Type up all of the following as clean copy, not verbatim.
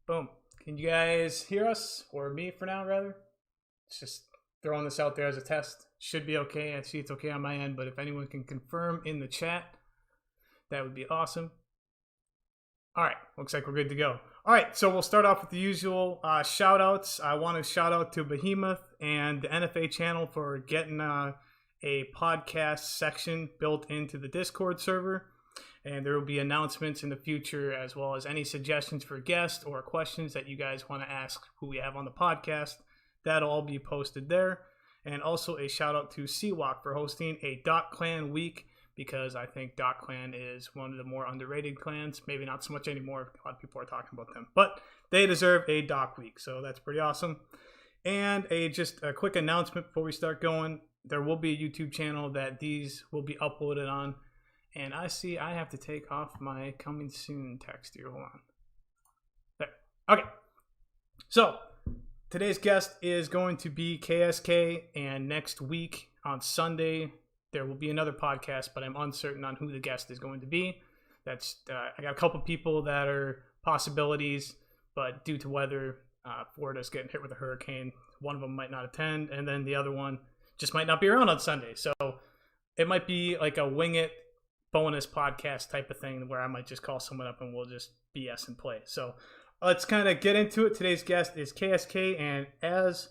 Boom. Can you guys hear us, or me for now, rather? It's just throwing this out there as a test. Should be okay. I see it's okay on my end, but if anyone can confirm in the chat, that would be awesome. All right, looks like we're good to go. All right, so we'll start off with the usual shout outs. I want to shout out to Behemoth and the NFA channel for getting a podcast section built into the Discord server. And there will be announcements in the future, as well as any suggestions for guests or questions that you guys want to ask who we have on the podcast. That'll all be posted there. And also a shout out to Seawalk for hosting a Dot Clan week, because I think Dot Clan is one of the more underrated clans. Maybe not so much anymore. A lot of people are talking about them, but they deserve a Doc week, so that's pretty awesome. And just a quick announcement before we start going. There will be a YouTube channel that these will be uploaded on. And I see I have to take off my coming soon text here. Hold on. There. Okay. So today's guest is going to be KSK, and next week on Sunday there will be another podcast, but I'm uncertain on who the guest is going to be. That's I got a couple people that are possibilities, but due to weather, Florida's getting hit with a hurricane. One of them might not attend, and then the other one just might not be around on Sunday. So it might be like a wing it bonus podcast type of thing where I might just call someone up and we'll just BS and play. So let's kind of get into it. Today's guest is KSK, and as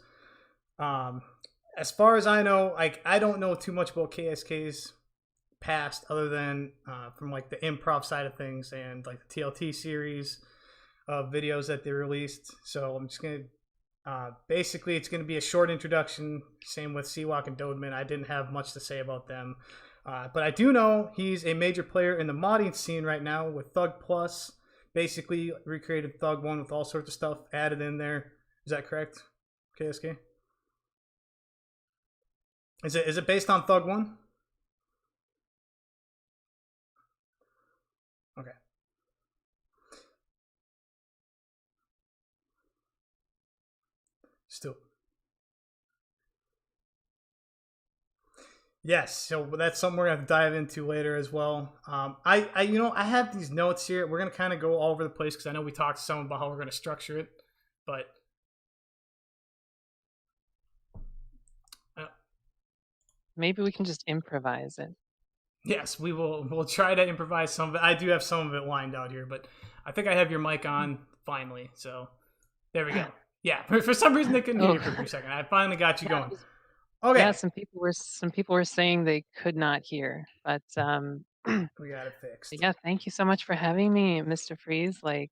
far as I know, like, I don't know too much about KSK's past other than from like the improv side of things and like the TLT series of videos that they released. So I'm just gonna basically, it's going to be a short introduction. Same with Seawalk and Dodeman. I didn't have much to say about them. But I do know he's a major player in the modding scene right now with ThugPlus. Basically recreated Thug 1 with all sorts of stuff added in there. Is that correct, KSK? Is it based on Thug 1? Okay. Still. Yes, so that's something we're gonna have to dive into later as well. I have these notes here. We're gonna kind of go all over the place because I know we talked some about how we're gonna structure it, but maybe we can just improvise it. yes, we will. We'll try to improvise some of it. I do have some of it lined out here, but I think I have your mic on finally. So there we go. Yeah, for some reason they couldn't hear you for a brief second. I finally got you going. Okay. Yeah, some people were saying they could not hear, but we got it fixed. yeah, thank you so much for having me, MistaFreeze. Like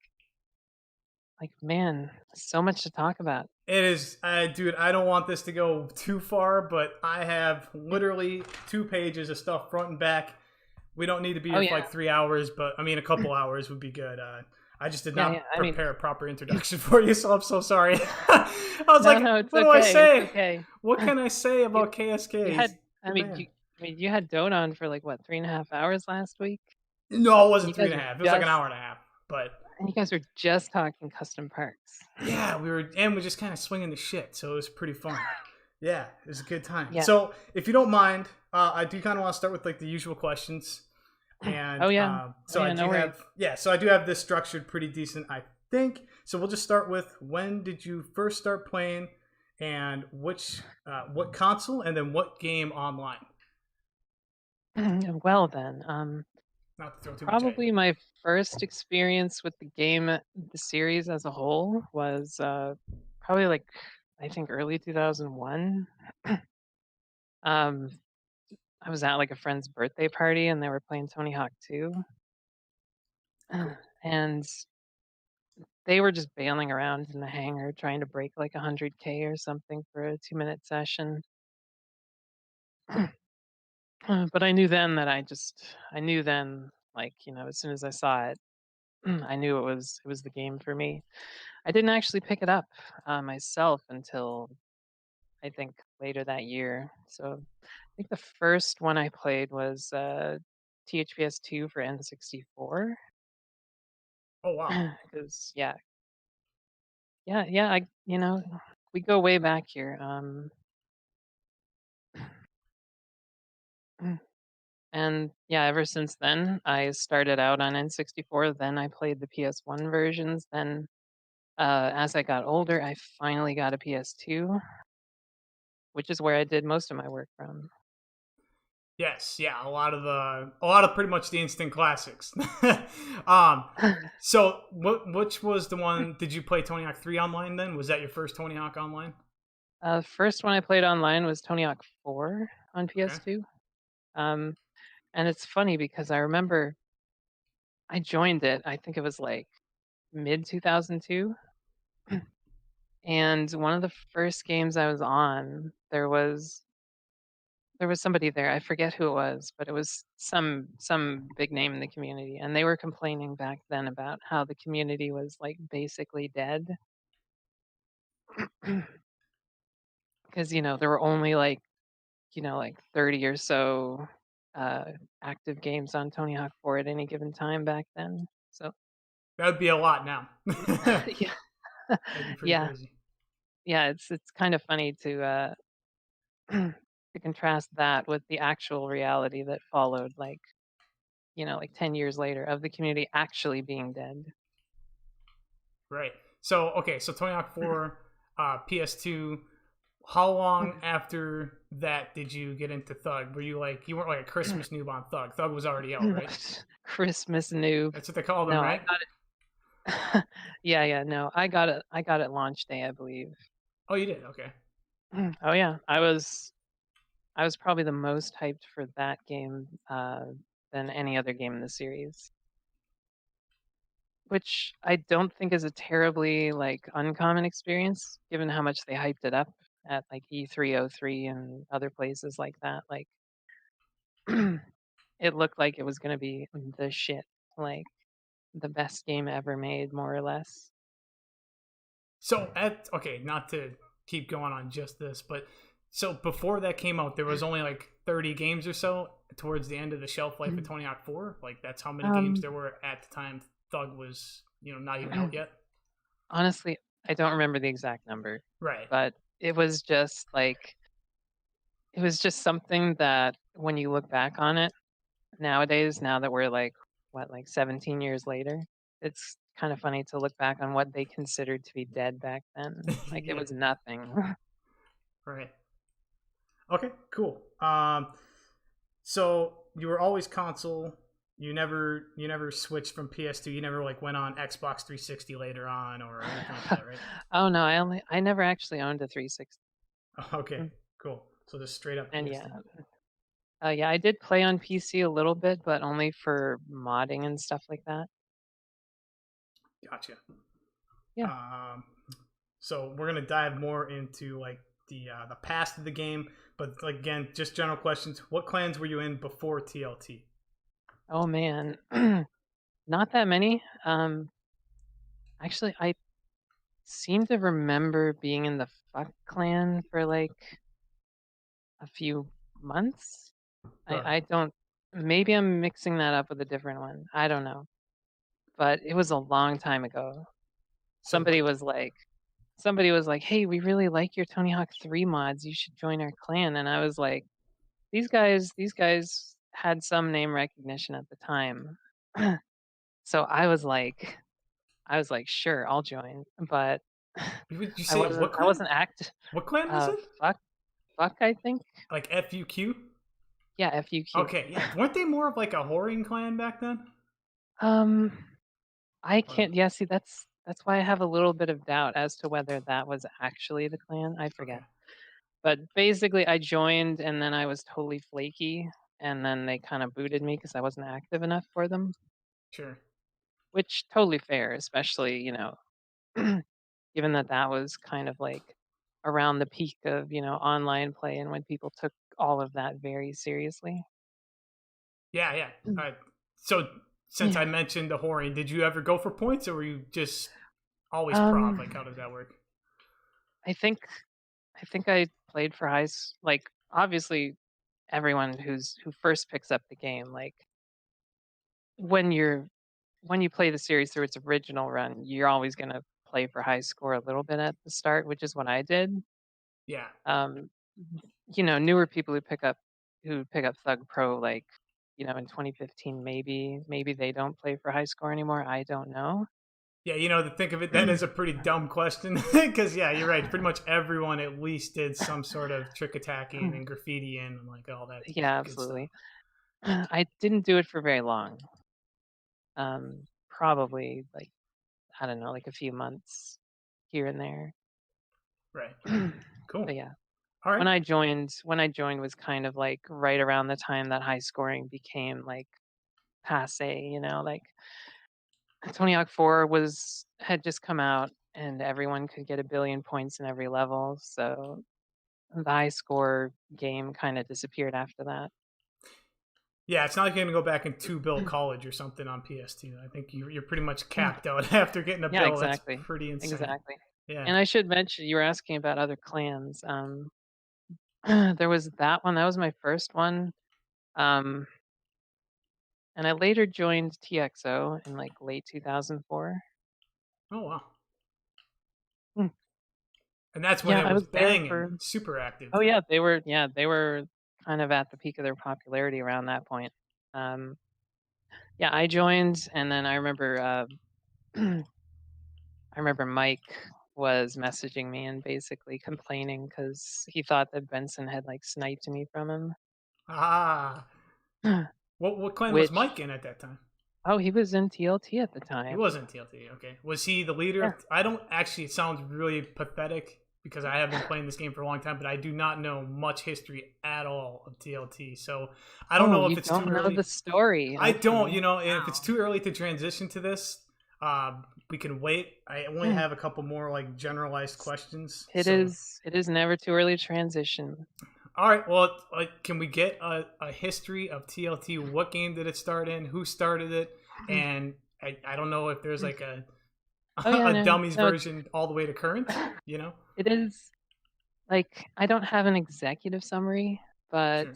man, so much to talk about. It is, dude. I don't want this to go too far, but I have literally 2 pages of stuff front and back. We don't need to be here for like 3 hours, but I mean, a couple hours would be good. I just did not prepare a proper introduction for you, so I'm so sorry. I was like, what do I say? Okay. What can I say about KSK? You had Doan on for like what, 3.5 hours last week? No, it wasn't 3.5. It was like an hour and a half. But and you guys were just talking custom parks. Yeah, we're just kind of swinging the shit, so it was pretty fun. Yeah, it was a good time. Yeah. So if you don't mind, I do kind of want to start with like the usual questions. And so I do have this structured pretty decent, I think. So we'll just start with, when did you first start playing, and what console, and then what game online? Well then, not to throw too probably much my first experience with the game, the series as a whole, was probably like, I think, early 2001. I was at like a friend's birthday party and they were playing Tony Hawk 2. And they were just bailing around in the hangar trying to break like 100K or something for a 2-minute session. But I knew then that like, as soon as I saw it, I knew it was the game for me. I didn't actually pick it up myself until I think later that year. So I think the first one I played was THPS 2 for N64. Oh wow! Because yeah, we go way back here. And yeah, ever since then, I started out on N64. Then I played the PS1 versions. Then As I got older, I finally got a PS2, which is where I did most of my work from. Yes, yeah, a lot of pretty much the instant classics. um, so which was the one? Did you play Tony Hawk 3 online? Then was that your first Tony Hawk online? First one I played online was Tony Hawk 4 on Okay, PS2. Um, and it's funny because I remember I joined it. I think it was like mid 2002, and one of the first games I was on, there was somebody there. I forget who it was, but it was some big name in the community, and they were complaining back then about how the community was like basically dead because there were only like like 30 or so uh, active games on Tony Hawk 4 at any given time back then. So that would be a lot now. That'd yeah, be pretty yeah, crazy. yeah. It's kind of funny to to contrast that with the actual reality that followed, like like 10 years later of the community actually being dead. Right. So okay, so Tony Hawk 4, PS2. How long after that did you get into Thug? Were you like you weren't like a Christmas noob on Thug? Thug was already out, right? Christmas noob. That's what they called them, No, I right? got it. Yeah, yeah. No, I got it. I got it launch day, I believe. Oh, you did. Okay. Oh yeah, I was probably the most hyped for that game, than any other game in the series, which I don't think is a terribly, like, uncommon experience given how much they hyped it up at, like, E303 and other places like that, like, it looked like it was gonna be the shit, like, the best game ever made, more or less. So at okay, not to keep going on just this, but so before that came out, there was only like 30 games or so towards the end of the shelf life of Tony Hawk 4. Like that's how many games Um, there were at the time Thug was, not even out yet. honestly, I don't remember the exact number, Right. but it was just something that when you look back on it nowadays, now that we're like, what, like 17 years later, it's kind of funny to look back on what they considered to be dead back then. Like it Yeah. was nothing. Right. Okay, cool. So you were always console. You never switched from PS2. You never like went on Xbox 360 later on or anything like that, right? Oh no, I never actually owned a 360. Okay, cool. So just straight up And yeah, PS2. yeah, I did play on PC a little bit, but only for modding and stuff like that. Gotcha. Yeah. Um, so we're gonna dive more into like the past of the game, but like again, just general questions. What clans were you in before TLT? Oh man, not that many. Actually, I seem to remember being in the Fuck Clan for like a few months. Huh. I don't. Maybe I'm mixing that up with a different one. I don't know, but it was a long time ago. So Somebody like, was like, somebody was like, "Hey, we really like your Tony Hawk 3 mods. You should join our clan." And I was like, these guys had some name recognition at the time. So I was like, "Sure, I'll join." But would you I say wasn't what I clan? wasn't act What clan was it? fuck fuck, I think. Like FUQ? Yeah, FUQ. Okay, yeah. Weren't they more of like a whoring clan back then? Um, I Or can't, yeah, see, that's why I have a little bit of doubt as to whether that was actually the clan. I forget. okay, But basically, I joined and then I was totally flaky, and then they kinda booted me because I wasn't active enough for them, sure. which totally fair, especially, given that that was kind of like around the peak of, online play and when people took all of that very seriously. Yeah, yeah. All right. So since I Yeah. mentioned the whoring, did you ever go for points, or were you just always prov? Like, Um, how does that work? I think I think I played for like, obviously, everyone who first picks up the game, like, when you're when you play the series through its original run, you're always gonna play for high score a little bit at the start, which is what I did. Yeah, Um, newer people who pick up Thug Pro, like, in 2015, maybe they don't play for high score anymore, I don't know. Yeah, to think of it, that is a pretty dumb question because yeah, you're right. Pretty much everyone at least did some sort of trick attacking and graffiti and like all that Yeah, good stuff. absolutely. I didn't do it for very long. Probably like, I don't know, like a few months here and there. Right. But Cool. yeah, All right. when I joined was kind of like right around the time that high scoring became like passe, like Tony Hawk 4 had just come out and everyone could get a billion points in every level. So the high score game kind of disappeared after that. Yeah, it's not like you're gonna go back and two bill college or something on PS2. I think you're pretty much capped out after getting a Yeah, bill. That's exactly. pretty insane. Exactly. Yeah. And I should mention, you were asking about other clans. There was that one. That was my first one. Um, and I later joined TXO in like late 2004. Oh wow. Hmm. And that's when Yeah, it I was was there banging, for. super active. Oh yeah, they were kind of at the peak of their popularity around that point. Um, yeah, I joined, and then I remember I remember Mike was messaging me and basically complaining because he thought that Benson had like sniped me from him. Ah. What clan was Mike Which, in at that time? oh, he was in TLT at the He time. wasn't TLT. Okay. Was he the leader Yeah. of? I don't actually. It sounds really pathetic because I have been playing this game for a long time, but I do not know much history at all of TLT. So I don't Oh, know if you it's too don't know early. the story. I don't. Okay. And if it's Wow. too early to transition to this, we can wait. I only have a couple more like generalized questions. It So is it is never too early to transition. all right. Well, can we get a history of TLT? What game did it start in? Who started it? And I don't know if there's like a Oh yeah, a no. dummies No, version all the way to current. You know? it is like I don't have an executive summary, but Sure.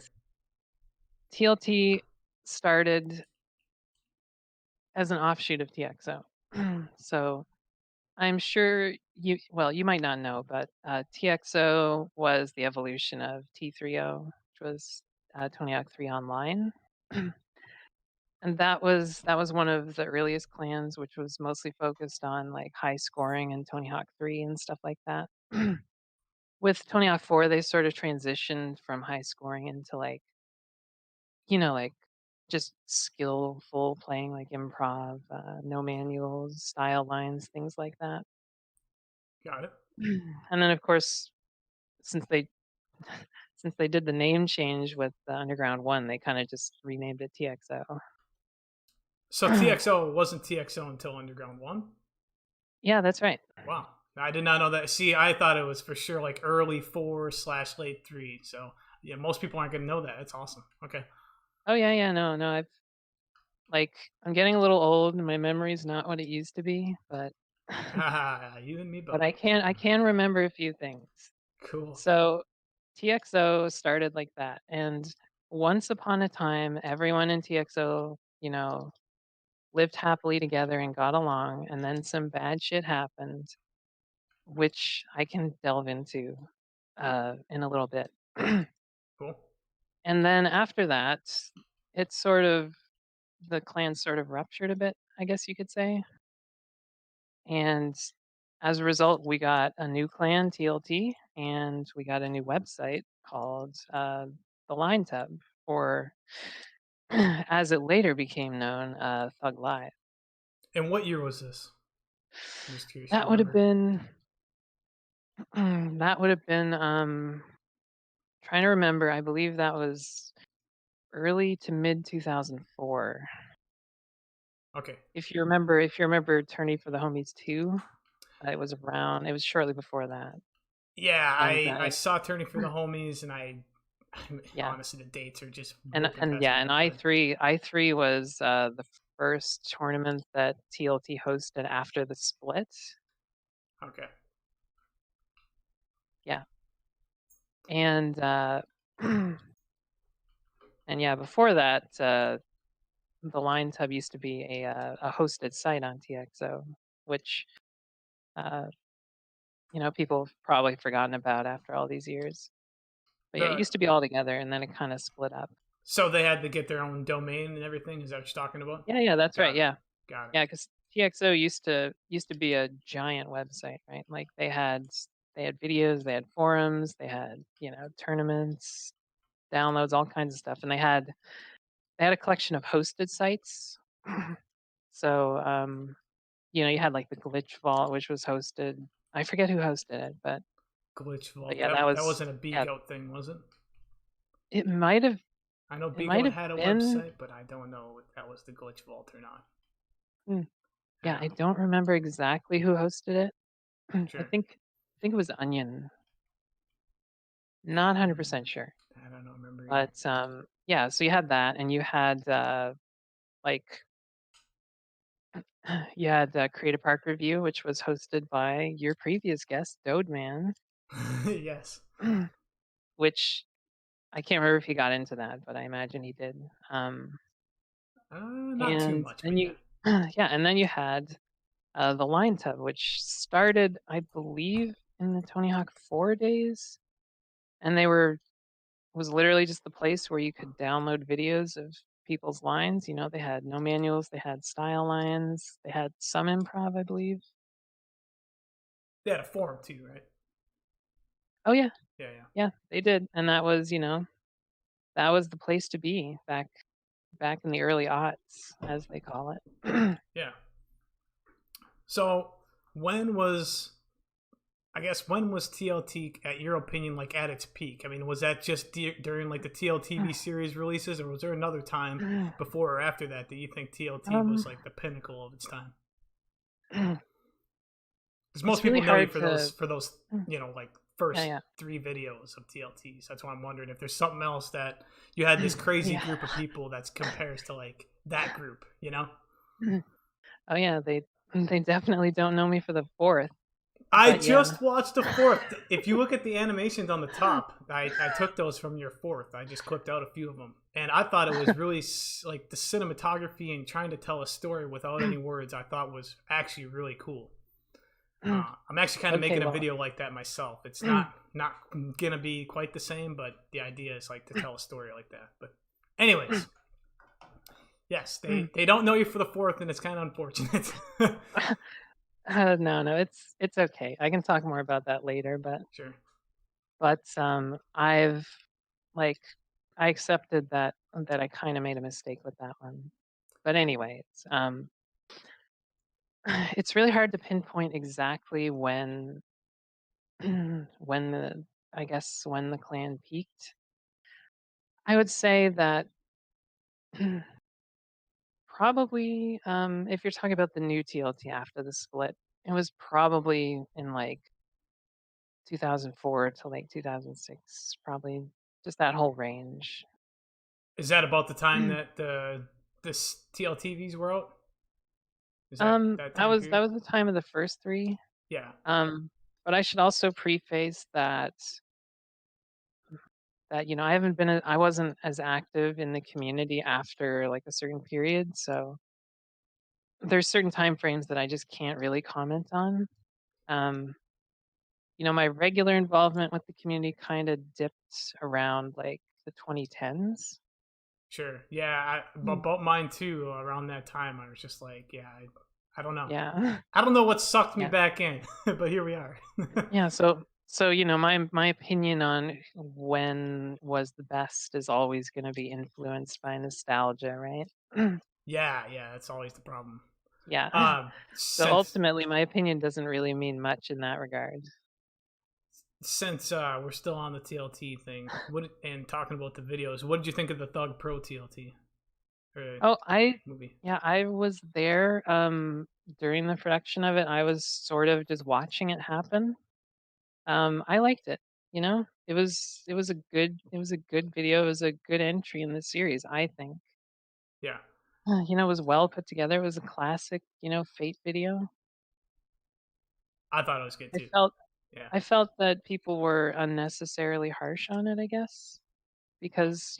TLT started as an offshoot of TXO. So I'm sure you might not know, but TXO was the evolution of T30, which was Tony Hawk 3 Online. And that was one of the earliest clans, which was mostly focused on like high scoring and Tony Hawk 3 and stuff like that. With Tony Hawk 4, they sort of transitioned from high scoring into like just skillful playing, like improv, no manuals, style lines, things like that. Got it. And then, of course, since they since they did the name change with the Underground One, they kind of just renamed it TXO. So TXO wasn't TXO until Underground One. Yeah, that's right. Wow. I did not know that. See, I thought it was for sure like early 4/late 3. So yeah, most people aren't gonna know that. That's awesome. Okay. Oh yeah, yeah, no, no. I'm getting a little old, and my memory's not what it used to be, but You and me but both. I can remember a few things. Cool. So TXO started like that, and once upon a time, everyone in TXO, lived happily together and got along, and then some bad shit happened, which I can delve into in a little bit. Cool. And then after that, it's sort of the clan sort of ruptured a bit, I guess you could say. And as a result, we got a new clan, TLT, and we got a new website called the Line Tub, or as it later became known, Thug Live. And what year was this? I'm just curious if you That would have remember. been that would have been trying to remember. I believe that was early to mid 2004. Okay. If you remember Attorney for the Homies 2, it was shortly before that. Yeah, And I saw Turning for the Homies, and yeah. honestly the dates are just And whipping and past yeah, my and head. But I3 was the first tournament that TLT hosted after the split. okay, Yeah. And and yeah, before that, the Line Tub used to be a hosted site on TXO, which uh, people have probably forgotten about after all these years. But yeah, it the used to be all together, and then it kind of split up. so they had to get their own domain and everything. Is that what you're talking about? Yeah, yeah, that's right. Got it. Yeah, Got it. yeah, because TXO used to be a giant website, right? Like they had videos, they had forums, they had, tournaments, downloads, all kinds of stuff, and they had a collection of hosted sites. So, you had like the Glitch Vault, which was hosted. I forget who hosted it, Glitch but Vault. yeah, That wasn't a yeah, Beagout thing, was it? it might have I know it might Beagout have had a been. website, but I don't know if that was the Glitch Vault or not. Hmm, yeah, Yeah, I don't remember exactly who hosted it. I sure. think it was Onion. Not 100% sure. I don't know, remember either. But yeah, so you had that, and you had like you had Creative Park Review, which was hosted by your previous guest, Dodeman, Yes. which I can't remember if he got into that, but I imagine he did. Not too And much, then but you, yeah. yeah, and then you had the Line Tub, which started, I believe, in the Tony Hawk 4 days, and they were was literally just the place where you could download videos of people's lines. They had no manuals, they had style lines, they had some improv, I believe. They had a forum too, right? Oh yeah, Yeah, yeah. yeah, they did, and that was the place to be back in the early aughts, as they call it. Yeah. So when was when was TLT, at your opinion, like at its peak? I mean, was that just during like the TLTV series releases, or was there another time before or after that you think TLT was um, like the pinnacle of its time? Because most it's really people know you hard for to. those like Yeah, first yeah. 3 videos of TLTs. That's why I'm wondering if there's something else that you had this crazy Yeah. group of people that compares to like that group. You know, Oh yeah, they definitely don't know me for the fourth, I but yeah. just watched the fourth. If you look at the animations on the top, I took those from your fourth. I just clipped out a few of them, and I thought it was really like the cinematography and trying to tell a story without any words. I thought was actually really cool. I'm actually kind of Okay, making a well, video like that myself. It's not gonna be quite the same, but the idea is like to tell a story like that. But anyways, yes, they don't know you for the fourth, and it's kind of unfortunate. no, no, it's okay. I can talk more about that later, Sure. I've like I accepted that I kind of made a mistake with that one. But anyways, it's really hard to pinpoint exactly when when the I guess when the clan peaked. I would say that probably if you're talking about the new TLT after the split, it was probably in like 2004 to like 2006, probably just that whole range. Is that about the time that this TLTVs were out? Is that that time That period? was the time of the first three. Yeah, Um, but I should also preface that I wasn't as active in the community after like a certain period, so there's certain time frames that I just can't really comment on. Um, my regular involvement with the community kind of dipped around like the 2010s. sure. Yeah, Mm. about mine too. Around that time, I was just like, yeah, I don't know. Yeah. I don't know what sucked me Yeah. back in, but here we are. Yeah, so my opinion on when was the best is always going to be influenced by nostalgia, right? Yeah, yeah, that's always the problem. Yeah. So Since ultimately my opinion doesn't really mean much in that regard. we're still on the TLT thing, what and talking about the videos, what did you think of the Thug Pro TLT or Oh, I movie? yeah, I was there during the production of it. I was sort of just watching it happen. I liked it, you know? It was a good video. It was a good entry in the series, I think. Yeah, It was well put together. It was a classic, Fate video. I thought it was good I too. felt Yeah, I felt that people were unnecessarily harsh on it, I guess, because,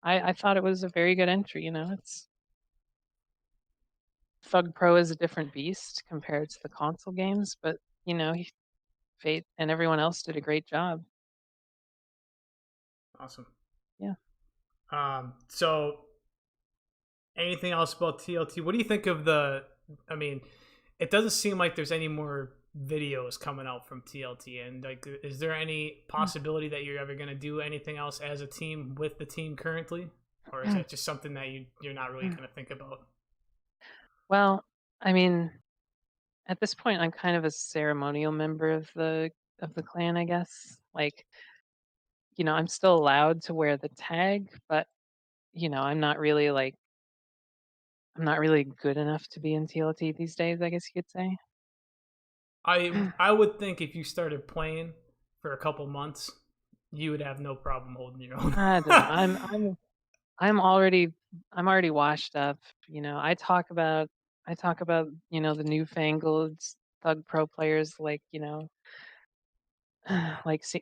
I thought it was a very good entry, It's Thug Pro is a different beast compared to the console games, but, Fate and everyone else did a great job. awesome. Yeah. So anything else about TLT? What do you think of the I mean, it doesn't seem like there's any more videos coming out from TLT. And like, is there any possibility that you're ever going to do anything else as a team with the team currently, or is that just something that you're not really going to think about? Well, I mean, at this point, I'm kind of a ceremonial member of the clan, I guess. Like, I'm still allowed to wear the tag, but I'm not really good enough to be in TLT these days, I guess you could say. I would think if you started playing for a couple months, you would have no problem holding your own. I don't know. I'm already I'm already washed up. I talk about, the newfangled Thug Pro players like,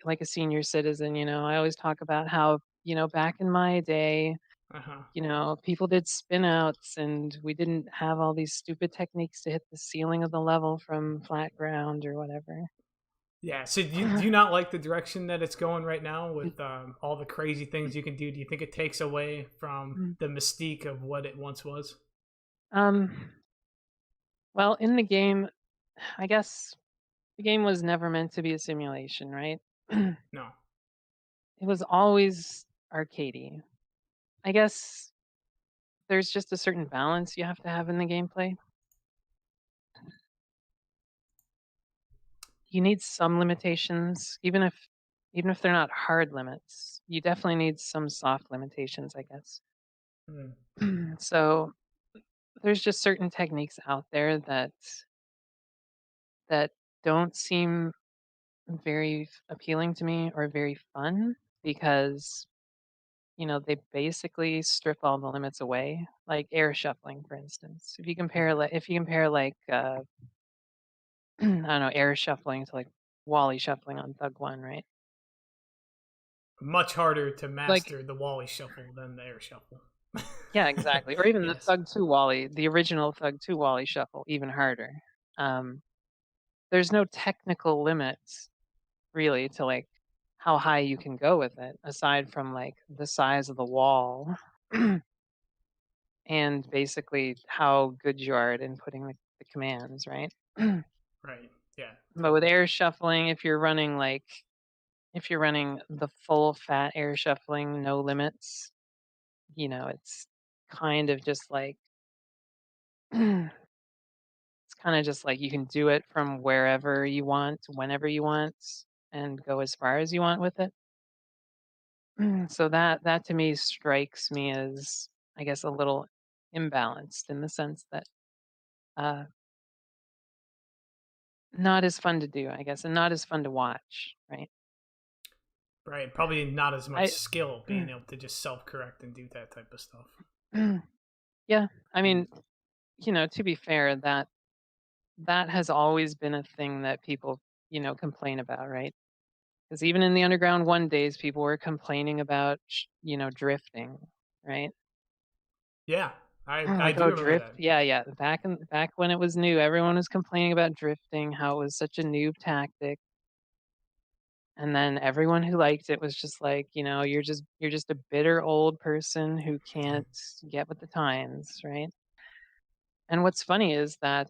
like a senior citizen, I always talk about how, back in my day, Uh-huh. people did spin outs and we didn't have all these stupid techniques to hit the ceiling of the level from flat ground or whatever. Yeah. So do you not like the direction that it's going right now with all the crazy things you can do? Do you think it takes away from the mystique of what it once was? um, well, in the game, I guess the game was never meant to be a simulation, right? It No. was always arcadey. I guess there's just a certain balance you have to have in the gameplay. You need some limitations, even if they're not hard limits. You definitely need some soft limitations, I guess. Hmm. So there's just certain techniques out there that don't seem very appealing to me or very fun because they basically strip all the limits away, like air shuffling, for instance. If you compare like I don't know, air shuffling to like Wally shuffling on Thug One, right? Much harder to Like, master the Wally shuffle than the air shuffle. yeah, exactly. Or even the Yes. Thug Two Wally, the original Thug Two Wally shuffle, even harder. Um, there's no technical limits really to like how high you can go with it, aside from like the size of the wall and basically how good you are at inputting the commands, right? Right. Yeah. But with Totally. air shuffling, if you're running the full fat air shuffling, no limits, it's kind of just like it's kind of just like you can do it from wherever you want, whenever you want, and go as far as you want with it. So that to me strikes me as, I guess, a little imbalanced in the sense that uh, not as fun to do, I guess, and not as fun to watch, right? Right. Probably not as much I skill being able to just self correct and do that type of stuff. yeah, I mean, to be fair, that has always been a thing that people, complain about, right? Because even in the Underground One days, people were complaining about, drifting, right? Yeah. I Like, do oh, remember drift, that. yeah, yeah. Back when it was new, everyone was complaining about drifting, how it was such a noob tactic. And then everyone who liked it was just like, you're just a bitter old person who can't get with the times, right? And what's funny is that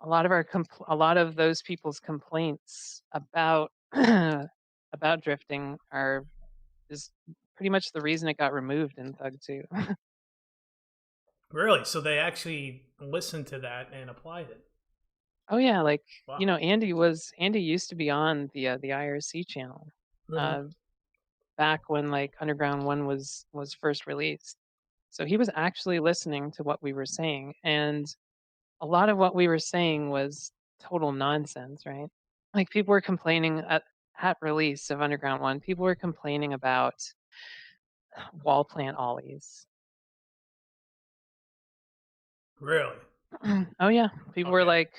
a lot of those people's complaints about about drifting are is pretty much the reason it got removed in Thug 2. Really? So they actually listened to that and applied it. Oh yeah, like, Wow. Andy used to be on the IRC channel, Uh-huh. uh, back when, like, Underground 1 was first released. So he was actually listening to what we were saying, and a lot of what we were saying was total nonsense, right? Like, people were complaining at release of Underground 1, people were complaining about wall plant ollies. Really? Oh, yeah. People were Okay. like,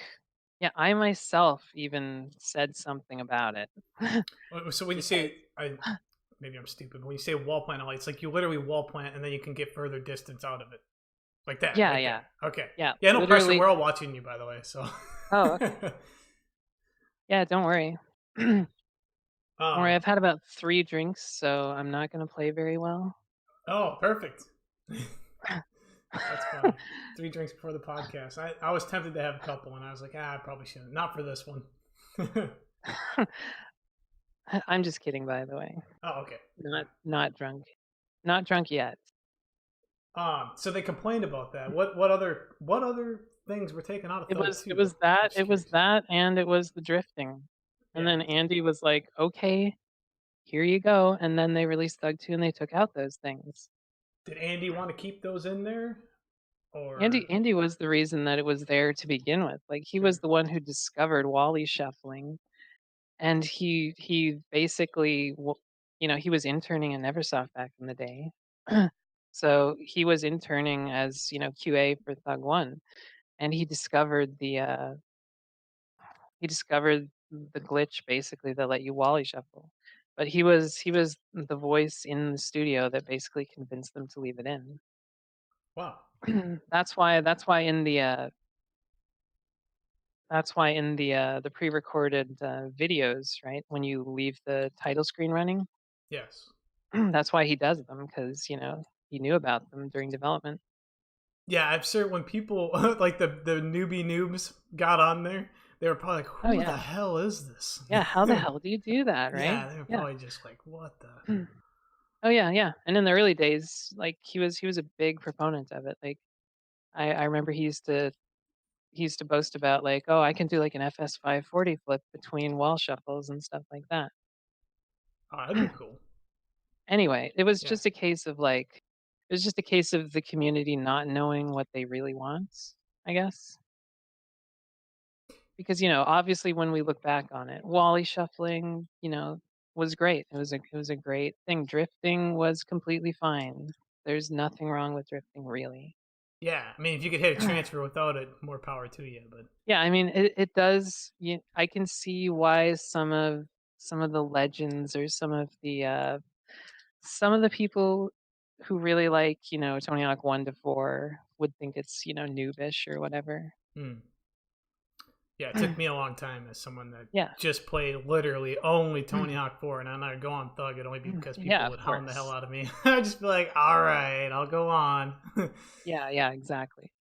yeah, I myself even said something about it. So when you Because say I maybe I'm stupid, but when you say wall plant, it's like you literally wall plant and then you can get further distance out of it. Like that, yeah, right yeah. there. Okay. Yeah, Yeah, no pressure. literally. We're all watching you, by the way. So. Oh, okay. Yeah, don't worry. Don't worry, uh, I've had about 3 drinks, so I'm not gonna play very well. oh, perfect. That's funny. 3 drinks before the podcast. I was tempted to have a couple, and I was like, I probably shouldn't. Not for this one. I'm just kidding, by the way. Oh, okay. Not drunk. Not drunk yet. So they complained about that. What other things were taken out of It Thug was it 2 was though? I'm that just it was curious. that, and it was the drifting. And Yeah. then Andy was like, "Okay, here you go." And then they released Thug 2 and they took out those things. Did Andy want to keep those in there, or Andy was the reason that it was there to begin with. Like, he was sure? the one who discovered Wally shuffling, and he basically he was interning in Neversoft back in the day. So, he was interning as, QA for Thug 1, and he discovered the glitch basically that let you Wally shuffle. But he was the voice in the studio that basically convinced them to leave it in. Wow. That's why in the pre-recorded videos, right? When you leave the title screen running, Yes. that's why he does them because he knew about them during development. Yeah, I'm sure when people like the newbie noobs got on there, they were probably like, Oh "Who the yeah, hell is this?" yeah. How the hell do you do that, right? Yeah, they were Yeah. probably just like, "What the?" Oh yeah, yeah. And in the early days, like he was a big proponent of it. Like I remember he used to boast about like, oh, I can do like an FS 540 flip between wall shuffles and stuff like that. Oh, that'd be cool. Anyway, it was Yeah. just a case of like it was just a case of the community not knowing what they really want, I guess. Because, obviously when we look back on it, Wally shuffling, was great. It was a great thing. Drifting was completely fine. There's nothing wrong with drifting really. Yeah, I mean, if you could hit a transfer without it, more power to you. But Yeah, I mean it does I can see why some of the legends or some of the people who really like, Tony Hawk 1 to 4 would think it's, noobish or whatever. hmm. Yeah, it took me a long time as someone that Yeah. just played literally only Tony Hawk 4, and then I'd go on Thug. It'd only be because Yeah, people of would hound the hell course. out of me. I'd just be like, "All right, I'll go on." Yeah, yeah, exactly.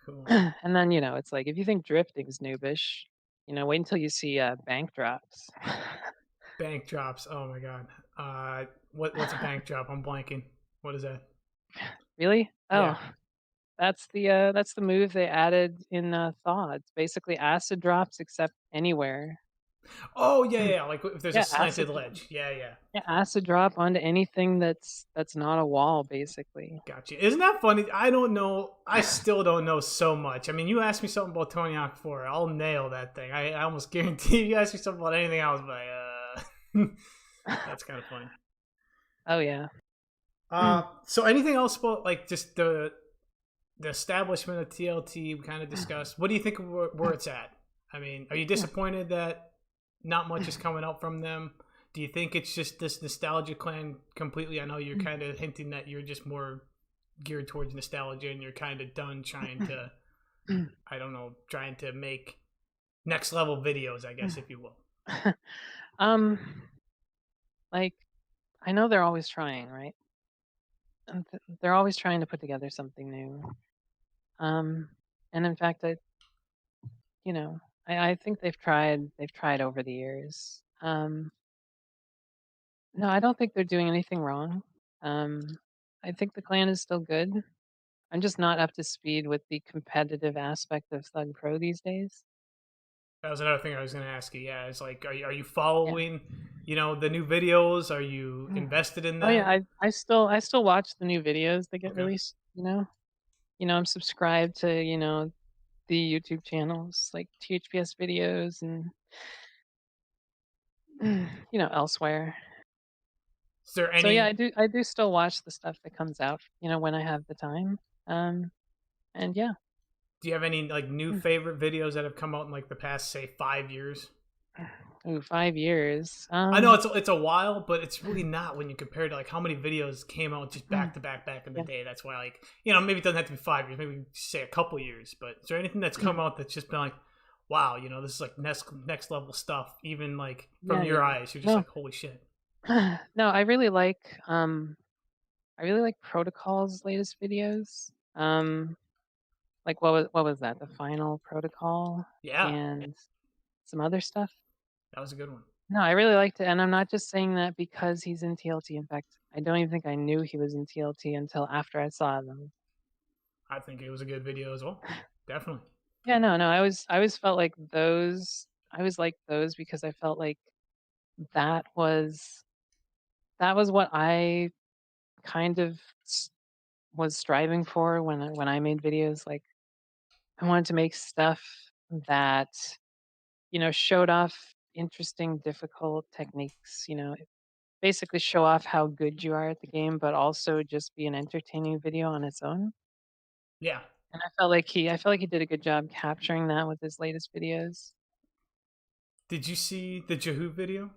Cool. And then, it's like if you think drifting's noobish, wait until you see bank drops. Bank drops. Oh my god. What's a bank drop? I'm blanking. What is that? Really? Yeah. Oh, that's the move they added in Thaw. It's basically acid drops except anywhere. Oh yeah, yeah. Like if there's a Yeah, slanted ledge. Yeah, yeah. yeah, acid drop onto anything that's not a wall, basically. Gotcha. Isn't that funny? I don't know. I still don't know so much. I mean, you asked me something about Tony Hawk 4, I'll nail that thing. I almost guarantee you ask me something about anything else, but that's kind of funny. Oh yeah. So anything else about like just the establishment of TLT we kind of discussed? What do you think of where it's at? I mean, are you Yeah. disappointed that not much is coming out from them? Do you think it's just this nostalgia clan completely? I know you're kind of hinting that you're just more geared towards nostalgia and you're kind of done trying to, I don't know, trying to make next level videos, I guess, if you will. um, like I know they're always trying, right? They're always trying to put together something new. Um, and in fact, you know, I think they've tried over the years. No, I don't think they're doing anything wrong. Um, I think the clan is still good. I'm just not up to speed with the competitive aspect of Thug Pro these days. That was another thing I was going to ask you. Yeah, it's like, are you Yeah. following, the new videos? Are you Mm. invested in Oh yeah, that? I still watch the new videos that get Okay. released. I'm subscribed to the YouTube channels like THPS videos and elsewhere. Is there So yeah, any I do still watch the stuff that comes out, when I have the time. And yeah. Do you have any like new Mm. favorite videos that have come out in like the past, say, 5 years? Ooh, 5 years. I know it's a while, but it's really not when you compare to like how many videos came out just back to back in the Yeah. day. That's why like maybe it doesn't have to be 5 years, maybe say a couple years. But is there anything that's come out that's just been like, wow, this is like next level stuff? Even like from Yeah, your yeah. eyes, you're just No. like, holy shit. No, I really like Protocol's latest videos. Um, like what was that? The Final Protocol Yeah, and some other stuff. that was a good one. No, I really liked it, and I'm not just saying that because he's in TLT. In fact, I don't even think I knew he was in TLT until after I saw them. I think it was a good video as well. Definitely. Yeah, no, no, I always felt like those I was like those because I felt like that was that was what I kind of was striving for when I made videos. Like I wanted to make stuff that showed off interesting, difficult techniques. Basically show off how good you are at the game, but also just be an entertaining video on its own. Yeah. And I felt like he did a good job capturing that with his latest videos. Did you see the Jehu video?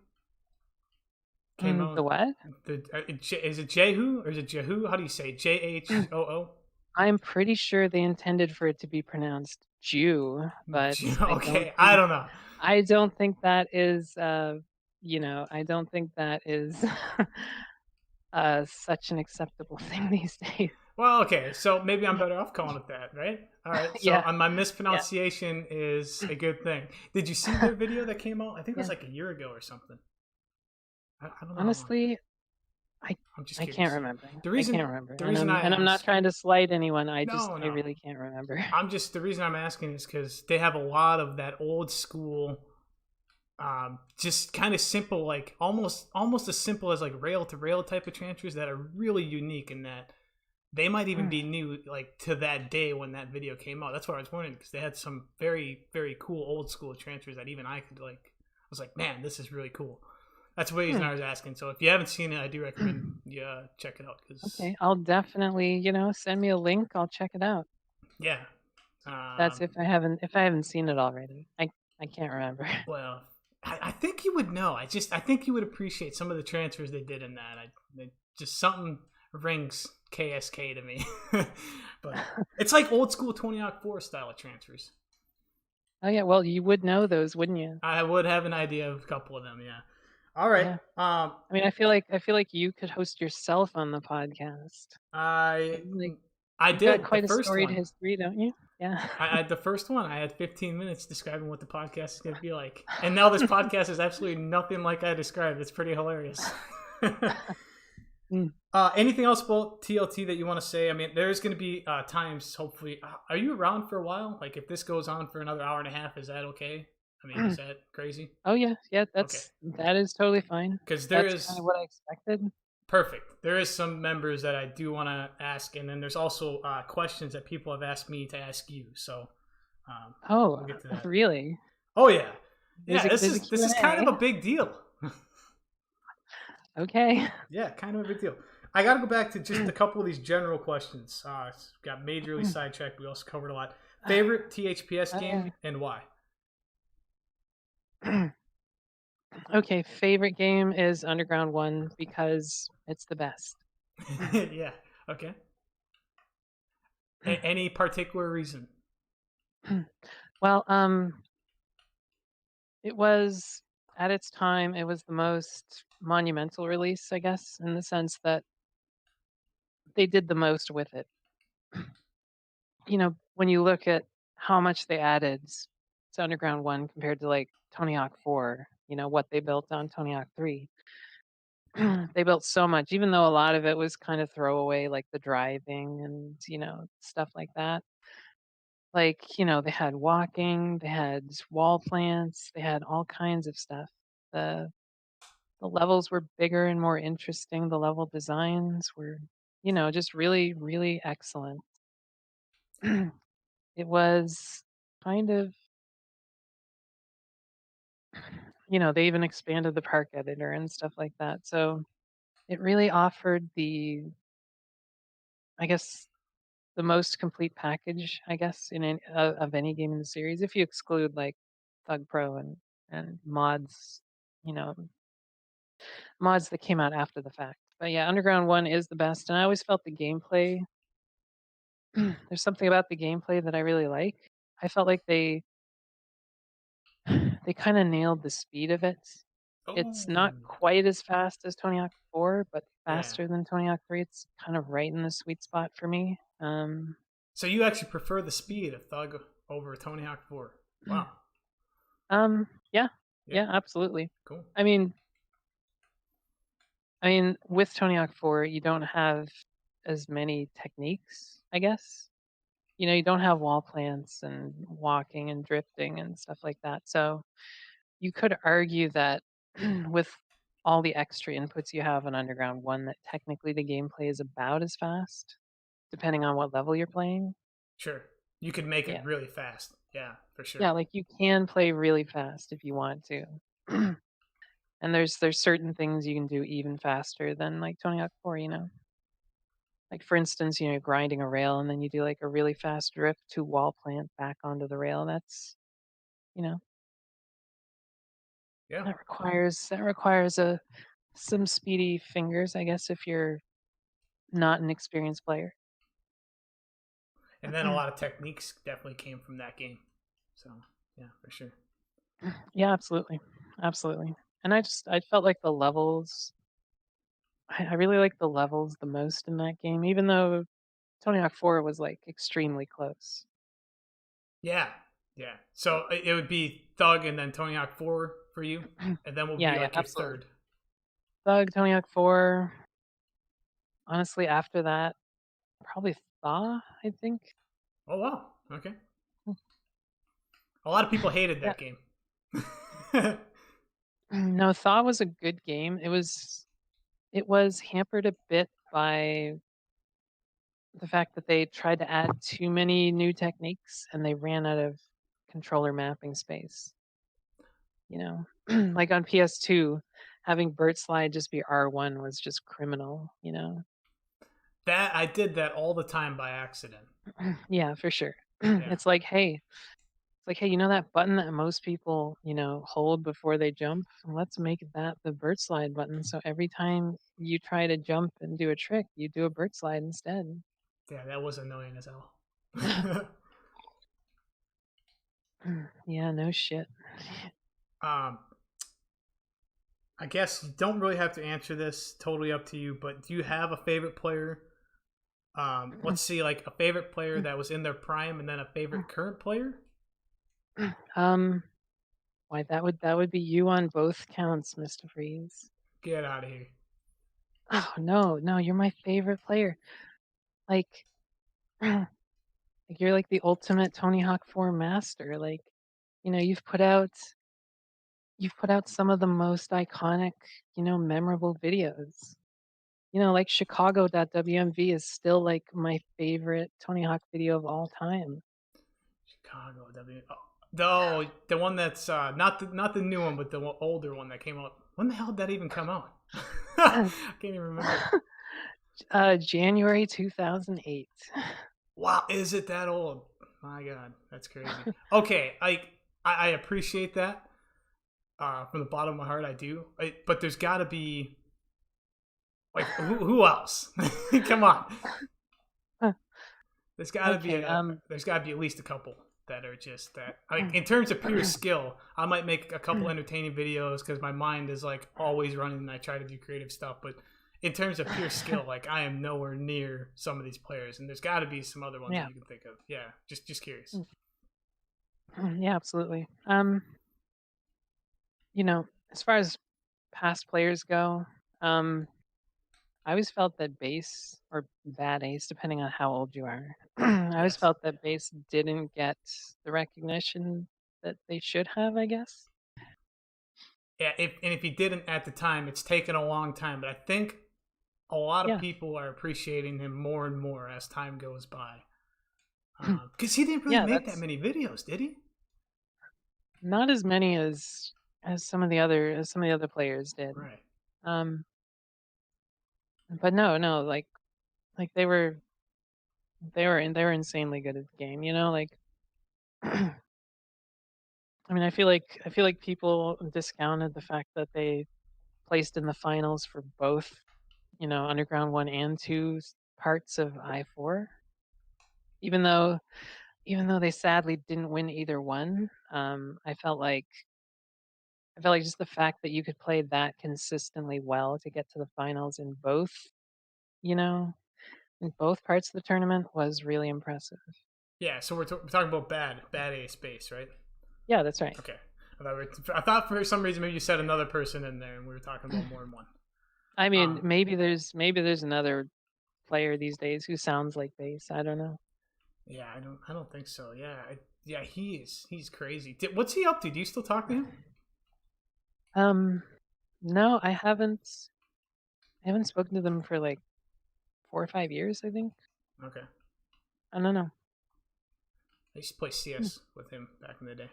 Came The out. what? Is it Jehu or is it Jehu? How do you say Jhoo? I'm pretty sure they intended for it to be pronounced Jew, but Okay, I don't know. I don't think that is I don't think that is such an acceptable thing these days. Well, okay, so maybe I'm better off calling it that, right? All right, so Yeah, my yeah, mispronunciation is a good thing. Did you see their video that came out? I think it was yeah. like a year ago or something. I don't know how long. Honestly, I I'm just I can't curious. remember. The I reason can't remember, the and reason I'm I and I'm not ask, trying to slight anyone. no, I no, really can't remember. the reason I'm asking is because they have a lot of that old school, just kind of simple, like almost as simple as like rail to rail type of transfers that are really unique in that they might even be new like to that day when that video came out. That's what I was wondering because they had some very very cool old school transfers that even I could like. I was like, man, this is really cool. That's the reason Hmm. I was asking. So if you haven't seen it, I do recommend you check it out because Okay, I'll definitely, send me a link. I'll check it out. yeah. That's Um, if I haven't seen it already. I can't remember. well, I think you would know. I think you would appreciate some of the transfers they did in that. Just something rings KSK to me, but it's like old school Tony Hawk 4 style of transfers. Oh yeah, well you would know those, wouldn't you? I would have an idea of a couple of them. Yeah. All right. Yeah. I mean, I feel like you could host yourself on the podcast. I Like I you've got did the quite a first storied one. history, don't you? Yeah. The first one. I had 15 minutes describing what the podcast is going to be like, and now this podcast is absolutely nothing like I described. It's pretty hilarious. Mm. Anything else about TLT that you want to say? I mean, there's going to be times, hopefully. Are you around for a while? Like, if this goes on for another hour and a half, is that okay? I mean, is that crazy? Oh yeah, yeah. Okay, That is totally fine. because there That's kind is of what I expected. perfect. There is some members that I do want to ask, and then there's also questions that people have asked me to ask you. So Oh, we'll get to that. really? Oh yeah, There's yeah. a This there's a is Q this is and kind of a A. big deal. Okay. Yeah, kind of a big deal. I got to go back to just a couple of these general questions. Got majorly sidetracked. We also covered a lot. Favorite THPS game and why? Okay, favorite game is Underground 1 because it's the best. Yeah. Okay. Any particular reason? Well, it was at its time, it was the most monumental release, I guess, in the sense that they did the most with it. When you look at how much they added to Underground 1 compared to like Tony Hawk 4, what they built on Tony Hawk 3. They built so much, even though a lot of it was kind of throwaway, like the driving and, stuff like that. Like, they had walking, they had wall plants, they had all kinds of stuff. The the levels were bigger and more interesting. The level designs were, just really, really excellent. It was kind of, they even expanded the park editor and stuff like that. So it really offered I guess, the most complete package, I guess, of any game in the series, if you exclude like Thug Pro and you know, mods that came out after the fact. But yeah, Underground 1 is the best, and I always felt the gameplay there's something about the gameplay that I really like. I felt like they kinda nailed the speed of it. It's not Oh, quite as fast as Tony Hawk 4, but yeah. faster than Tony Hawk 3. It's kind of right in the sweet spot for me. So you actually prefer the speed of Thug over Tony Hawk 4? Wow. Yeah, Yeah. yeah, absolutely. Cool. I mean, with Tony Hawk 4, you don't have as many techniques, I guess. You don't have wall plants and walking and drifting and stuff like that. So you could argue that with all the extra inputs you have on Underground 1, that technically the gameplay is about as fast, depending on what level you're playing. Sure. You could make it Yeah. really fast. Yeah, for sure. Yeah, like you can play really fast if you want to. And there's certain things you can do even faster than like Tony Hawk 4. Like for instance, you're grinding a rail and then you do like a really fast drift to wall plant back onto the rail. That's you know, Yeah. that requires a some speedy fingers, I guess, if you're not an experienced player. And then a lot of techniques definitely came from that game. So, yeah, for sure. Yeah, absolutely. Absolutely. And I felt like the levels I really like the levels the most in that game, even though Tony Hawk 4 was like extremely close. Yeah. Yeah. So it would be Thug and then Tony Hawk 4 for you. And then would Yeah, be yeah, like your absolutely. third. Thug, Tony Hawk 4. Honestly, after that, probably Thaw, I think. Oh, wow. Okay. A lot of people hated Yeah. that game. No, Thaw was a good game. It was hampered a bit by the fact that they tried to add too many new techniques and they ran out of controller mapping space. You know, like on PS2, having Burt Slide just be R1 was just criminal. That I did that all the time by accident. Yeah, for sure. Yeah. It's like, hey, that button that most people hold before they jump? Let's make that the bird slide button. So every time you try to jump and do a trick, you do a bird slide instead. Yeah, that was annoying as hell. Yeah, no shit. um, I guess you don't really have to answer this. Totally up to you. But do you have a favorite player? Let's see, like a favorite player that was in their prime, and then a favorite current player. um, why that would be you on both counts, MistaFreeze. Get out of here. Oh no, no, you're my favorite player. Like, like you're like the ultimate Tony Hawk 4 master. Like, you know, you've put out some of the most iconic memorable videos. Like Chicago.wmv is still like my favorite Tony Hawk video of all time. Chicago W. Oh, the one that's not the new one, but the older one that came out. When the hell did that even come out? I can't even remember. January 2008. Wow, is it that old? My God, that's crazy. Okay, I appreciate that from the bottom of my heart. I do, but there's got to be like who else? Come on, there's got to be Okay, there's got to be at least a couple that are just that. Like in terms of pure skill, I might make a couple entertaining videos because my mind is like always running and I try to do creative stuff. But in terms of pure skill, like I am nowhere near some of these players, and there's got to be some other ones that yeah. you can think of. Yeah, just curious. Yeah, absolutely. As far as past players go, I always felt that bass or bad ace, depending on how old you are, I always Yes. felt that bass didn't get the recognition that they should have, I guess. Yeah, if you didn't at the time, it's taken a long time, but I think a lot of Yeah. people are appreciating him more and more as time goes by. Because he didn't really Yeah, make that that's many videos, did he? not as many as some of the other players did. Right. Um, but no, no, like they were insanely good at the game, like I feel like people discounted the fact that they placed in the finals for both Underground 1 and 2 parts of I4, even though even though they sadly didn't win either one. I felt like just the fact that you could play that consistently well to get to the finals in both, you know, in both parts of the tournament was really impressive. Yeah, so we're talking about bad ace base, right? Yeah, that's right. Okay. I thought for some reason maybe you said another person in there, and we were talking about more than one. I mean, Um, maybe there's another player these days who sounds like bass. I don't know. yeah, I don't think so. Yeah, yeah, he's crazy. What's he up to? Do you still talk to him? Um, no, I haven't spoken to them for like 4 or 5 years, I think. Okay. I don't know. I used to play CS with him back in the day.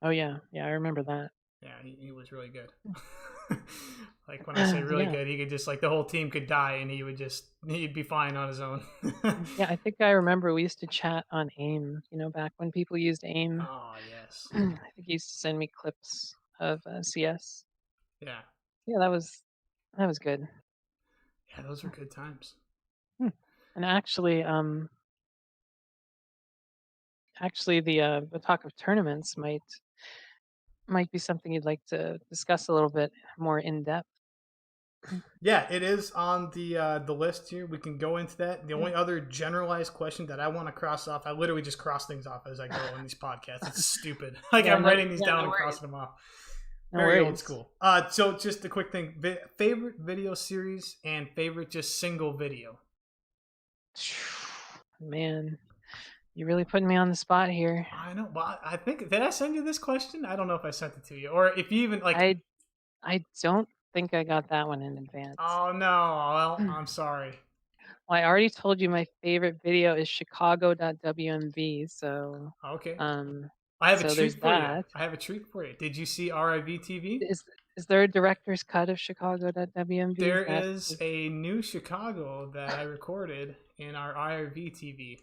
Oh yeah, yeah, I remember that. Yeah, he was really good. Like when I say really Yeah, good, he could just like the whole team could die and he'd be fine on his own. yeah. I think I remember we used to chat on AIM. Back when people used AIM. Oh yes. I think he used to send me clips of CS. Yeah. Yeah, that was good. Yeah, those were good times. Hmm. And actually, the talk of tournaments might be something you'd like to discuss a little bit more in depth. Yeah, it is on the list here. We can go into that. The Yeah. only other generalized question that I want to cross off, I literally just cross things off as I go in these podcasts. It's stupid. Like Yeah, I'm no, writing these yeah, down no and worries, crossing them off. no Very old worries. school. So just a quick thing: favorite video series and favorite just single video. Man, you're really putting me on the spot here. I know. Well, I think did I send you this question? I don't know if I sent it to you, or if you even like. I I don't think I got that one in advance. Oh no! Well, I'm sorry. Well, I already told you my favorite video is Chicago.wmv, Okay, um, I have a so there's treat for you. that. I have a treat for you. Did you see RIV TV? Is there a director's cut of Chicago.wmv? There Is that is a new Chicago that I recorded in our IRV TV,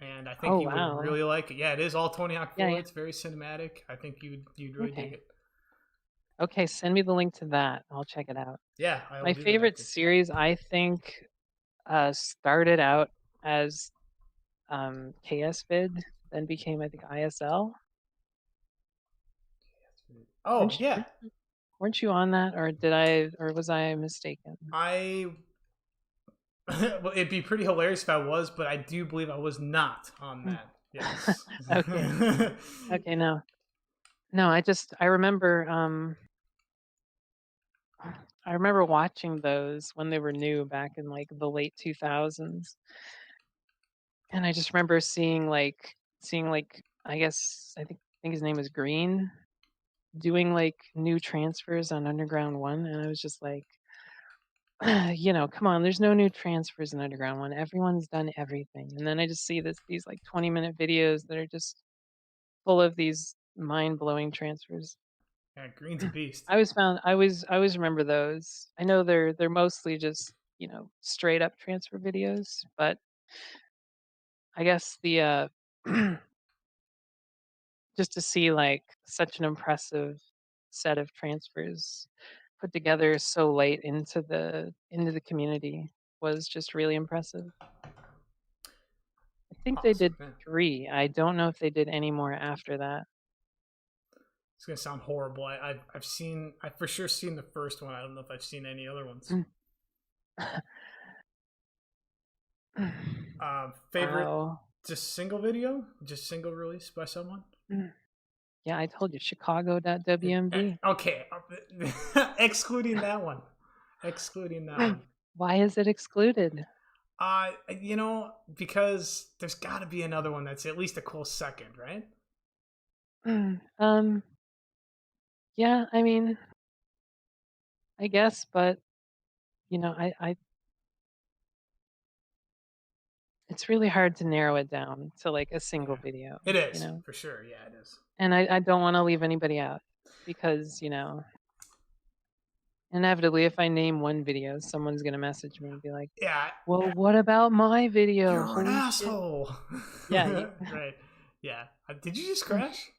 and I think Oh, you would wow. really like it. Yeah, it is all Tony Hawk Yeah, 4. yeah. It's very cinematic. I think you'd really dig Okay. it. Okay, send me the link to that. I'll check it out. Yeah, I will My do that favorite after. series, I think, started out as KS Vid, then became, I think, ISL. Oh Weren't you, yeah, weren't you on that, or was I mistaken? I. Well, it'd be pretty hilarious if I was, but I do believe I was not on that. Yes. Okay. Okay, no. No, I remember watching those when they were new back in like the late 2000s. And I just remember seeing like I think his name was Green doing like new transfers on Underground 1, and I was just like, come on, there's no new transfers in Underground 1. Everyone's done everything. And then I just see these like 20-minute videos that are just full of these mind-blowing transfers. Yeah, Green's a beast. I always remember those. I know they're mostly just, straight up transfer videos, but I guess the just to see like such an impressive set of transfers put together so late into the community was just really impressive. I think they Awesome, did man. 3. I don't know if they did any more after that. It's gonna sound horrible. I've for sure seen the first one. I don't know if I've seen any other ones. Mm. Favorite, Wow. just single video, just single release by someone. Mm. Yeah, I told you, Chicago.wmv. Okay, excluding that one, excluding that one. Why is it excluded? Because there's got to be another one that's at least a close second, right? Um, yeah, I mean, I guess, but I it's really hard to narrow it down to like a single Yeah, video, it is for sure. Yeah, it is. and I don't want to leave anybody out because inevitably, if I name one video, someone's gonna message me and be like, Yeah, "Well, what about my video? you're an Holy shit!" asshole. Yeah, Right. Yeah. Did you just crash?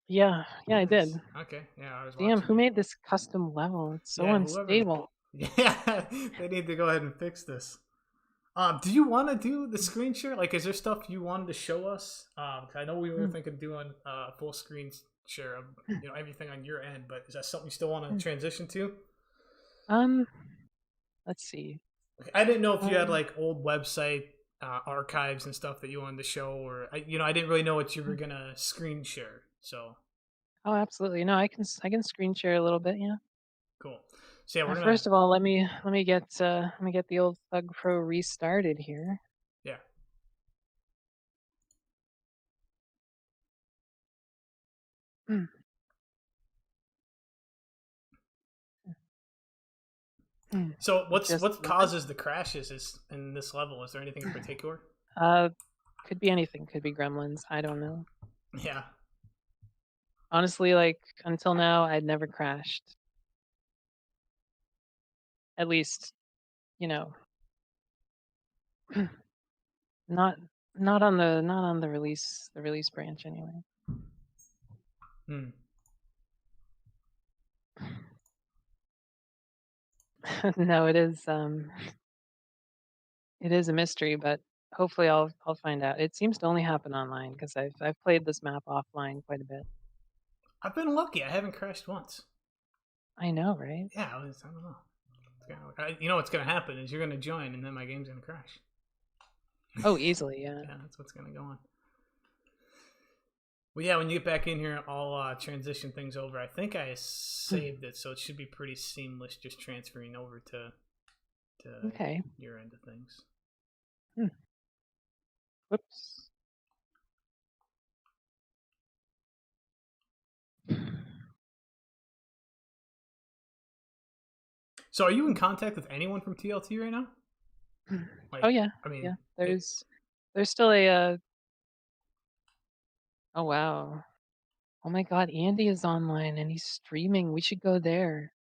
yeah, yeah, I did. Nice. Okay. Yeah, I was Damn, watching who you. made this custom level? It's so Yeah, whoever. unstable. Yeah, they need to go ahead and fix this. Do you want to do the screen share? Like, is there stuff you wanted to show us? 'Cause I know we were Mm, thinking of doing full screen share of everything on your end, but is that something you still want to mm. transition to? Um, let's see. I didn't know if you had Um, like old website archives and stuff that you wanted to show, or I didn't really know what you were gonna screen share. So oh, absolutely. No, I can screen share a little bit. Yeah. cool. So yeah, we're gonna First of all, let me get the old Thug Pro restarted here. yeah. Mm, mm. So Just what a moment. causes the crashes is in this level? Is there anything in particular? Uh, could be anything. Could be gremlins. I don't know. Yeah. Honestly, like until now, I'd never crashed. At least, you know, not not on the release branch anyway. Hmm. No, it is a mystery, but hopefully I'll find out. It seems to only happen online because I've played this map offline quite a bit. I've been lucky. I haven't crashed once. I know, right? Yeah, I don't know. You know what's gonna happen is you're gonna join, and then my game's gonna crash. Oh, easily, yeah. Yeah, that's what's gonna go on. Well, yeah, when you get back in here, I'll transition things over. I think I saved it, so it should be pretty seamless, just transferring over to Okay. your end of things. Hmm. Whoops. So, are you in contact with anyone from TLT right now? Oh Like, yeah, I mean, yeah. There's still a oh wow. Oh my God, Andy is online and he's streaming. We should go there.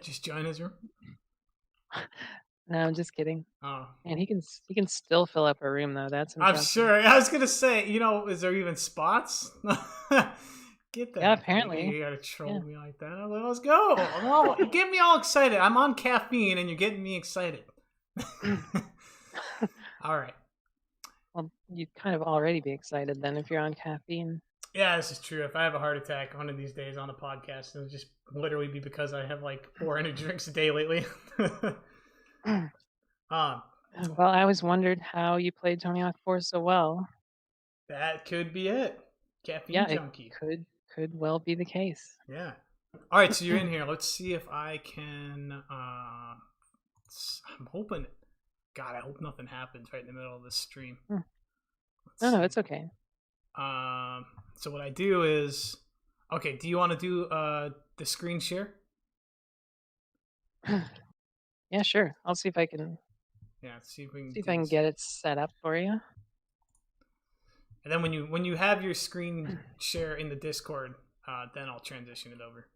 just join his room. No, I'm just kidding. Oh, And he can still fill up a room though. That's I'm impressive. sure. I was gonna say, is there even spots? Get Yeah, that, baby. apparently. You gotta troll Yeah. me like that. Let's go. You get me all excited. I'm on caffeine, and you're getting me excited. All right. Well, you'd kind of already be excited then if you're on caffeine. Yeah, this is true. If I have a heart attack one of these days on a podcast, it'll just literally be because I have like 400 drinks a day lately. um, Well, I always wondered how you played Tony Hawk 4 so well. that could be it. Caffeine Yeah, it junkie. could well be the case. Yeah. All right, so you're in here. Let's see if I can. I'm hoping. God, I hope nothing happens right in the middle of this stream. Hmm. Let's No, no, see. it's okay. So what I do is, okay. Do you want to do the screen share? Yeah, sure. I'll Yeah. Let's see if we can see if do I can this. get it set up for you. And then when you have your screen share in the Discord, then I'll transition it over.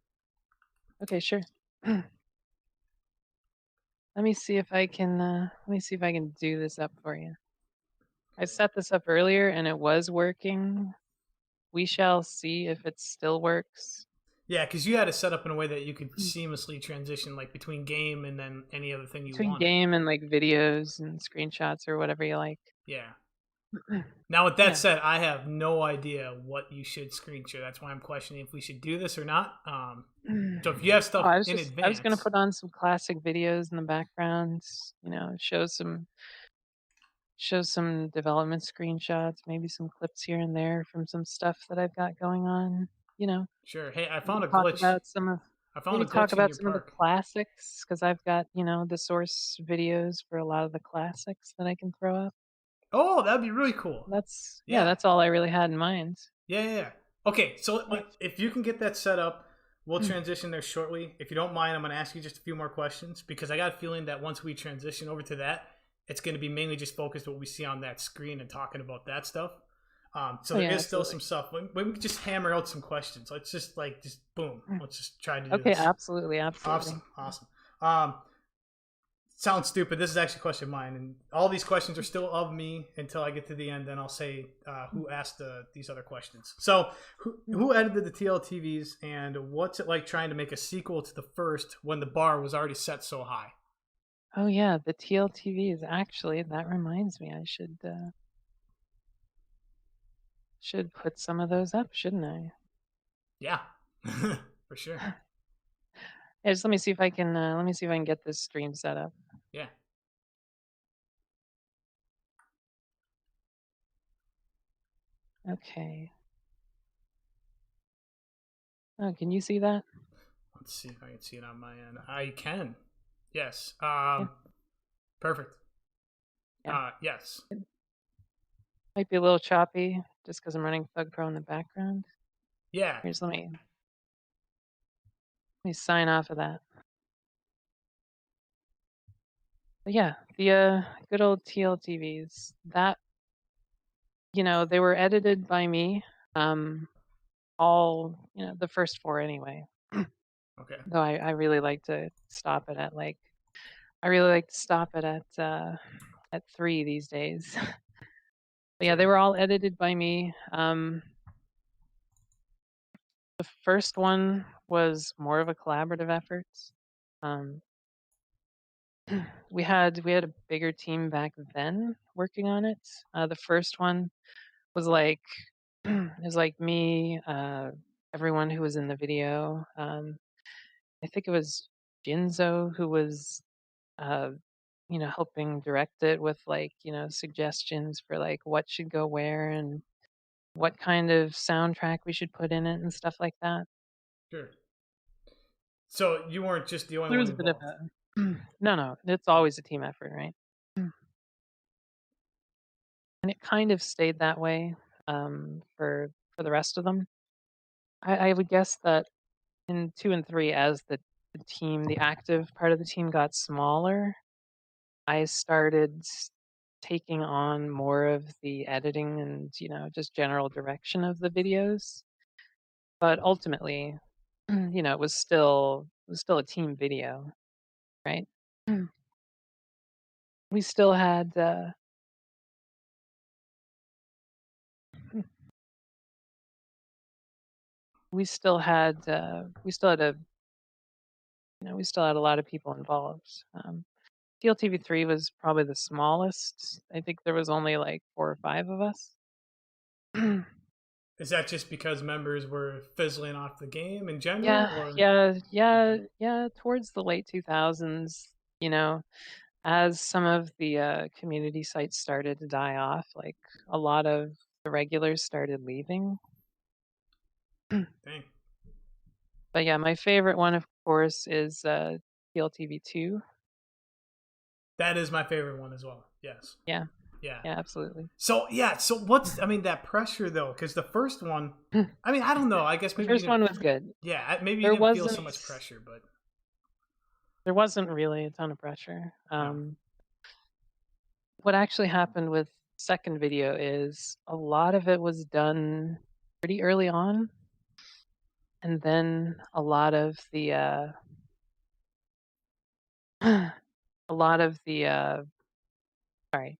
Okay, sure. Let me see if I can do this up for you. I set this up earlier and it was working. We shall see if it still works. Yeah, because you had it set up in a way that you could seamlessly transition like between game and then any other thing you Between wanted. game and like videos and screenshots or whatever you like. Yeah. Now, with that Yeah. said, I have no idea what you should screen share. That's why I'm questioning if we should do this or not. So if you have Oh, stuff in I was gonna advance, put on some classic videos in the background, show some development screenshots, maybe some clips here and there from some stuff that I've got going on. You know, sure. Hey, maybe talk about I found a glitch in your some of the park. classics because I've got, the source videos for a lot of the classics that I can throw up. Oh, that'd be really cool. Yeah, Yeah. that's all I really had in mind. Yeah, yeah, yeah. Okay, so Yeah. if you can get that set up, we'll transition there shortly. If you don't mind, I'm going to ask you just a few more questions because I got a feeling that once we transition over to that, it's going to be mainly just focused on what we see on that screen and talking about that stuff. So Oh there yeah, is still absolutely. some stuff. We can just hammer out some questions. Let's just just boom. Let's just try to do Okay, this. absolutely, absolutely. Awesome, awesome. Um, Sounds stupid. This is actually a question of mine, and all these questions are still of me until I get to the end. Then I'll say who asked these other questions. So, who edited the TLTVs, and what's it like trying to make a sequel to the first when the bar was already set so high? Oh yeah, the TLTV is actually that reminds me. I should put some of those up, shouldn't I? Yeah, for sure. Yeah, just let me see if I can get this stream set up. Yeah. Okay. Oh, can you see that? Let's see if I can see it on my end. I can. Yes. Yeah. Perfect. Yeah. Yes. It might be a little choppy just because I'm running Thug Pro in the background. Yeah. Here's let me sign off of that. But yeah, the good old TLTVs. That they were edited by me. All the first four anyway. Okay. Though I really like to stop it at I really like to stop it at 3 these days. But yeah, they Sure. were all edited by me. The first one was more of a collaborative effort. Um, we had a bigger team back then working on it. The first one was like it was like me, everyone who was in the video. I think it was Jinzo who was uh, helping direct it with suggestions for like what should go where and what kind of soundtrack we should put in it and stuff like that. Sure. So you weren't just the only There one was a bit of involved. a no, it's always a team effort, right? And it kind of stayed that way for the rest of them. I would guess that in 2 and 3, as the team, the active part of the team got smaller, I started taking on more of the editing and, just general direction of the videos. But ultimately, it was still a team video, right? Mm. We still had we still had a lot of people involved. TLTV3 was probably the smallest. I think there was only like 4 or 5 of us. Is that just because members were fizzling off the game in general, Yeah, or yeah, yeah, okay? yeah. Towards the late 2000s, as some of the community sites started to die off, like a lot of the regulars started leaving. Dang. But yeah, my favorite one, of course, is TLTV2. That is my favorite one as well. Yes. Yeah, Yeah. yeah, absolutely. So yeah. So what's I mean that pressure though? Because the first one, I mean I don't know. I guess The maybe you first didn't. one was good. Yeah. Maybe you There didn't feel wasn't so much pressure, but there wasn't really a ton of pressure. no. What actually happened with second video is a lot of it was done pretty early on, and then a lot of the sorry,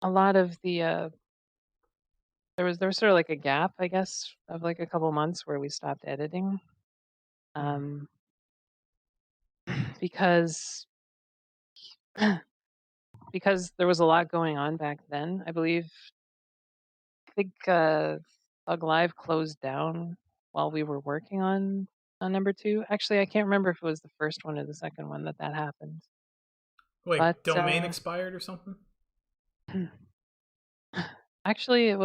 a lot of the there was sort of like a gap, I guess, of like a couple months where we stopped editing, Hmm. um, because because there was a lot going on back then. I think Thug Live closed down while we were working on number two. Actually, I can't remember if it was the first one or the second one that happened. But Wait, domain expired or something? actually, it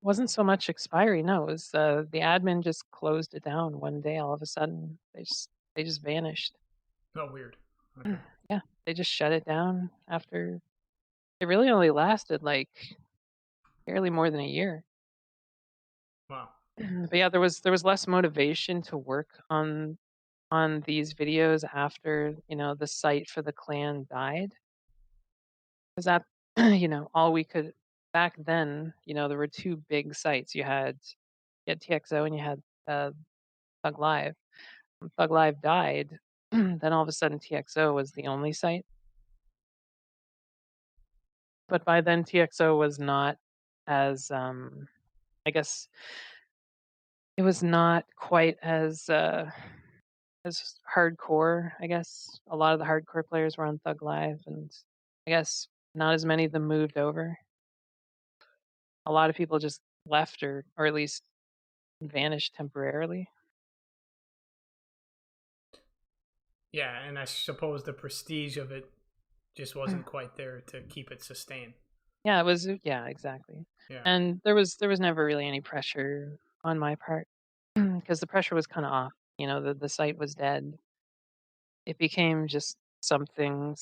wasn't so much expiry. No, it was the admin just closed it down one day. All of a sudden, they just vanished. Oh, weird. Okay. Yeah, they just shut it down after. It really only lasted like barely more than a year. Wow. But yeah, there was less motivation to work on these videos after the site for the clan died, because that all we could back then. There were two big sites. You had TXO and you had Thug Live. When Thug Live died, then all of a sudden TXO was the only site. But by then TXO was not as I guess it was not quite as hardcore. I guess a lot of the hardcore players were on Thug Live, and I guess not as many of them moved over. A lot of people just left or at least vanished temporarily. Yeah, and I suppose the prestige of it just wasn't quite there to keep it sustained. Yeah, it was yeah, exactly. Yeah. And there was never really any pressure on my part because the pressure was kinda off, the site was dead. It became just something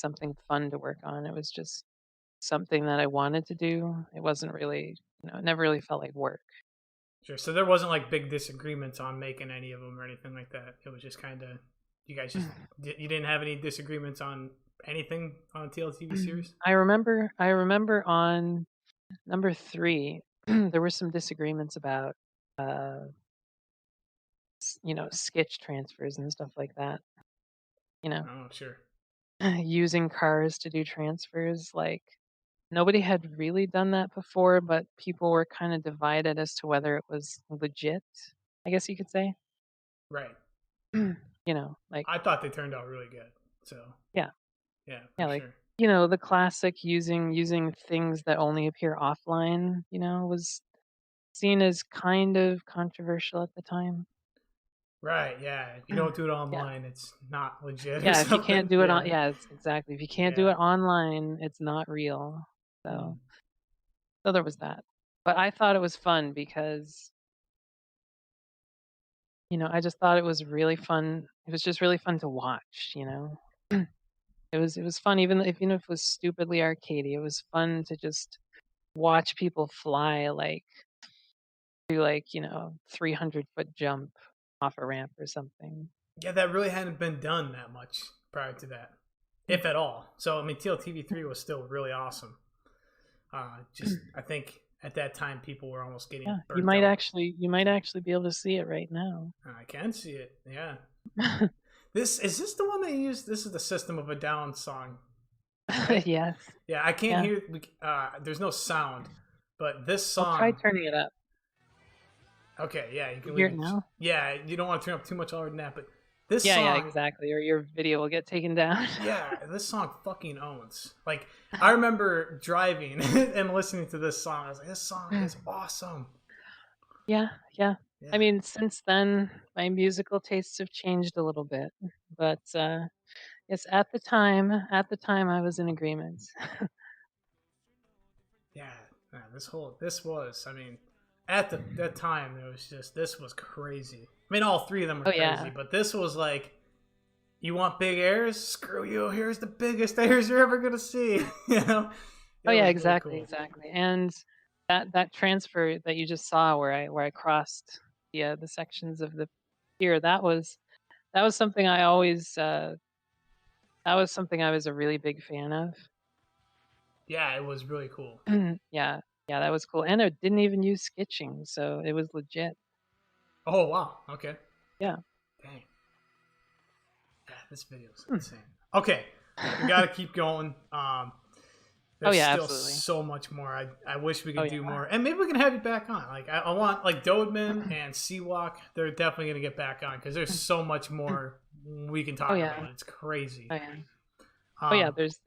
fun to work on. It was just something that I wanted to do. It wasn't really, it never really felt like work. Sure. So there wasn't like big disagreements on making any of them or anything like that. It was just kind of you guys just you didn't have any disagreements on anything on TLTV series. I remember on number 3, there were some disagreements about, uh, sketch transfers and stuff like that, you know, Oh, sure. using cars to do transfers, like, nobody had really done that before, but people were kinda divided as to whether it was legit, I guess you could say. Right. Like I thought they turned out really good. So yeah, yeah, for yeah, like, sure. the classic using things that only appear offline, was seen as kind of controversial at the time. Right. Yeah. If you don't do it Yeah. online, it's not legit or Yeah, if you can't something. do it on Yeah. yeah, it's exactly. If you can't do Yeah. it online, it's not real. Hmm. So there was that. But I thought it was fun because, I just thought it was really fun. It was just really fun to watch. It was fun even if it was stupidly arcadey. It was fun to just watch people fly like do like, 300-foot jump off a ramp or something. Yeah, that really hadn't been done that much prior to that, Mm, if at all. So I mean, TLTV 3 was still really awesome. Just mm. I think at that time people were almost getting Yeah, you burnt might out. actually you might actually be able to see it right now. I can see it. Yeah. This is this the one they used? This is the System of a Down song, right? Yes. Yeah, I can't Yeah. hear. There's no sound, but this I'll try song. turning it up. Okay, yeah, you You can hear leave it it. now? Yeah, you don't want to turn up too much louder than that. But this Yeah, yeah, song, exactly, or your video will get taken down. yeah, this song fucking owns. Like I remember driving and listening to this song. I was like, this song is awesome. Yeah, yeah. I Yeah, mean, since then, my musical tastes have changed a little bit, but, yes, at the time, I was in agreement. yeah. This was. I mean, at the that time it was just this was crazy. I mean, all three of them were Oh, crazy, yeah. but this was like, you want big airs? Screw you. Here's the biggest airs you're ever gonna see. Oh, It yeah, was really exactly, cool. exactly, and that transfer that you just saw where I crossed the sections of the pier, that was something I always, that was something I was a really big fan of. Yeah, it was really cool. Yeah, yeah, that was cool, and it didn't even use sketching, so it was legit. Oh wow. Okay. Yeah. Dang. Yeah, this video is insane. Okay, we got to keep going. Oh, There's yeah, still absolutely. so much more. I wish we Oh, could yeah. do more, and maybe we can have you back on. Like I want like Dodeman and Seawalk. They're definitely gonna get back on because there's so much more we can Oh, talk yeah. about. It's crazy. Oh, yeah. Oh, yeah, Um, there's,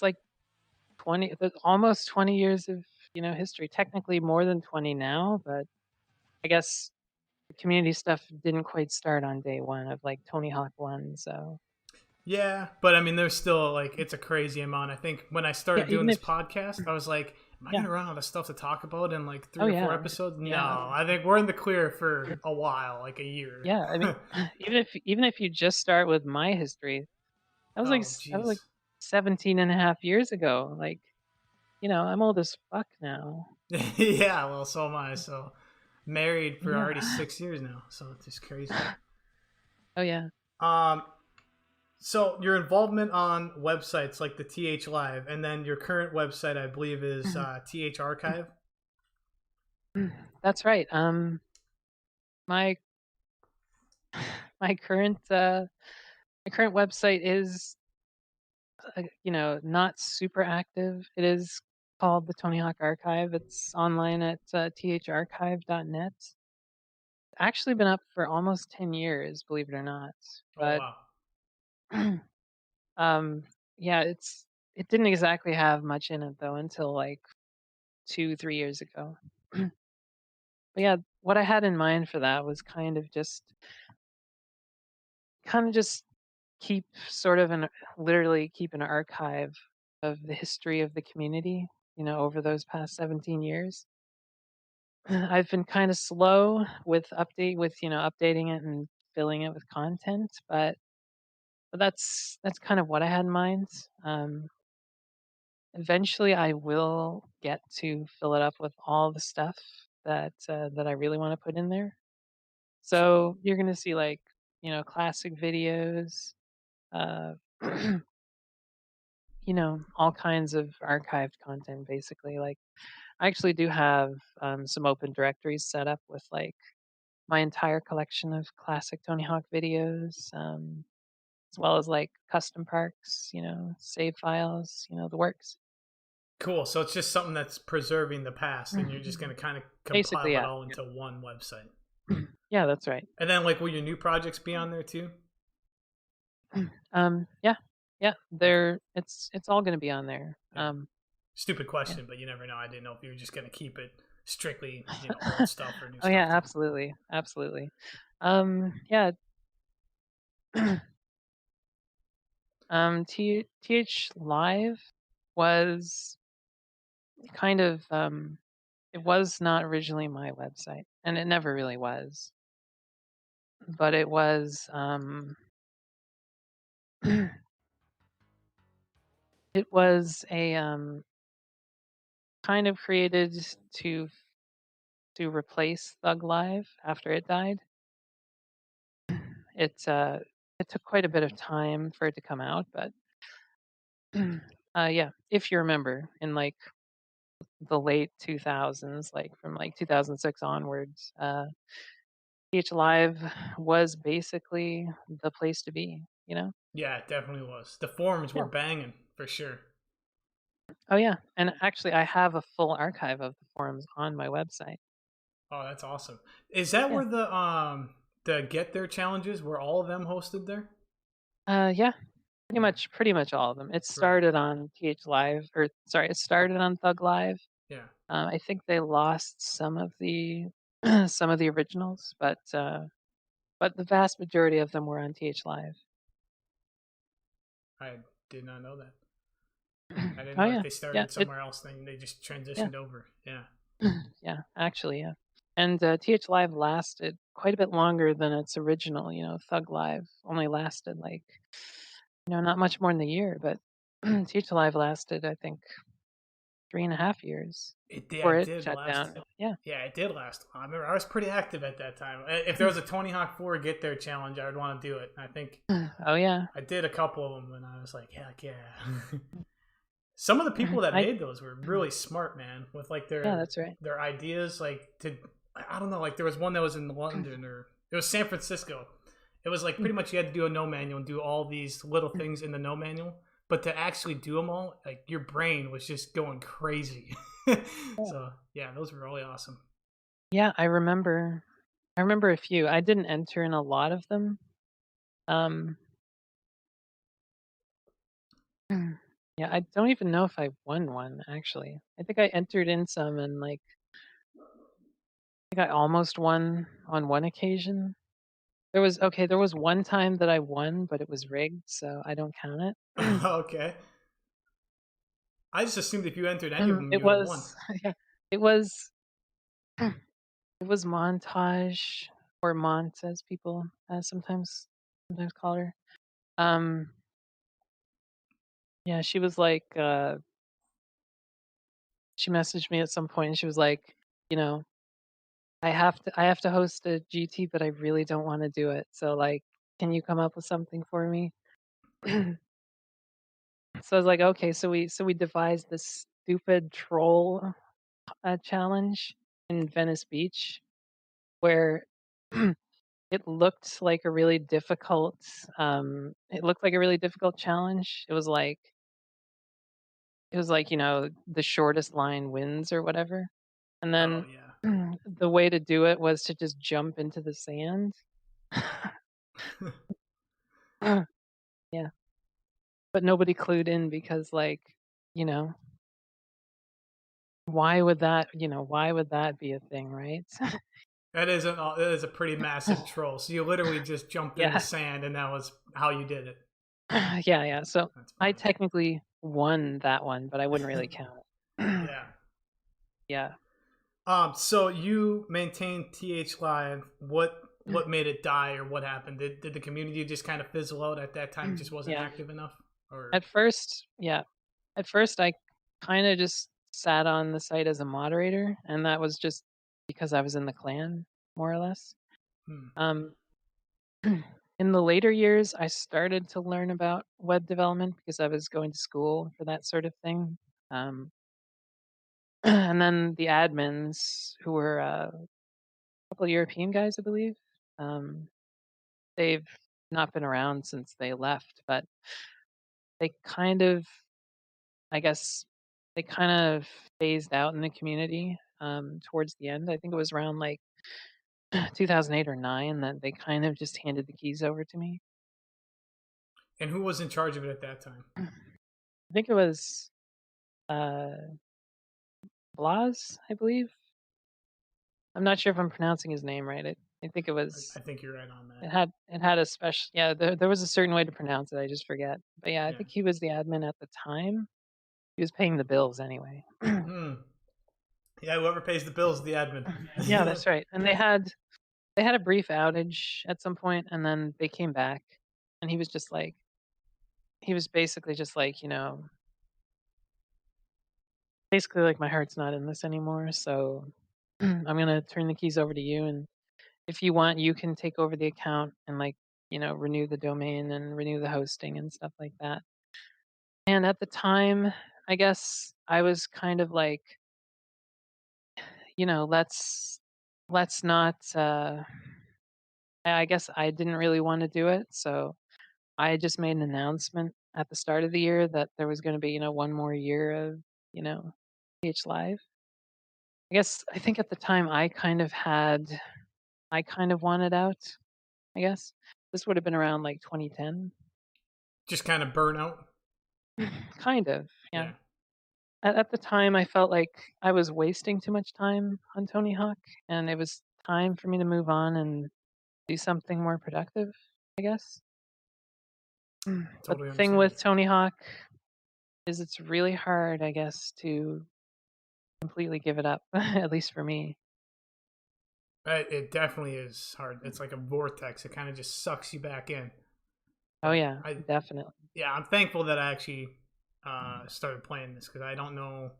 like, there's almost 20 years of, history, technically more than 20 now, but I guess the community stuff didn't quite start on day 1 of, like, Tony Hawk 1, so yeah, but I mean, there's still like it's a crazy amount. I think when I yeah, started doing even this if podcast, I was like, "Am I yeah. gonna run out of stuff to talk about in like Oh, 3 or 4 yeah. episodes?" No, Yeah. I think we're in the clear for a while, like a year. Yeah, I mean, even if you just start with my history, Oh, that was, like, jeez. 17 and a half years ago, like, I'm old as fuck now. Yeah, well, so am I. So married for Yeah. already 6 years now, so it's just crazy. Oh, yeah. Um, so your involvement on websites like the TH Live, and then your current website, I believe, is TH Archive. That's right, my my current, uh my current website is, not super active. It is called the Tony Hawk Archive. It's online at, tharchive.net. Actually been up for almost 10 years, believe it or not, Oh but, wow. um, yeah, it didn't exactly have much in it, though, until, like, 2, 3 years ago. But yeah, what I had in mind for that was kind of just keep sort of an literally keep an archive of the history of the community. over those past 17 years. I've been kind of slow with updating it and filling it with content, but that's kind of what I had in mind. Eventually, I will get to fill it up with all the stuff that I really want to put in there. So you're gonna see like classic videos, uh, all kinds of archived content. Basically, like I actually do have some open directories set up with like my entire collection of classic Tony Hawk videos, as well as like custom parks, save files, the works. Cool. So it's just something that's preserving the past, and you're just going to kind of Basically, compile it yeah. all into one website. Yeah, that's right. And then, like, will your new projects be on there too? Yeah, yeah. Okay. It's all gonna be on there. Yeah. Stupid Yeah. question, but you never know. I didn't know if you were just going to keep it strictly, old stuff or new Oh yeah, stuff too. absolutely, absolutely. Yeah. TH Live was kind of it was not originally my website, and it never really was. But it was it was a kind of created to to replace Thug Live after it died. It took quite a bit of time for it to come out, but yeah, if you remember, in like the late 2000s, like from like 2006 onwards, TH Live was basically the place to be. Yeah, it definitely was. The forums were Yeah. banging for sure. Oh yeah, and actually, I have a full archive of the forums on my website. Oh, that's awesome. Is that Yeah. where the Get There challenges were all of them hosted there? Yeah. Yeah. Pretty much all of them. It Right. started on TH Live, or sorry, it started on Thug Live. Yeah. I think they lost some of the some of the originals, but the vast majority of them were on TH Live. I did not know that. I didn't Oh know if yeah, they yeah, started somewhere else, then they just yeah, transitioned over. Yeah. yeah. Actually, yeah. And TH Live lasted quite a bit longer than its original. Thug Live only lasted like not much more than a year, but TH Live lasted I think 3.5 years before It it did shut last. down. Yeah. Yeah, it did last. I remember I was pretty active at that time. If there was a Tony Hawk 4 Get There challenge, I would want to do it. I think Oh yeah. I did a couple of them, and I was like, heck yeah. Some of the people that I made those were really smart, man, with like Yeah, that's right. their ideas. Like to, I don't know, like there was one that was in London or it was San Francisco. It was like pretty much you had to do a no manual and do all these little things in the no manual, but to actually do them all, like your brain was just going crazy. So yeah, those were really awesome. Yeah, I remember a few. I didn't enter in a lot of them. Um, yeah, I don't even know if I won one actually. I think I entered in some and like I think I almost won on one occasion. There was one time that I won, but it was rigged, so I don't count it. Okay, I just assumed if you entered any of them, It you would have won. was yeah, it was it was montage or Mont as people sometimes call her. Um, yeah, she was like she messaged me at some point and she was like, you know, I have to host a GT, but I really don't want to do it. So like, can you come up with something for me? So I was like, okay. So we devised this stupid troll challenge in Venice Beach where it looked like a really difficult challenge. It was like the shortest line wins or whatever. And Oh then yeah. the way to do it was to just jump into the sand. Yeah, but nobody clued in because, like, you know, why would that be a thing, right? That is a pretty massive troll. So you literally just jumped in the Yeah. sand, and that was how you did it. Yeah, yeah. So That's I funny. technically won that one, but I wouldn't really count it. Yeah, Yeah. So you maintained TH Live. What made it die, or what happened? Did the community just kind of fizzle out at that time? It just wasn't Yeah. active enough, or At first, yeah. At first, I kind of just sat on the site as a moderator, and that was just because I was in the clan, more or less. hmm. Um, in the later years, I started to learn about web development because I was going to school for that sort of thing. Um, and then the admins, who were a couple of European guys, I believe, um, they've not been around since they left, but they kind of, I guess, they kind of phased out in the community towards the end. I think it was around like 2008 or 9 that they kind of just handed the keys over to me. And who was in charge of it at that time? I think it was uh, Blas, I believe. I'm not sure if I'm pronouncing his name right. I think it I was. think you're right on that. It had a special. Yeah, there was a certain way to pronounce it. I just forget. But yeah, I Yeah. think he was the admin at the time. He was paying the bills anyway. Hmm. Yeah. Whoever pays the bills is the admin. Yeah, that's right. And they had a brief outage at some point, and then they came back, and he was basically just like, basically like, my heart's not in this anymore, so I'm gonna turn the keys over to you, and if you want, you can take over the account and like, renew the domain and renew the hosting and stuff like that. And at the time, I guess I was kind of like, let's not. I guess I didn't really want to do it, so I just made an announcement at the start of the year that there was going to be, one more year of, you know, PH Live. I think at the time I kind of wanted out. I guess this would have been around like 2010. Just kind of burnout. Kind of, yeah. Yeah. At the time, I felt like I was wasting too much time on Tony Hawk, and it was time for me to move on and do something more productive, I guess. But Totally the thing understand. with Tony Hawk is it's really hard, I guess, to completely give it up, at least for me. It definitely is hard. It's like a vortex. It kind of just sucks you back in. Oh, But yeah, definitely. yeah, I'm thankful that I actually started playing this, because I don't know,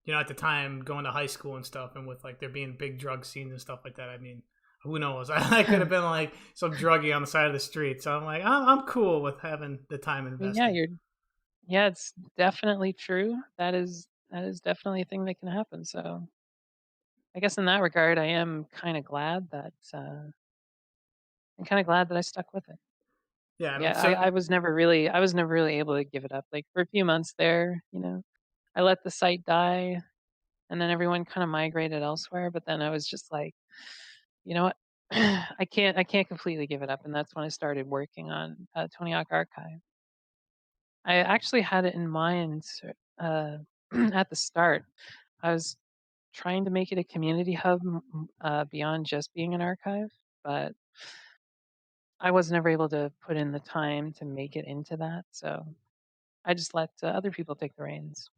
at the time going to high school and stuff, and with like there being big drug scenes and stuff like that. I mean, who knows? I could have been like some druggie on the side of the street. So I'm like, I'm cool with having the time I mean, yeah, invested. it's definitely true. That is definitely a thing that can happen, so I guess in that regard, I'm kinda glad that I stuck with it. Yeah, I mean, Yeah, so I was never really able to give it up, like, for a few months there, I let the site die, and then everyone kinda migrated elsewhere, but then I was just like, "You know what? I can't completely give it up," and that's when I started working on, Tony Hawk Archive. I actually had it in mind, uh, at the start. I was trying to make it a community hub, beyond just being an archive, but I was never able to put in the time to make it into that, so I just let, other people take the reins.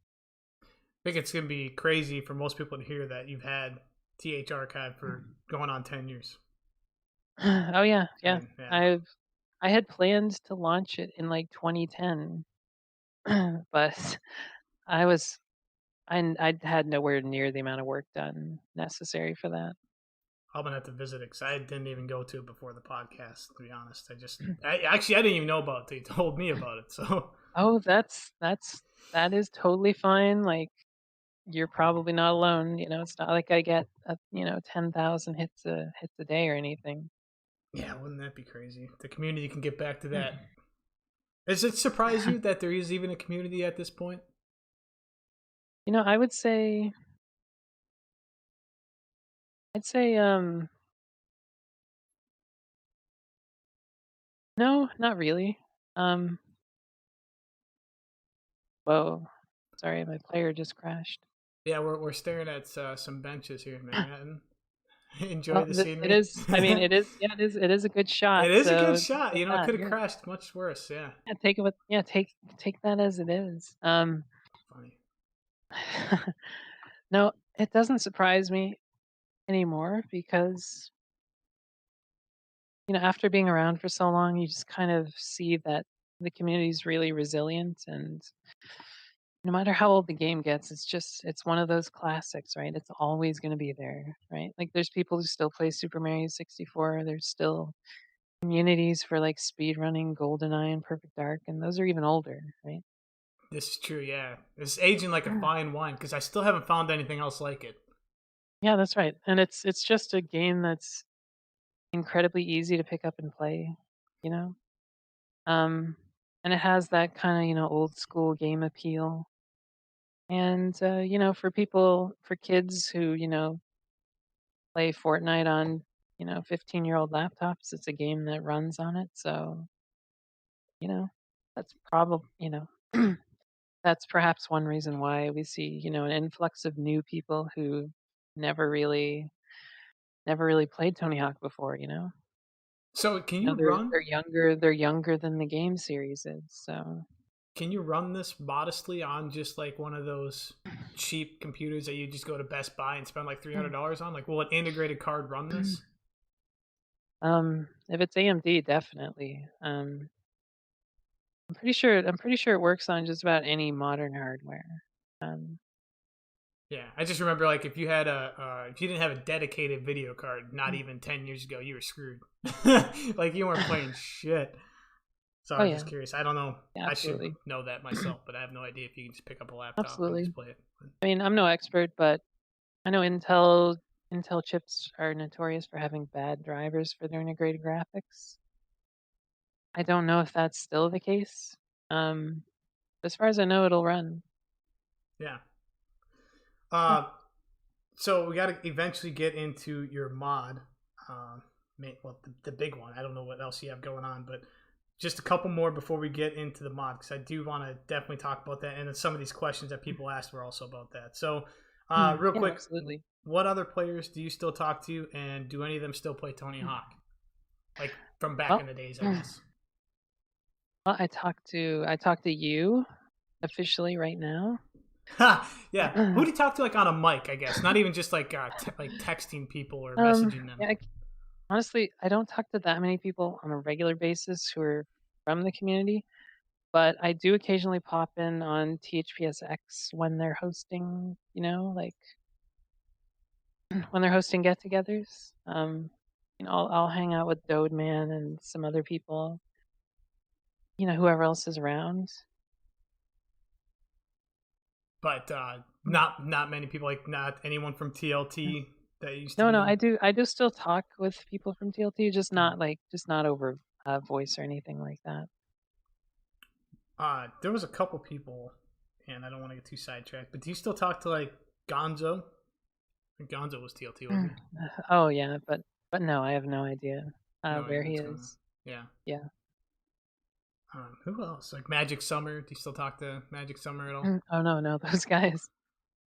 I think it's gonna be crazy for most people to hear that you've had TH Archive for going on 10 years. Oh, yeah, I yeah. mean, yeah. I had planned to launch it in, like, 2010, but I was I had nowhere near the amount of work done necessary for that. I'm gonna have to visit it, because I didn't even go to it before the podcast. To be honest, I didn't even know about it till you told me about it. So Oh, that is totally fine, like, you're probably not alone, it's not like I get, 10,000 hits a day or anything. yeah, wouldn't that be crazy? The community can get back to that. Does it surprise you that there is even a community at this point? I would say I'd say, no, not really. Um, whoa, sorry, my player just crashed. Yeah, we're staring at some benches here in Manhattan. Enjoy Well, the it scenery. is I mean, it is a good shot, It is a good so take shot. it with It that, could have yeah. crashed much worse. Yeah, Yeah, take that as it is. funny. No, it doesn't surprise me anymore because, after being around for so long, you just kind of see that the community is really resilient, and no matter how old the game gets, it's one of those classics, right? It's always gonna be there, right? Like, there's people who still play Super Mario 64, there's still communities for, like, speedrunning GoldenEye and Perfect Dark, and those are even older, right? This is true, yeah. It's aging like a fine wine because I still haven't found anything else like it. Yeah, that's right, and it's just a game that's incredibly easy to pick up and play, you know? Um, and it has that kinda, old school game appeal, and, for kids who, play Fortnite on, 15-year-old laptops, it's a game that runs on it, so, you know, that's probably that's perhaps one reason why we see, an influx of new people who never really never really played Tony Hawk before, you know? So They're younger than the game series is, so can you run this modestly on just like one of those cheap computers that you just go to Best Buy and spend like $300 on? Like, will an integrated card run this? If it's AMD, definitely. I'm pretty sure it works on just about any modern hardware. Um, Yeah, I just remember like if you didn't have a dedicated video card, not mm, even 10 years ago, you were screwed. Like you weren't playing shit. So oh I was yeah, just curious. I don't know. yeah, I should absolutely, know that myself, but I have no idea if you can just pick up a laptop and absolutely. just play it. I mean, I'm no expert, but I know Intel chips are notorious for having bad drivers for their integrated graphics. I don't know if that's still the case. Um, as far as I know, it'll run. Yeah. Yeah. Uh, so we got to eventually get into your mod. Well, the big one. I don't know what else you have going on, but just a couple more before we get into the mod because I do want to definitely talk about that. And then some of these questions that people asked were also about that. So, real Yeah, quick, absolutely. what other players do you still talk to, and do any of them still play Tony Hawk? Like from back Well, in the days, I well, guess. I talked to you officially right now. Ha! Yeah. Who do you talk to like on a mic? I guess not even just like like texting people or messaging them. Yeah, honestly, I don't talk to that many people on a regular basis who are from the community, but I do occasionally pop in on THPSX when they're hosting, like when they're hosting get-togethers. I'll hang out with Dode Man and some other people, whoever else is around. But Mm. not many people. Like not anyone from TLT that used to No, no, be. I do still talk with people from TLT, Okay. just not over voice or anything like that. There was a couple people, and I don't want to get too sidetracked. But do you still talk to like Gonzo? I think Gonzo was TLT, wasn't he? Oh yeah, but no, I have no idea No where idea he what's going on. is. Yeah. Yeah. Who else? Like Magic Summer. Do you still talk to Magic Summer at all? Oh no, no, those guys.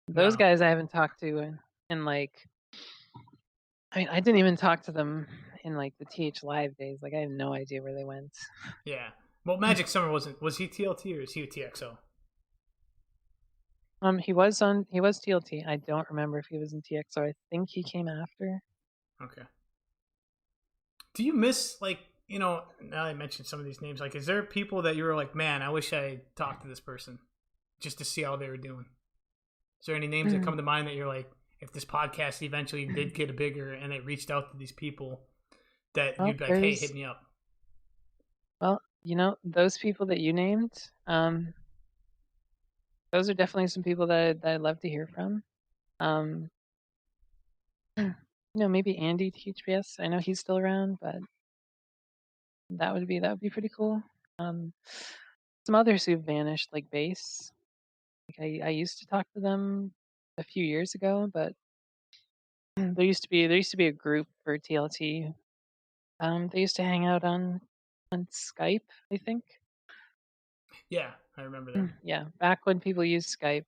Those No. guys I haven't talked to in like I mean, I didn't even talk to them in like the TH Live days. Like I have no idea where they went. Yeah. Well, Magic Summer wasn't. Was he TLT or is he a TXO? He was TLT. I don't remember if he was in TXO. I think he came after. Okay. Do you miss like now I mentioned some of these names? Like, is there people that you were like, man, I wish I talked to this person just to see how they were doing? Is there any names that come to mind that you're like, if this podcast eventually did get bigger and it reached out to these people, that Well, you'd be like, hey, there's hit me up? well, those people that you named, those are definitely some people that I'd love to hear from. Um, maybe Andy THPS. I know he's still around, but that would be pretty cool. Um, some others who've vanished, like Base. Like I used to talk to them a few years ago, but there used to be a group for TLT. They used to hang out on Skype, I think. Yeah, I remember them. Yeah, back when people used Skype.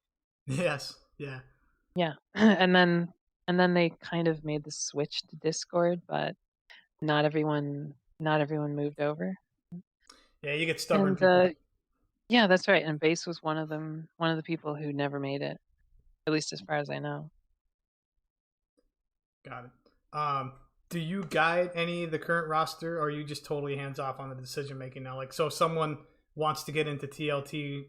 Yes, yeah, Yeah, and then they kind of made the switch to Discord, but not everyone moved over. yeah. You get stubborn And people. yeah, that's right. And Base was one of the people who never made it, at least as far as I know. Got it. Do you guide any of the current roster, or are you just totally hands off on the decision making now? Like, so if someone wants to get into TLT,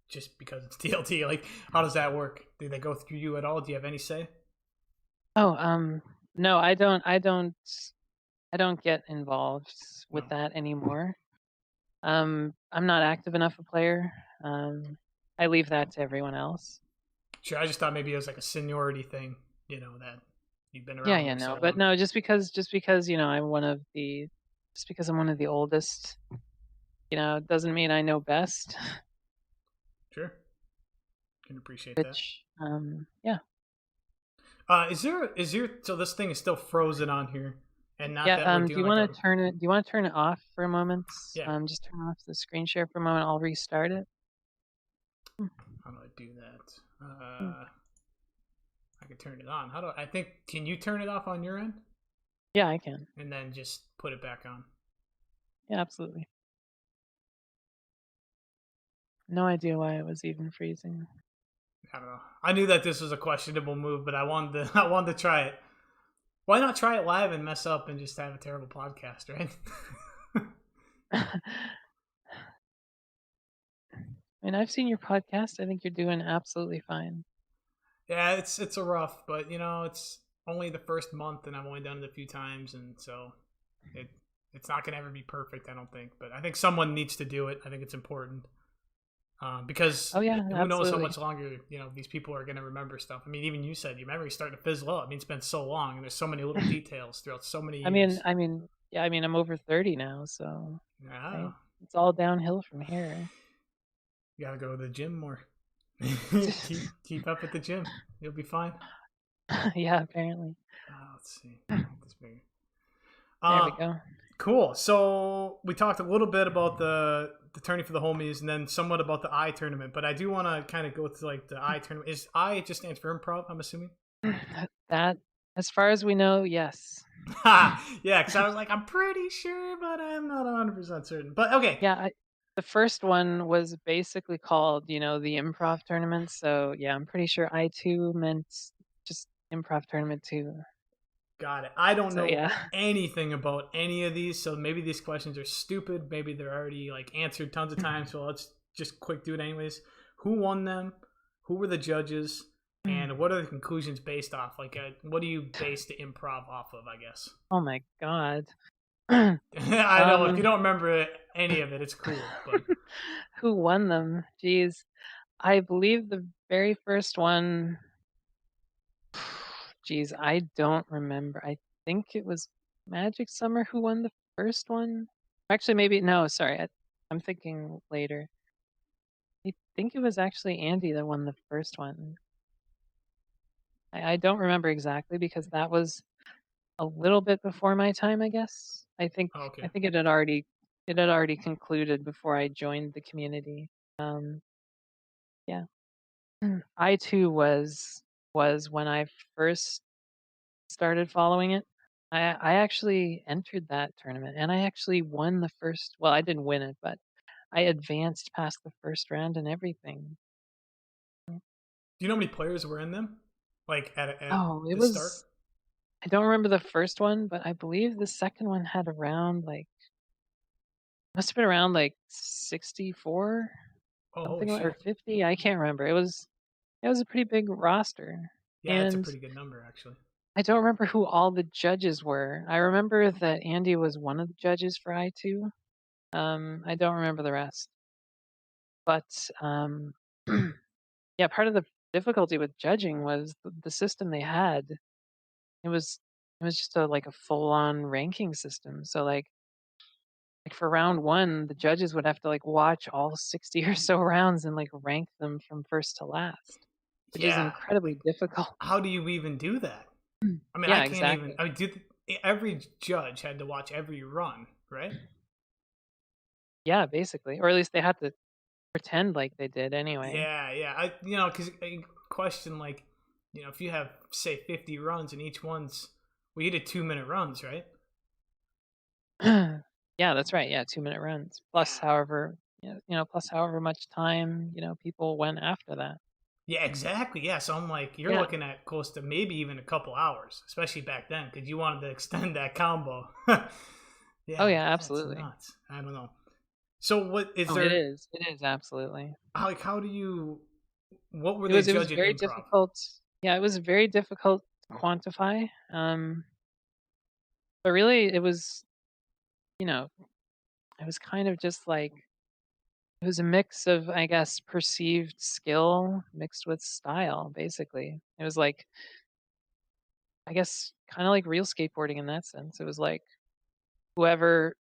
just because it's TLT, like, how does that work? Do they go through you at all? Do you have any say? Oh, no, I don't get involved with No. that anymore. I'm not active enough a player. I leave that to everyone else. Sure. I just thought maybe it was like a seniority thing, that you've been Yeah, around yeah, like so no, but long. no, just because just because I'm one of the oldest, doesn't mean I know best. Sure. Can appreciate that. Which, yeah, So this thing is still frozen on here, and not yeah. that we're Do doing you like want a to turn it? Do you want to turn it off for a moment? yeah. Just turn off the screen share for a moment. I'll restart it. How do I do that? Hmm. I can turn it on. How do I think? Can you turn it off on your end Yeah, I can. and then just put it back on? Yeah, absolutely. No idea why it was even freezing. I don't know. I knew that this was a questionable move, but I wanted to. I wanted to try it. Why not try it live and mess up and just have a terrible podcast, right? I mean, I've seen your podcast. I think you're doing absolutely fine. Yeah, it's a rough, but it's only the first month, and I've only done it a few times, and so it it's not gonna ever be perfect, I don't think. But I think someone needs to do it. I think it's important because Oh yeah, who knows how absolutely. much longer these people are gonna remember stuff. I mean, even you said your memory's starting to fizzle out. I mean, it's been so long, and there's so many little details throughout so many I mean, years. I mean, yeah, I mean, I'm over 30 now, so Yeah, right, it's all downhill from here. you gotta go to the gym more. keep up at the gym. You'll be fine. Yeah, apparently. Let's see. Make this bigger. There we Um, go. cool. So we talked a little bit about the tourney for the homies, and then somewhat about the I tournament. But I do want to kind of go to like the I tournament. Is I it just stands for improv? I'm assuming. That, as far as we know, yes. Yeah, because I was like, I'm pretty sure, but I'm not 100% certain. But okay, Yeah, the first one was basically called, the improv tournament. So yeah, I'm pretty sure I two meant just improv tournament too. got it. I don't So know yeah. anything about any of these, so maybe these questions are stupid. Maybe they're already like answered tons of times. So let's just quick do it anyways. Who won them? Who were the judges? And what are the conclusions based off? Like, what do you base the improv off of? I guess. Oh my God. I know if you Um, don't remember any of it, it's cool. But who won them? Jeez. I believe the very first one, geez, I don't remember. I think it was Magic Summer who won the first one. Actually, maybe no. Sorry, I'm thinking later. I think it was actually Andy that won the first one. I don't remember exactly because that was a little bit before my time, I guess. I think oh, I okay, think it had already concluded before I joined the community. Yeah. I too was when I first started following it. I actually entered that tournament and I actually won the first, well, I didn't win it, but I advanced past the first round and everything. do you know how many players were in them? Like at Oh, it the start? was, I don't remember the first one, but I believe the second one had around like, must have been around like 64, Oh, holy something like, or shit! 50. I can't remember. It was a pretty big roster. Yeah, it's a And pretty good number actually. I don't remember who all the judges were. I remember that Andy was one of the judges for I2. I don't remember the rest. But yeah, part of the difficulty with judging was the system they had. It was it was just like a full on ranking system. So like for round one, the judges would have to like watch all 60 or so rounds and like rank them from first to last, which is Yeah, incredibly like difficult. how do you even do that? I mean, I Yeah, can't even. exactly. I mean, every judge had to watch every run, right? Yeah, basically. Or at least they had to pretend like they did anyway. Yeah, yeah. Because I question like, if you have say 50 runs and each one's we did 2 minute runs, right? Yeah, that's right. Yeah, 2-minute runs. Plus Yeah, however, plus however much time, people went after that. Yeah, exactly. Yeah, so I'm like, you're Yeah. looking at close to maybe even a couple hours, especially back then, because you wanted to extend that combo. Oh, Yeah, yeah, that's absolutely. nuts. I don't know. So what is Oh, it there? is. It is absolutely. Like, how do you? What were It they was it was judging very improv? difficult. Yeah, it was very difficult to quantify. But really it was, you know, it was kind of just like it was a mix of, I guess, perceived skill mixed with style, basically. It was like, I guess, kind of like real skateboarding in that sense. It was like whoever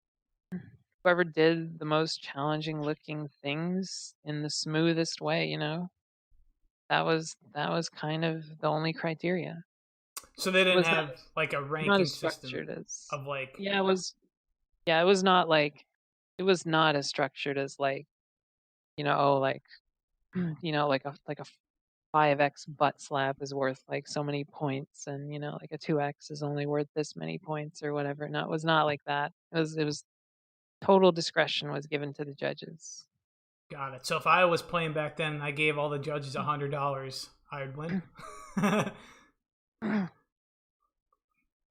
whoever did the most challenging looking things in the smoothest way, that was kind of the only criteria. So they It didn't was have like a not ranking as system structured as of like, yeah, it was not like it was not as structured as like, oh, like like a 5x butt slap is worth like so many points and like a 2x is only worth this many points or whatever. No, it was not like that. It was total discretion was given to the judges. got it. So if I was playing back then, I gave all the judges $100, I'd win. I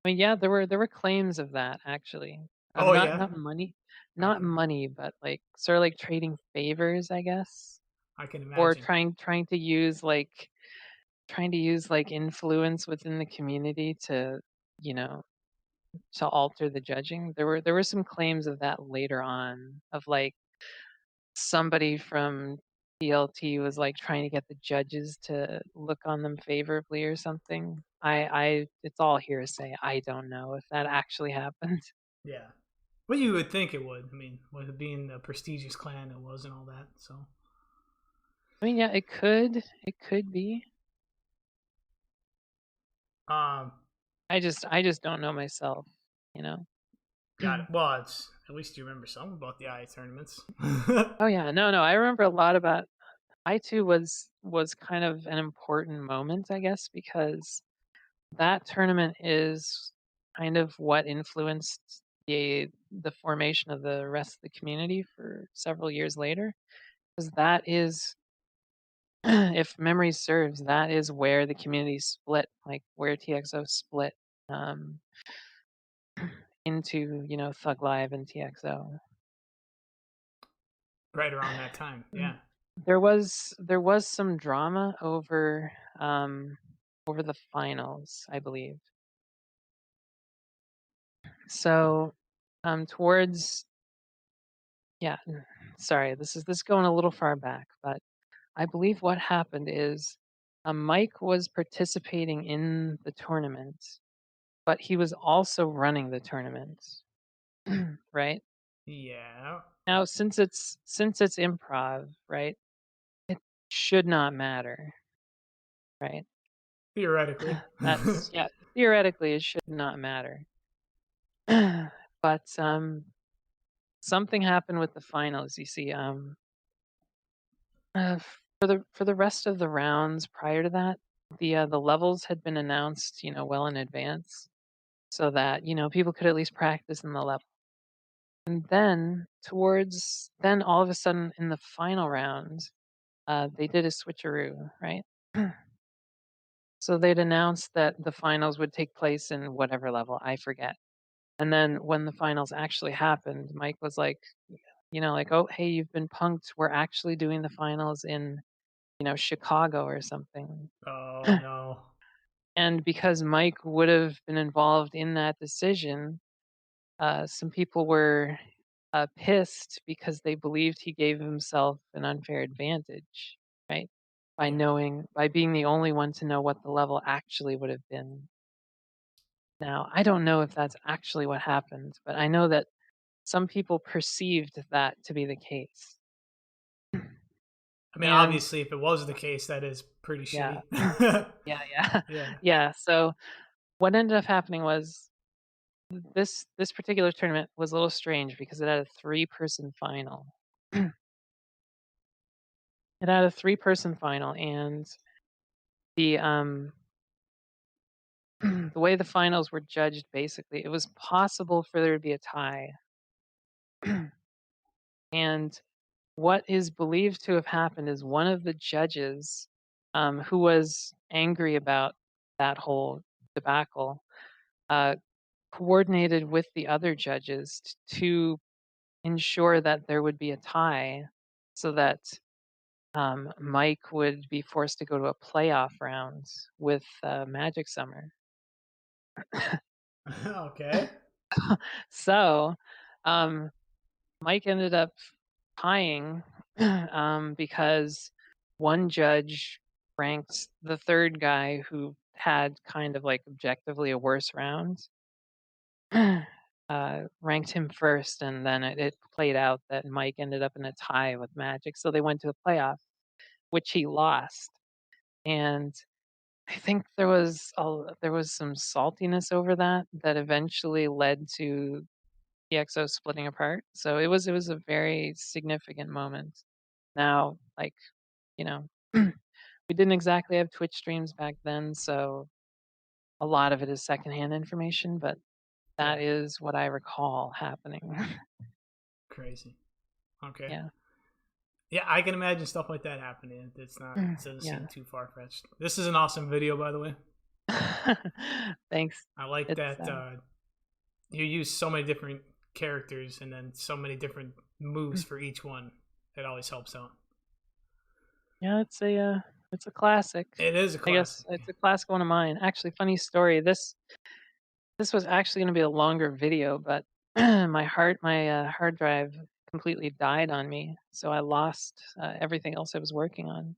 mean, yeah, there were claims of that actually. Oh Not yeah. not money, not Okay, money, but like sort of like trading favors, I guess, I can or imagine. trying to use like influence within the community to, you know, to alter the judging. There were some claims of that later on, of like somebody from TLT was like trying to get the judges to look on them favorably or something. It's all hearsay. I don't know if that actually happened. Yeah. Well, you would think it would. I mean, with it being the prestigious clan, it was and all that. So, I mean, yeah, it could be. um, I just don't know myself, you know. got it. Well, it's at least you remember some about the IA tournaments. Oh yeah, no, no, I remember a lot about I too was kind of an important moment, I guess, because that tournament is kind of what influenced the formation of the rest of the community for several years later. Because that is, if memory serves, that is where the community split, like where TXO split um, into, Thug Live and TXO. Right around that time. Yeah. There was some drama um, over the finals, I believe. So towards yeah, sorry, this is going a little far back, but I believe what happened is Mike was participating in the tournament, but he was also running the tournament, right? Yeah. Now, since it's improv, right? It should not matter, right? Theoretically. That's yeah. Theoretically, it should not matter, but something happened with the finals. You see, for the rest of the rounds prior to that, the levels had been announced, well in advance, so that people could at least practice in the level. And then all of a sudden in the final round, they did a switcheroo, right? So they'd announced that the finals would take place in whatever level, I forget. And then when the finals actually happened, Mike was like, like, oh, hey, you've been punked. We're actually doing the finals in, Chicago or something. Oh no. And because Mike would have been involved in that decision, some people were pissed because they believed he gave himself an unfair advantage, right? Yeah. By being the only one to know what the level actually would have been. Now, I don't know if that's actually what happened, but I know that some people perceived that to be the case. I mean, And obviously, if it was the case, that is pretty yeah, shitty. yeah, yeah, Yeah. yeah. So what ended up happening was this particular tournament was a little strange because it had a three-person final. It had a three-person final, and the the way the finals were judged, basically, it was possible for there to be a tie. And what is believed to have happened is one of the judges who was angry about that whole debacle, uh, coordinated with the other judges to ensure that there would be a tie so that Mike would be forced to go to a playoff round with Magic Summer. Okay. So um, Mike ended up tying because one judge ranked the third guy who had kind of like objectively a worse round, ranked him first, and then it played out that Mike ended up in a tie with Magic. So they went to the playoff, which he lost. And I think there was some saltiness over that that eventually led to EXO splitting apart. So it was a very significant moment. Now, like, you know, we didn't exactly have Twitch streams back then, so a lot of it is secondhand information, but Yeah. that is what I recall happening. Crazy. Okay. Yeah. Yeah, I can imagine stuff like that happening. It doesn't seem Yeah. too far fetched. This is an awesome video, by the way. Thanks. I like It's that you use so many different characters and then so many different moves for each one. It always helps out. yeah, it's a classic. It is a I guess classic. it's a classic one of mine. Actually, funny story. This was actually going to be a longer video, but my hard drive completely died on me, so I lost everything else I was working on.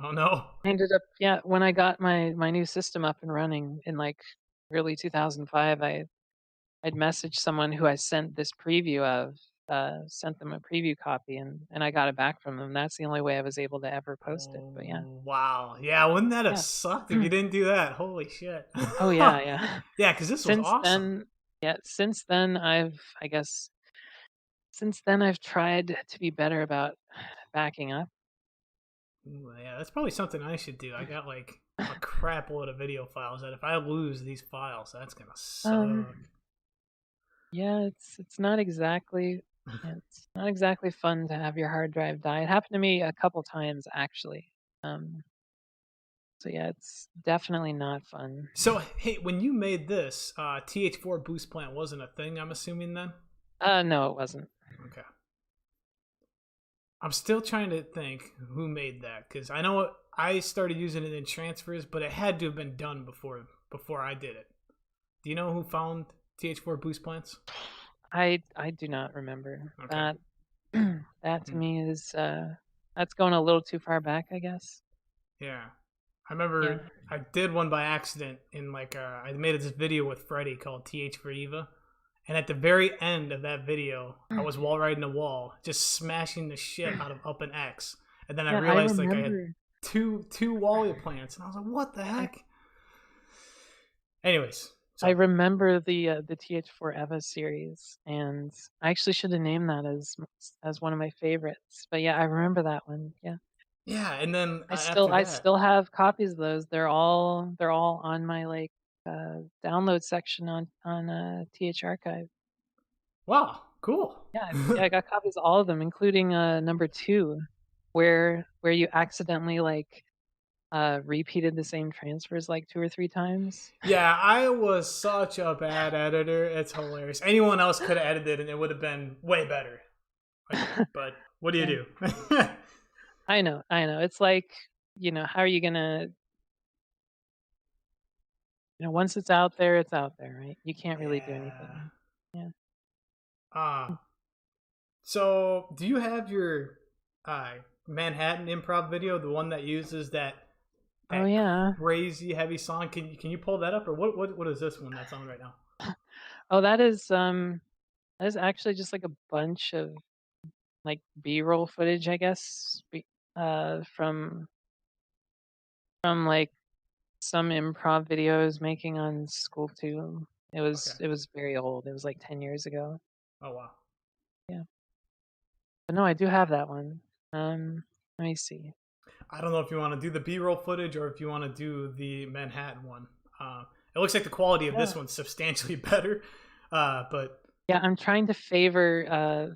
Oh no. I ended up, yeah, when I got my new system up and running in like early 2005, I'd messaged someone who I sent this preview of, sent them a preview copy, and I got it back from them. That's the only way I was able to ever post it. But yeah, Oh wow. Yeah, wouldn't that have yeah. sucked if you didn't do that? Holy shit. Oh yeah, yeah. Yeah, because this was Since awesome. then, yeah, since then I guess since then I've tried to be better about backing up. Ooh, yeah, that's probably something I should do. I got like a crap load of video files that if I lose these files, that's gonna suck. Um, yeah, it's not exactly fun to have your hard drive die. It happened to me a couple times actually. Um, so yeah, it's definitely not fun. So hey, when you made this, TH4 boost plant wasn't a thing, I'm assuming then? No, it wasn't. Okay. I'm still trying to think who made that because I know I started using it in transfers, but it had to have been done before I did it. Do you know who found TH4 boost plants? I do not remember Okay. that. That to Hmm. me is that's going a little too far back, I guess. Yeah. I remember Yeah. I did one by accident in like I made this video with Freddie called TH for Eva. And at the very end of that video, I was wall riding a wall, just smashing the shit out of up and X. And then I Yeah, I realized like I had remember. two Wally plants, and I was like, "What the I, heck?" Anyways, I so remember the TH4 Eva series, and I actually should have named that as one of my favorites. But yeah, I remember that one. Yeah, yeah, and then I after that, still have copies of those. They're all on my like download section on TH Archive. wow, cool. Yeah, I got copies of all of them, including number two, where you accidentally like repeated the same transfers like two or three times. Yeah, I was such a bad editor. It's hilarious. Anyone else could have edited, and it would have been way better. But what do you Yeah, do? I know. It's like, how are you gonna, once it's out there, right? You can't really do Yeah. anything. Yeah. Uh so do you have your uh Manhattan improv video, the one that uses Oh that yeah. crazy heavy song? Can you pull that up, or what is this one that's on right now? Oh, that is actually just like a bunch of like B-roll footage, I guess, from like some improv videos making on School 2. Okay. It was very old. It was like 10 years ago. Oh wow. Yeah. But no, I do have that one. Let me see. I don't know if you want to do the B-roll footage or if you want to do the Manhattan one. It looks like the quality of this Yeah. one's substantially better. But Yeah, I'm trying to favor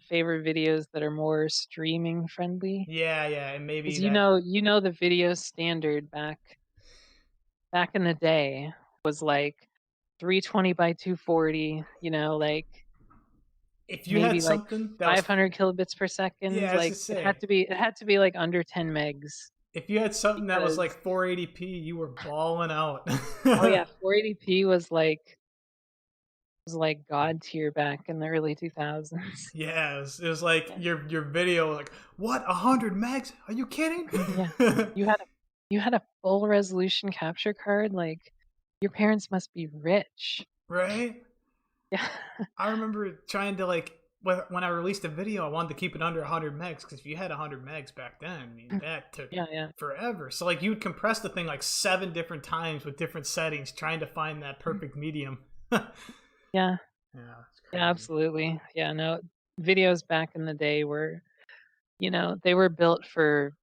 videos that are more streaming friendly. Yeah, yeah, and maybe 'Cause that. you know the video standard back in the day was like 320 by 240, you know, like If you had maybe like something that was, 500 kilobits per second. yeah, I was Like to say, it had to be like under 10 megs if you had something that was because like 480p, you were balling out. oh yeah, 480p was like god tier back in the early 2000s. Yeah, it was like Yeah. your video, like, what, 100 megs? Are you kidding? Yeah. You had a you had a full resolution capture card, like, your parents must be rich. Right? Yeah. I remember trying to like when I released a video, I wanted to keep it under 100 megs because if you had 100 megs back then, I mean that took Yeah, yeah. forever. So like you would compress the thing like 7 different times with different settings, trying to find that perfect medium. Yeah, Yeah. it's Yeah, crazy. absolutely. Yeah, no, videos back in the day were, they were built for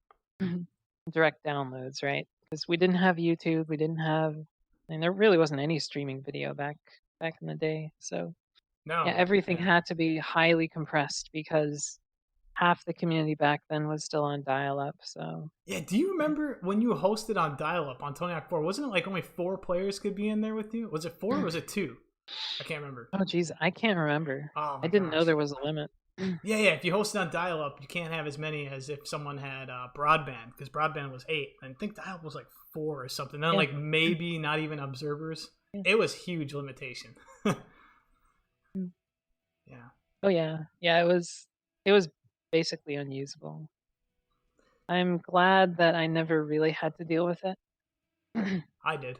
direct downloads, right? Because we didn't have YouTube, we didn't have and there really wasn't any streaming video back in the day. So, yeah, No, everything yeah, had to be highly compressed because half the community back then was still on dial-up, so yeah. Do you yeah. remember when you hosted on dial-up on Tony Hawk 4? Wasn't it like only 4 players could be in there with you? Was it four or was it two? I can't remember. Oh, geez, I can't remember. Oh I my didn't know gosh. there was a limit. Yeah, yeah. If you host it on dial-up, you can't have as many as if someone had broadband because broadband was 8. I think dial-up was like 4 or something. Then Yeah, like maybe not even observers. yeah. It was huge limitation. Mm. Yeah, Oh, yeah. Yeah, it was basically unusable. I'm glad that I never really had to deal with it. I did.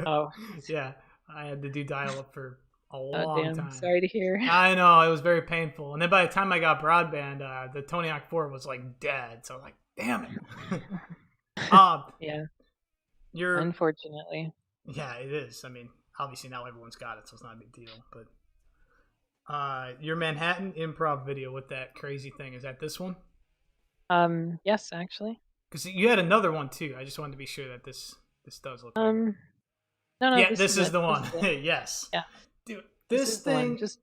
Oh, Yeah, I had to do dial-up for a oh, long damn. time. Sorry to hear. I know it was very painful, and then by the time I got broadband, the Tony Hawk 4 was like dead. So I was like, damn it. um, Yeah, you're unfortunately. Yeah, it is. I mean, obviously now everyone's got it, so it's not a big deal. But your Manhattan improv video with that crazy thing, is that this one? Yes, actually. Because you had another one too. I just wanted to be sure that this does look like it. Um, no, no, Yeah, this this is is it. the This one. is it. Yes, Yeah, dude, this this is the one. thing Just,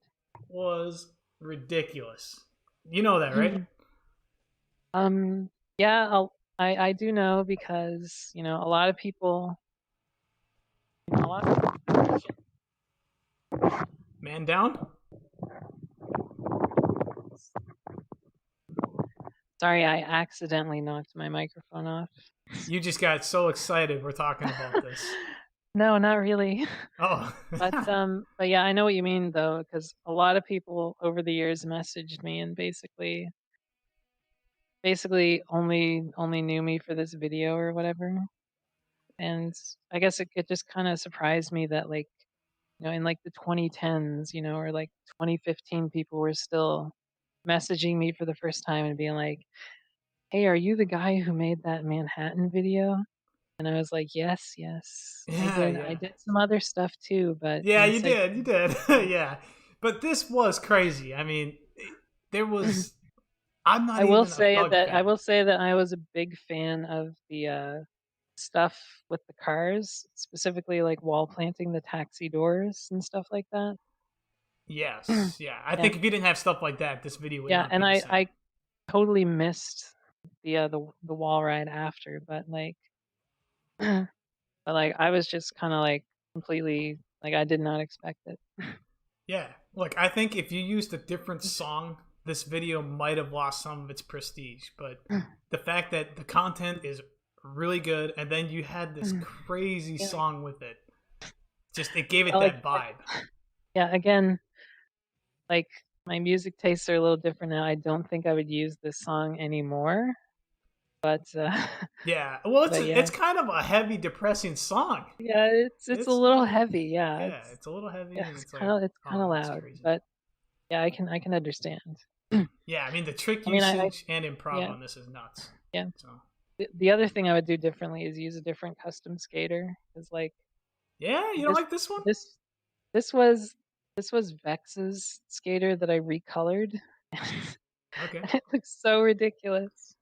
was ridiculous. You know that, right? um, yeah, I do know because, a lot of people, a lot of, Man down. sorry, I accidentally knocked my microphone off. You just got so excited. We're talking about this. No, not really. Oh, But yeah, I know what you mean though, because a lot of people over the years messaged me and basically only knew me for this video or whatever. And I guess it just kind of surprised me that like, in like the 2010s, or like 2015, people were still messaging me for the first time and being like, "Hey, are you the guy who made that Manhattan video?" And I was like, "Yes, yes, I yeah, did. I yeah. did some other stuff too, but Yeah, you you said." did. You did. Yeah. But this was crazy. I mean, there was. I'm not even a Thug I fan. will say that I was a big fan of the, stuff with the cars, specifically, like, wall planting the taxi doors and stuff like that. Yes. Yeah. I Yeah, think if you didn't have stuff like that, this video would yeah, not and be the I same. totally missed the wall ride after, but, like I was just kinda, like, completely like, I did not expect it. Yeah. Look, I think if you used a different song, this video might have lost some of its prestige. But the fact that the content is really good, and then you had this crazy Yeah, song with it, just it gave it well, like, that vibe. yeah, again, like, my music tastes are a little different now. I don't think I would use this song anymore, but, Yeah. Well, but yeah. it's kind of a heavy, depressing song. Yeah, it's a It's little heavy, yeah, Yeah, it's a little heavy, yeah, and it's like, it's kinda oh, that's loud, crazy. but yeah, I can understand. Yeah, I mean the trick I mean, I usage and improv yeah, on this is nuts. yeah. So The other thing I would do differently is use a different custom skater, 'cause, like, yeah, you don't this like this one? this this was this was Vex's skater that I recolored, Okay. and it looks so ridiculous.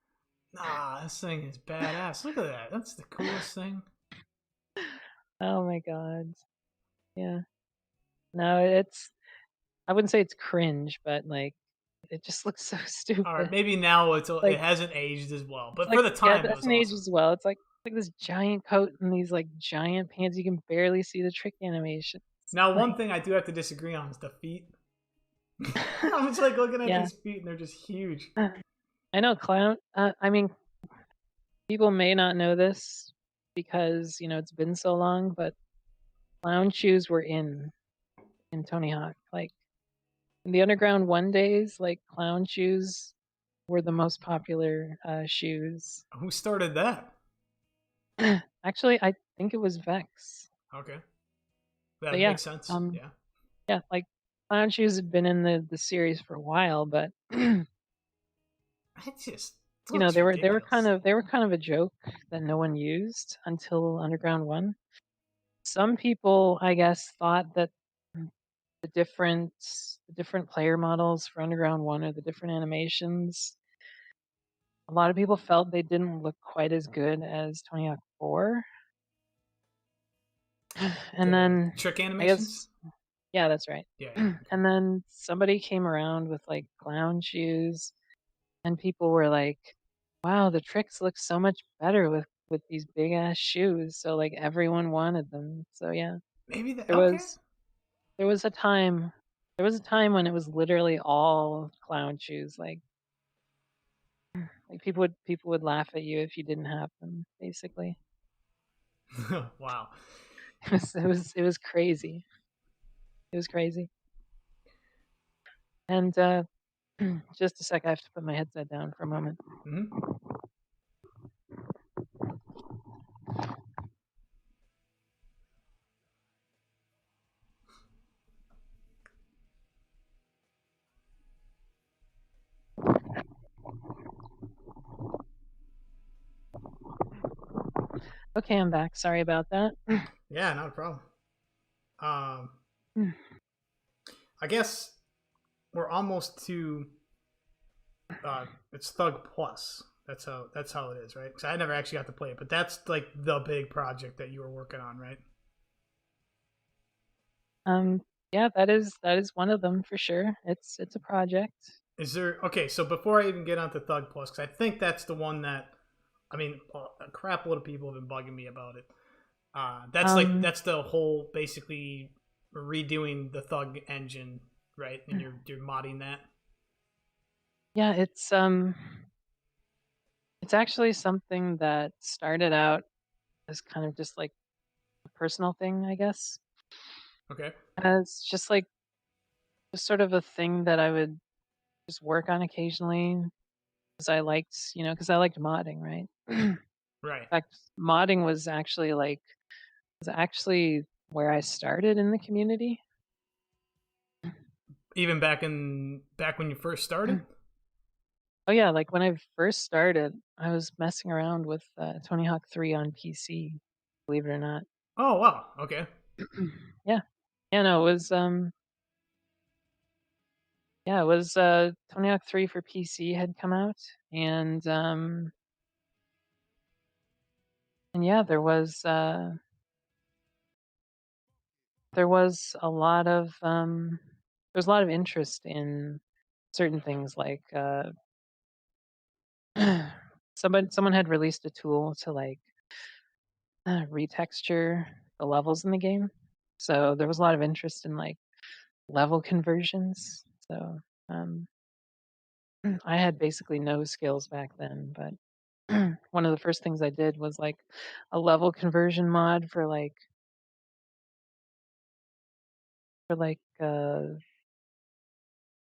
Nah, this thing is badass. Look at that. That's the coolest thing. Oh my god. Yeah. No, it's I wouldn't say it's cringe, but, like, it just looks so All right, stupid. maybe now it Like hasn't aged as well, it's but for like the yeah, it time, it was doesn't age awesome. as well. It's like this giant coat and these, like, giant pants, you can barely see the trick animations. Now, one Like thing I do have to disagree on is the feet. I'm just like looking at yeah. these feet, and they're just huge. I know clown I mean, people may not know this because, it's been so long, but clown shoes were in Tony Hawk. Like, in the Underground 1 days, like, clown shoes were the most popular, shoes. Who started that? Actually, I think it was Vex. Okay, But that yeah, makes sense. um, Yeah, yeah, like, clown shoes had been in the series for a while, but, it just looks they were kind ridiculous. of they were kind of a joke that no one used until Underground 1. Some people, I guess, thought that the different the different player models for Underground 1 or the different animations, a lot of people felt they didn't look quite as good as Tony Hawk 4. And The then trick I animations. guess yeah, that's right. Yeah, yeah. Okay. And then somebody came around with, like, clown shoes, and people were like, "Wow, the tricks look so much better with these big ass shoes." So, like, everyone wanted them. So, yeah, Maybe that. there Okay. was there was a time there was a time when it was literally all clown shoes, like, people would laugh at you if you didn't have them, basically. Wow. It was crazy. It was crazy. And, just a sec, I have to put my headset down for a moment. Hmm. Okay, I'm back. Sorry about that. Yeah, not a problem. Um, Mm. I guess we're almost to it's Thug Plus. That's how it is, right? Because I never actually got to play it, but that's like the big project that you were working on, right? Um, yeah, that is one of them for sure. It's a project. Is there okay? So before I even get onto Thug Plus, because I think that's the one that I mean, a crap load of people have been bugging me about it. Um, That's the whole basically redoing the Thug engine, right? And you're modding that. yeah, it's actually something that started out as kind of just like a personal thing, I guess. Okay, As just like just sort of a thing that I would just work on occasionally because I liked modding, right? In right. fact, modding was actually where I started in the community. Even back when you first started. Oh yeah, like when I first started, I was messing around with Tony Hawk 3 on PC, believe it or not. Oh wow. Okay. Yeah. Yeah, no, it was Tony Hawk 3 for PC had come out and yeah, there was a lot of there was a lot of interest in certain things like someone had released a tool to like retexture the levels in the game. So there was a lot of interest in like level conversions. So um, I had basically no skills back then, but one of the first things I did was like a level conversion mod for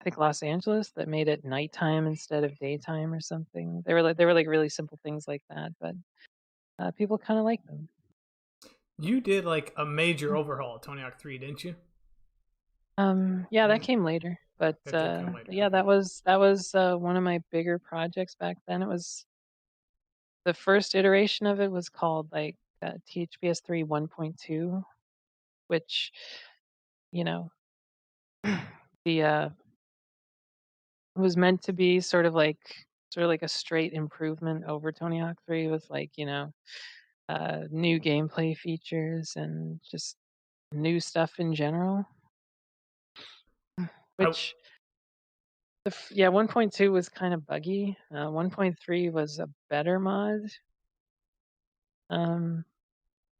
I think Los Angeles that made it nighttime instead of daytime or something. They were like really simple things like that, but people kind of like them. You did like a major overhaul of Tony Hawk 3, didn't you? Yeah, that And came later, but that did come later. yeah, Okay. that was one of my bigger projects back then. It was the first iteration of it was called like THPS 3 1.2, which you know the was meant to be sort of like a straight improvement over Tony Hawk 3 with like new gameplay features and just new stuff in general. I which yeah, 1.2 was kind of buggy. 1.3 was a better mod. Um,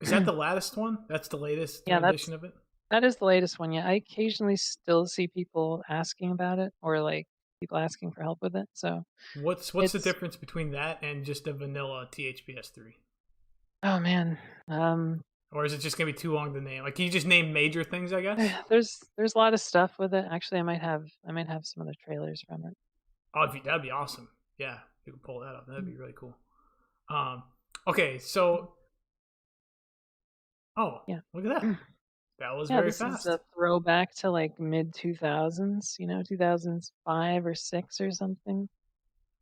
is that the latest one? That's the latest yeah, rendition of it. that is the latest one. Yeah, I occasionally still see people asking about it, or like people asking for help with it. So What's the it's difference between that and just a vanilla THPS3? oh man, Or is it just gonna be too long to name? Like, can you just name major things? I guess. there's a lot of stuff with it. Actually, I might have some of the trailers from it. Oh, if you, that'd be awesome. Yeah, you could pull that up. That'd be really cool. Um, okay, so oh, Yeah. look at that. That was Yeah, very this is a fast. throwback to like mid 2000s, 2005 or 6 or something.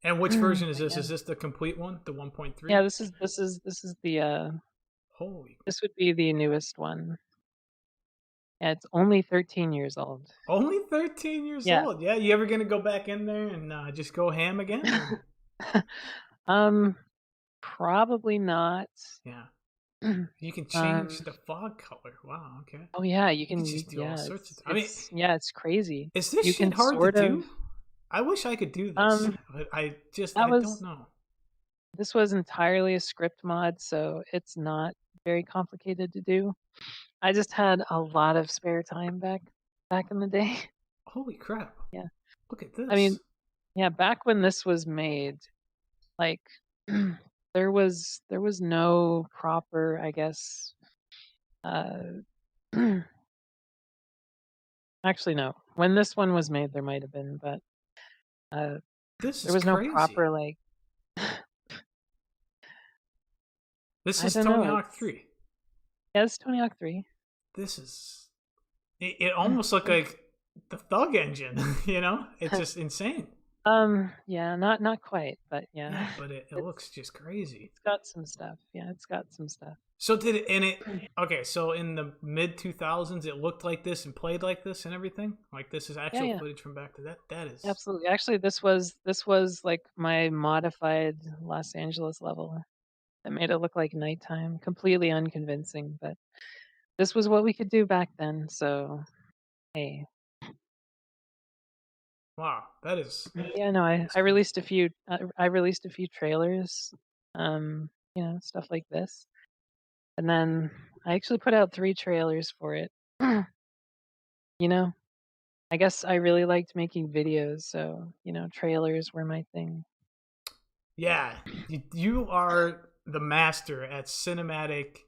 And which version is But this? yeah. Is this the complete one, the Yeah, 1.3? this is the Holy, this would be the newest one. Yeah, it's only 13 years old. only 13 years Yeah. old. Yeah, you ever gonna go back in there and just go ham again, or um Probably not. yeah? You can change um the fog color. Wow. Okay. oh yeah, you You can can just do all yeah, sorts of. I mean, it's crazy. is this You shit can hard to sort of do? I wish I could do this, um but that I don't was know. this was entirely a script mod, so it's not very complicated to do. I just had a lot of spare time back in the day. Holy crap! Yeah. Look at I mean, this. yeah, back when this was made, like there was no proper, I guess, uh actually no. When this one was made there might have been, but uh This there is was no crazy. proper like This I is don't Tony know, Hawk it's 3. yeah, it's Tony Hawk 3. This is. It almost looked like the Thug engine. You know, it's just insane. Yeah, not quite, but yeah. Yeah, but it It's looks just crazy. it's got some stuff. Yeah, it's got some stuff. So did it in it? Okay, so in the mid 2000s, it looked like this and played like this and everything. Like this is Yeah, actual yeah. footage from back to that. That is Absolutely. Actually, this was like my modified Los Angeles level. That made it look like nighttime. Completely unconvincing, but this was what we could do back then. So hey, wow. That is yeah, no, that's cool. I released a few trailers, stuff like this, and then I actually put out 3 trailers for it. you know, I guess I really liked making videos, so trailers were my thing. Yeah, you are the master at cinematic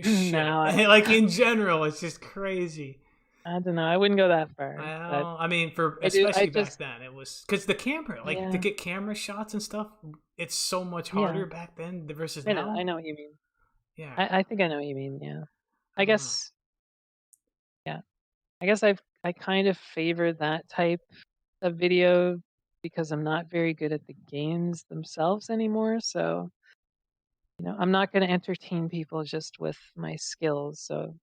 shit. Now Like in general, it's just crazy. I don't know. I wouldn't go that far, but I mean, for I do. I especially back just then, it was because the camera, like to yeah, get camera shots and stuff, it's so much yeah. harder back then versus I now. know what you mean. Yeah, I think I know what you mean. Yeah. I I don't know. guess yeah. I guess I kind of favor that type of video because I'm not very good at the games themselves anymore. So I'm not going to entertain people just with my skills. So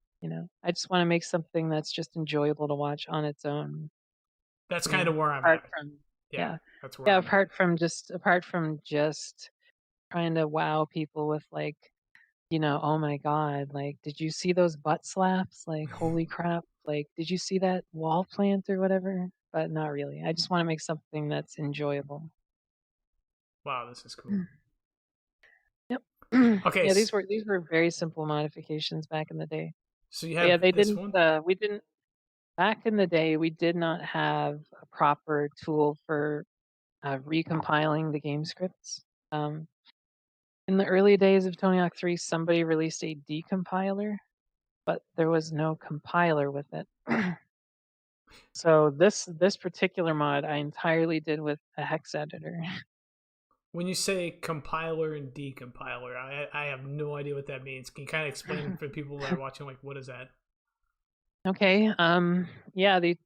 I just want to make something that's just enjoyable to watch on its own. That's kind of where I'm Apart at. from Yeah, yeah, that's where yeah. I'm at. Apart from just trying to wow people with like oh my god, like, did you see those butt slaps? Like, holy crap. Like, did you see that wall plant or whatever? But not really. I just want to make something that's enjoyable. Wow, this is cool. Yep. Okay, Yeah, these were very simple modifications back in the day. so you But yeah, have they this didn't one. we didn't back in the day we did not have a proper tool for recompiling the game scripts. Um, in the early days of Tony Hawk 3, somebody released a decompiler, but there was no compiler with it. So this particular mod I entirely did with a hex editor. When you say compiler and decompiler, I have no idea what that means. Can you kind of explain for people that are watching, like what is that? Okay. Yeah, the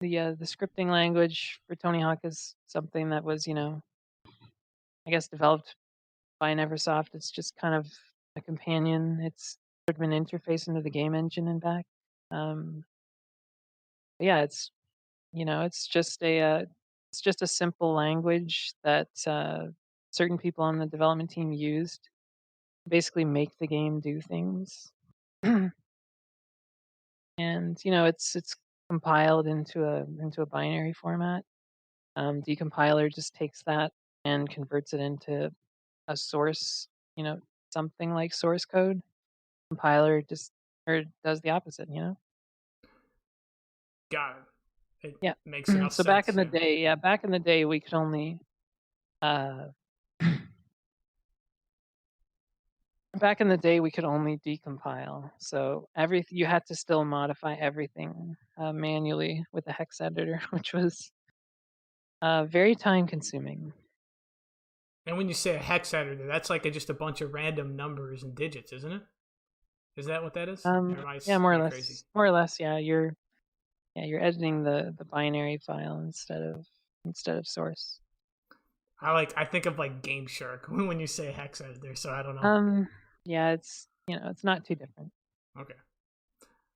scripting language for Tony Hawk is something that was, I guess developed by Neversoft. It's just kind of a companion. It's sort of an interface into the game engine and back. Um, yeah, it's just a simple language that certain people on the development team used to basically make the game do things. And it's compiled into a binary format. Decompiler just takes that and converts it into a source, you know, something like source code. Compiler just or does the opposite, you know? Got it. It Yeah. makes enough So back sense. in the Yeah. day, yeah, back in the day we could only uh back in the day we could only decompile. So every you had to still modify everything manually with a hex editor, which was very time consuming. And when you say a hex editor, that's like just a bunch of random numbers and digits, isn't it? Is that what that is? Or Yeah, am I crazy? more or less, yeah. You're editing the binary file instead of source. I think of like Game Shark when you say hex editor, so I don't know. Um, yeah, it's it's not too different. Okay.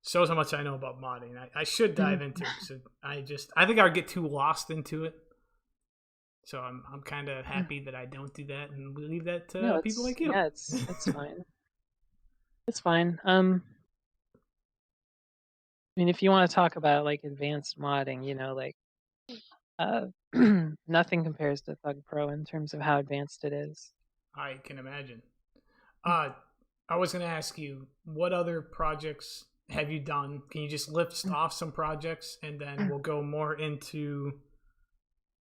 Shows how much I know about modding. I should dive Mhm. into it. So I think I would get too lost into it. So I'm kind of Mm. happy that I don't do that and leave that No, to people like you. it's fine. It's fine. I mean, if you want to talk about like advanced modding, like uh, nothing compares to Thug Pro in terms of how advanced it is. I can imagine. Uh, I was going to ask you, what other projects have you done? Can you just list off some projects and then we'll go more into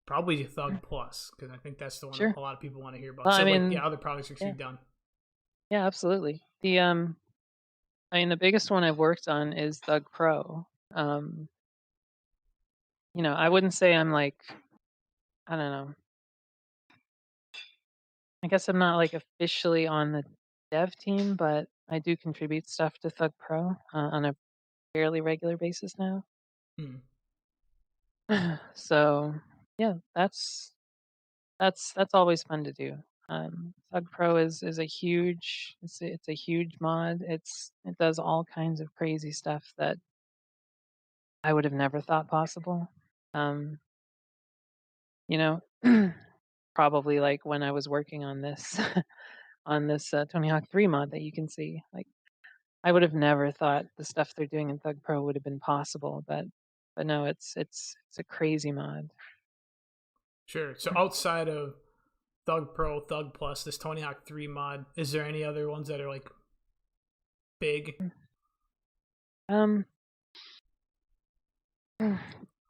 probably Thug Plus because I think that's the one Sure. a lot of people want to hear about. Well, I So, like, mean, yeah, other projects yeah, you've done. yeah, absolutely. I mean, the biggest one I've worked on is Thug Pro. Um, I wouldn't say I'm like, I don't know. I guess I'm not like officially on the dev team, but I do contribute stuff to Thug Pro on a fairly regular basis now. Hmm. So yeah, that's always fun to do. Thug Pro is a huge it's a huge mod. It does all kinds of crazy stuff that I would have never thought possible. Um, you know, probably like when I was working on this on this Tony Hawk 3 mod that you can see. Like I would have never thought the stuff they're doing in Thug Pro would have been possible, but no, it's a crazy mod. Sure. So, outside of Thug Pro, Thug Plus, this Tony Hawk 3 mod, is there any other ones that are like big? Um,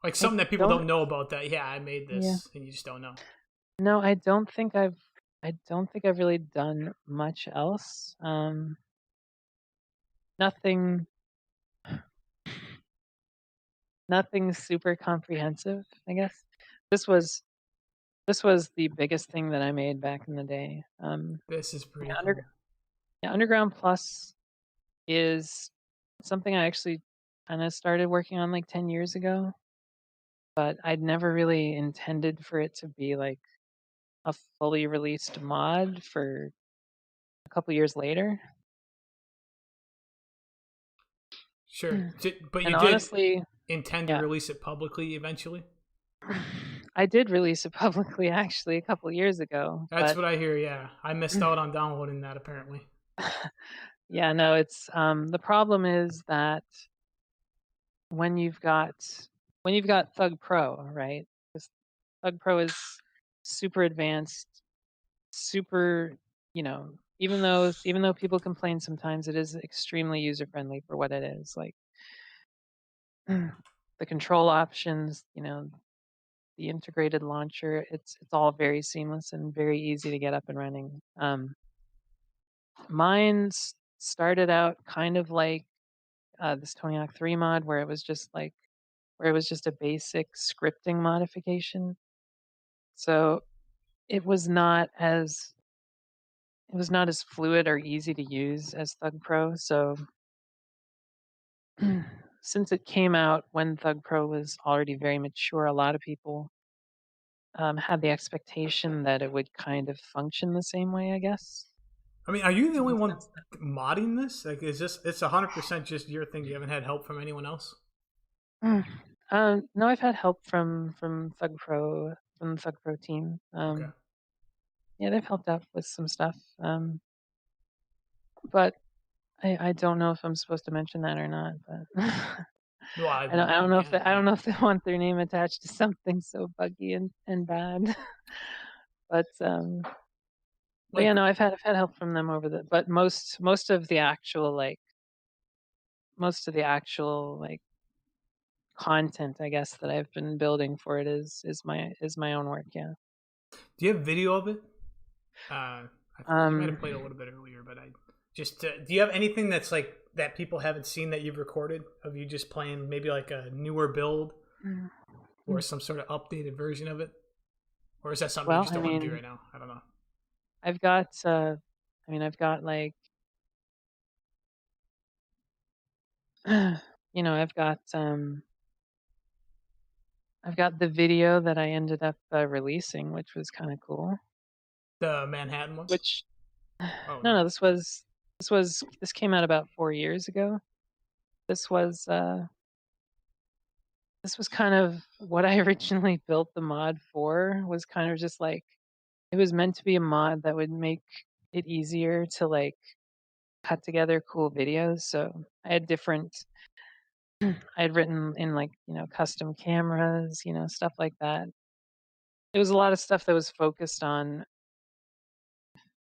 Like I something that people don't. don't know about that, yeah, I made Yeah. this and you just don't know. No, I don't think I've really done much else. Nothing nothing super comprehensive, I guess. This was this was the biggest thing that I made back in the day. This is Yeah, pretty cool. yeah, Underground Plus is something I actually kind of started working on like 10 years ago, but I'd never really intended for it to be like a fully released mod for a couple years later. Sure. But you And did honestly, intend to yeah, release it publicly eventually? I did release it publicly actually a couple years ago, That's but what I hear, yeah. I missed out on downloading that apparently. yeah, no, it's the problem is that when you've got Thug Pro, right? This Thug Pro is super advanced, super, even though people complain sometimes, it is extremely user friendly for what it is. Like the control options, the integrated launcher, it's all very seamless and very easy to get up and running. Mine started out kind of like this Tony Hawk 3 mod where it was just a basic scripting modification. So it was not as it was not as fluid or easy to use as Thug Pro. So since it came out when Thug Pro was already very mature, a lot of people had the expectation that it would kind of function the same way, I guess. I mean, are you the In only the one sense that modding this? Like, is this it's 100% just your thing? You haven't had help from anyone else? No, I've had help from the Thug Pro team. Okay. Yeah, they've helped out with some stuff. But I don't know if I'm supposed to mention that or not. But Well, I don't know if yeah, I don't know if they want their name attached to something so buggy and bad. But, but like yeah, no, I've had help from them over the but most of the actual, like, content, I guess, that I've been building for it is my own work, yeah. do you have video of it? You might have Um, played a little bit earlier, but I just do you have anything that's like that people haven't seen that you've recorded of you just playing maybe like a newer build mm, or some sort of updated version of it, or is that something you well, just I don't want to do mean, right now? I don't know. I've got, I've got, like, I've got the video that I ended up, releasing, which was kinda cool, The Manhattan one? which Oh no, no, no, this came out about 4 years ago. This was, uh this was kind of what I originally built the mod for, was kind of just like it was meant to be a mod that would make it easier to, like, cut together cool videos, so I had different I had written in, like, custom cameras, stuff like that. It was a lot of stuff that was focused on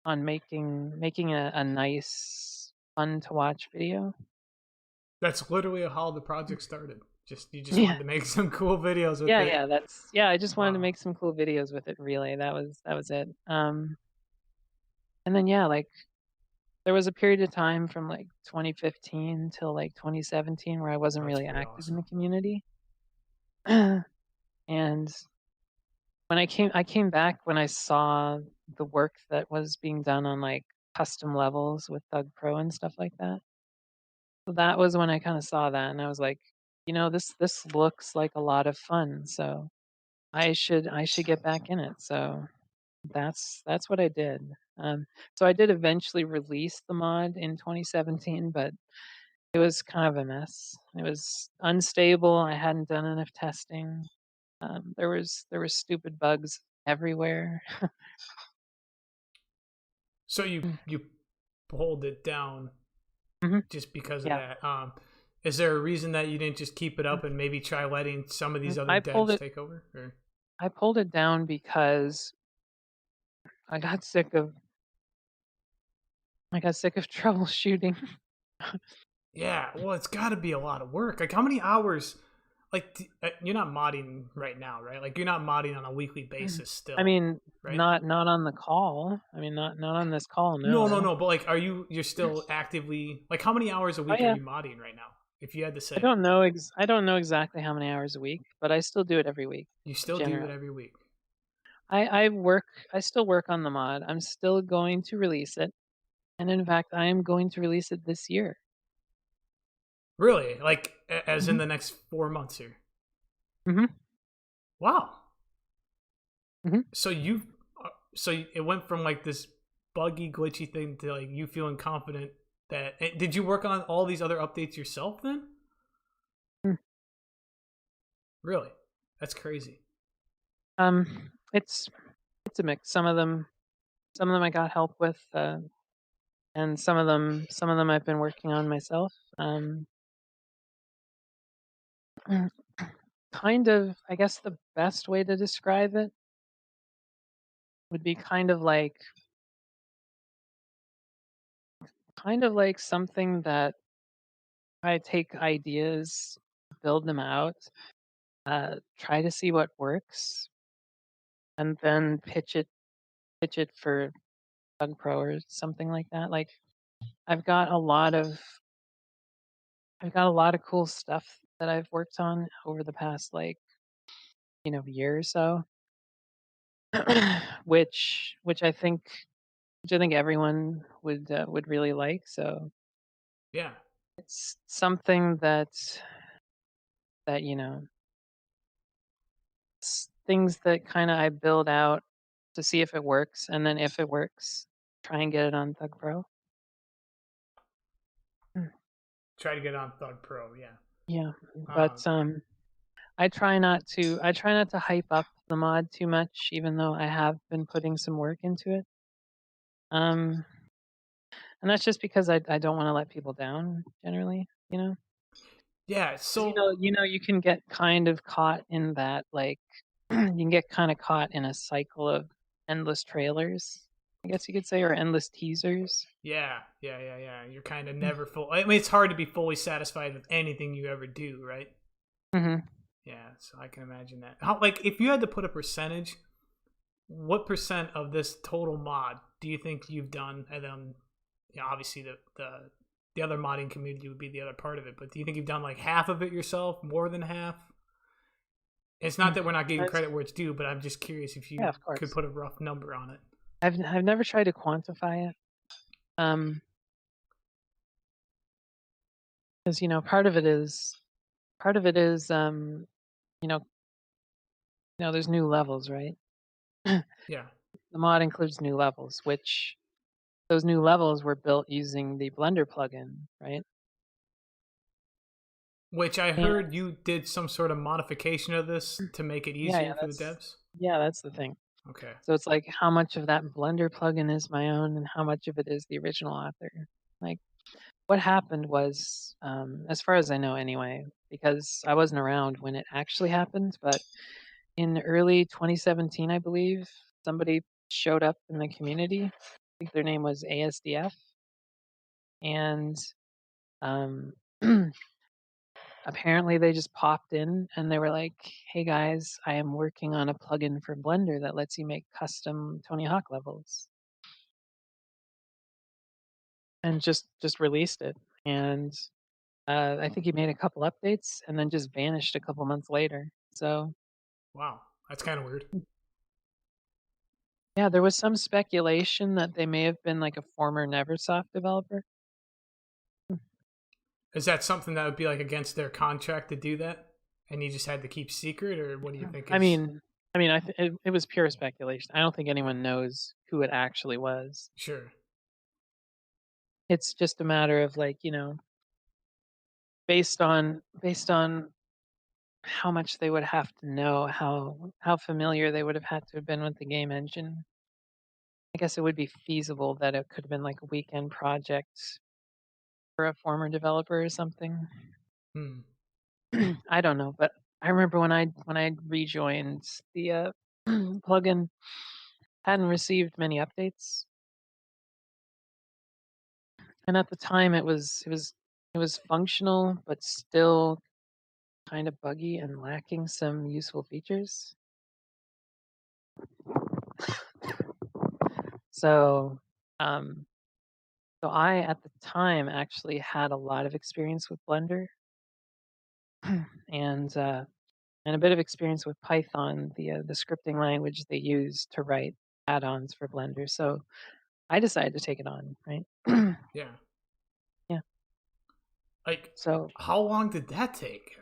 making a nice, fun to watch video. that's literally how the project started. Just you just Yeah. wanted to make some cool videos with Yeah, it. yeah, I just wanted to Wow, make some cool videos with it, really, that was it. And then, yeah, like, there was a period of time from, like, 2015 till, like, 2017 where I wasn't that's really pretty active in the awesome. community. And when I came back when I saw the work that was being done on, like, custom levels with Thug Pro and stuff like that. So that was when I kinda saw that, and I was like, this looks like a lot of fun, so I should get back in it." So that's what I did. So I did eventually release the mod in 2017, but it was kind of a mess. It was unstable, I hadn't done enough testing. There was stupid bugs everywhere. So you pulled it down Mhm. just because of Yeah. that. Is there a reason that you didn't just keep it up and maybe try letting some of these Mhm. other I pulled devs it take over? Or I pulled it down because I got sick of I got sick of troubleshooting. yeah, well, it's got to be a lot of work. Like, how many hours? Like, you're not modding right now, right? Like, you're not modding on a weekly Mhm. basis I still, mean, right? not on the call. I mean, not on this call, No, no, no. no. But like, you're still actively like, how many hours a Oh, week are yeah. you modding right now? If you had to I say, don't know I don't know exactly how many hours a week, but I still do it every week, you still do it generally. every week. I still work on the mod. I'm still going to release it, and in fact, I am going to release it this year. Really? Like, as in Mhm. the next 4 months here? Mhm. Wow. Mhm. So it went from like this buggy, glitchy thing to like you feeling confident that. Did you work on all these other updates yourself then? Mm. Really? That's crazy. It's a mix. Some of them I got help with, and some of them I've been working on myself. Kind of, I guess the best way to describe it would be kind of like something that I take ideas, build them out, try to see what works, and then pitch it for Bug Pro or something like that. Like I've got a lot of I've got a lot of cool stuff that I've worked on over the past, like, year or so, which I think everyone would really like. So Yeah. it's something that things that kind of I build out to see if it works, and then if it works, try and get it on Thug Pro. Mm. Try to get on Thug Pro. Yeah. Yeah, but Um, I try not to hype up the mod too much, even though I have been putting some work into it. Um, and that's just because I don't want to let people down generally. Yeah, 'Cause, so you can get kind of caught in that, like, you can get kinda caught in a cycle of endless trailers, I guess you could say, or endless teasers. yeah. You're kind of never full. I mean, it's hard to be fully satisfied with anything you ever do, right? Mhm. Yeah, so I can imagine that. How, like, if you had to put a percentage, what percent of this total mod do you think you've done? And then, obviously the other modding community would be the other part of it. But do you think you've done like half of it yourself, more than half? It's not Mm. that we're not giving That's credit where it's due, but I'm just curious if Yeah, you of could course. put a rough number on it. I've never tried to quantify it, um, 'cause, part of it is, you know there's new levels, right? Yeah, The mod includes new levels, which those new levels were built using the Blender plugin, right? which I And heard you did some sort of modification of this to make it yeah, easier for the devs. that's the thing. Okay. So it's like how much of that Blender plugin is my own and how much of it is the original author. Like what happened was, as far as I know anyway, because I wasn't around when it actually happened, but in early 2017, I believe, somebody showed up in the community. I think their name was ASDF, and um, apparently they just popped in and they were like, "Hey guys, I am working on a plugin for Blender that lets you make custom Tony Hawk levels," and just released it. And I think he made a couple updates and then just vanished a couple months later. So Wow, that's kind of weird. yeah, there was some speculation that they may have been like a former Neversoft developer. Is that something that would be like against their contract to do that, and you just had to keep secret, or what do you think I is mean, it was pure speculation. I don't think anyone knows who it actually was. sure? It's just a matter of like, based on how much they would have to know, how familiar they would have had to have been with the game engine. I guess it would be feasible that it could have been like a weekend project for a former developer or something. Hmm. I don't know, but I remember when I rejoined the plugin hadn't received many updates, and at the time it was functional, but still kind of buggy and lacking some useful features. So, um, so I at the time actually had a lot of experience with Blender and and a bit of experience with Python, the scripting language they use to write add-ons for Blender. So I decided to take it on, right? Yeah. Yeah. Like, So, how long did that take?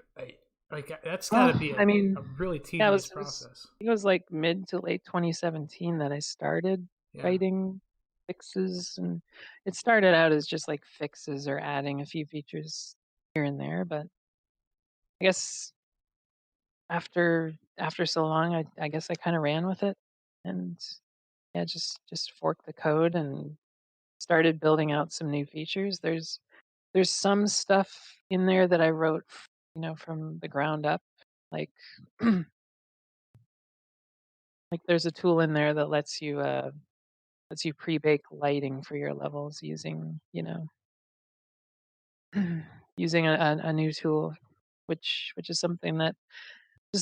That's got to well, be I mean, a really yeah, tedious process. it was like mid to late 2017 that I started Yeah. writing fixes, and it started out as just like fixes or adding a few features here and there. But I guess after so long, I guess I kind of ran with it, and yeah, just forked the code and started building out some new features. There's some stuff in there that I wrote, from the ground up, like like there's a tool in there that lets you pre-bake lighting for your levels using, using a new tool, which is something that I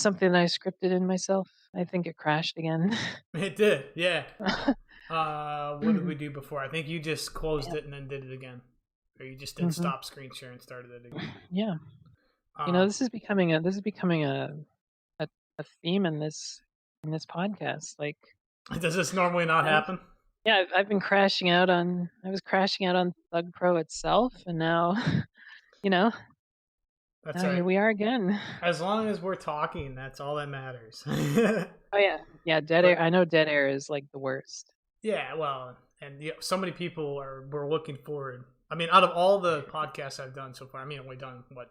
scripted in myself. I think it crashed again. It did. Yeah. What did we Man, do before? I think you just closed it and then did it again, or you just did hmm stop screen share and started it again. yeah. Um, This is becoming a a theme in this podcast. Like does this normally not I've happen? yeah, I've been crashing out on I was crashing out on Thug Pro itself, and now you know That's now all here right. we are again. As long as we're talking, that's all that matters. Oh yeah, yeah. Dead air. But I know dead air is like the worst. yeah, well, and so many people were looking forward. I mean, out of all the podcasts I've done so far, I mean, I've only done what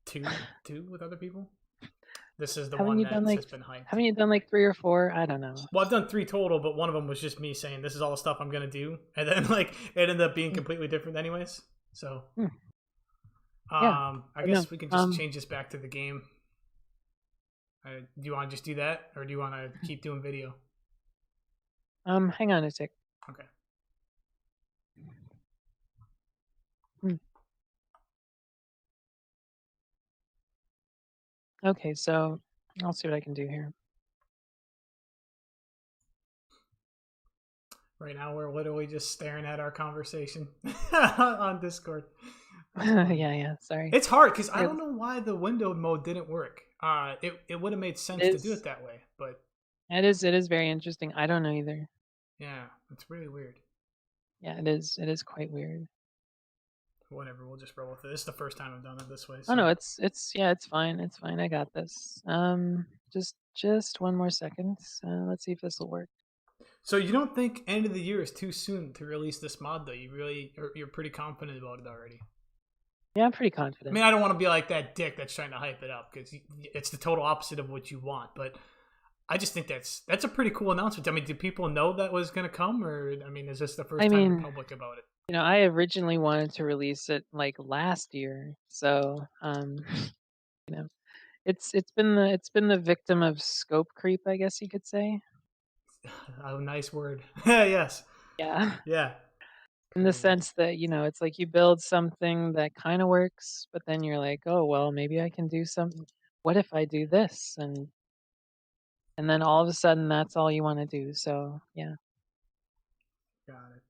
two with other people. This is the Haven't one you done that's like just been hyped. haven't you done like 3 or 4? I don't know. Well, I've done three total, but one of them was just me saying this is all the stuff I'm gonna do, and then like it ended up being Hmm, completely different, anyways. So hmm. Yeah. I But no. guess we can just change this back to the game. Do you want to just do that, or do you want to keep doing video? Hang on a sec. Okay. Hmm. Okay, so I'll see what I can do here. Right now, we're literally just staring at our conversation on Discord. That's funny. Yeah. Sorry. It's hard because I Here, don't know why the windowed mode didn't work. It would have made sense it to do it is. that way, but It is. It is very interesting. I don't know either. yeah, it's really weird. Yeah, it is. It is quite weird. Whatever, we'll just roll with it. This is the first time I've done it this way, Oh so. no, it's yeah, it's fine. It's fine. I got this. Just one more second. Let's see if this will work. So you don't think end of the year is too soon to release this mod, though? You're pretty confident about it already. Yeah, I'm pretty I confident. mean, I don't want to be like that dick that's trying to hype it up because it's the total opposite of what you want. But I just think that's a pretty cool announcement. I mean, did people know that was going to come, or I mean, is this the I first time in mean, public about it? I originally wanted to release it like last year, so you know, it's been the victim of scope creep, I guess you could say. Oh, nice word. Yes. Yeah. Yeah. In the Crazy. sense that, it's like you build something that kind of works, but then you're like, oh, well, maybe I can do something. What if I do this? And then all of a sudden that's all you want to do. So, yeah. Got it.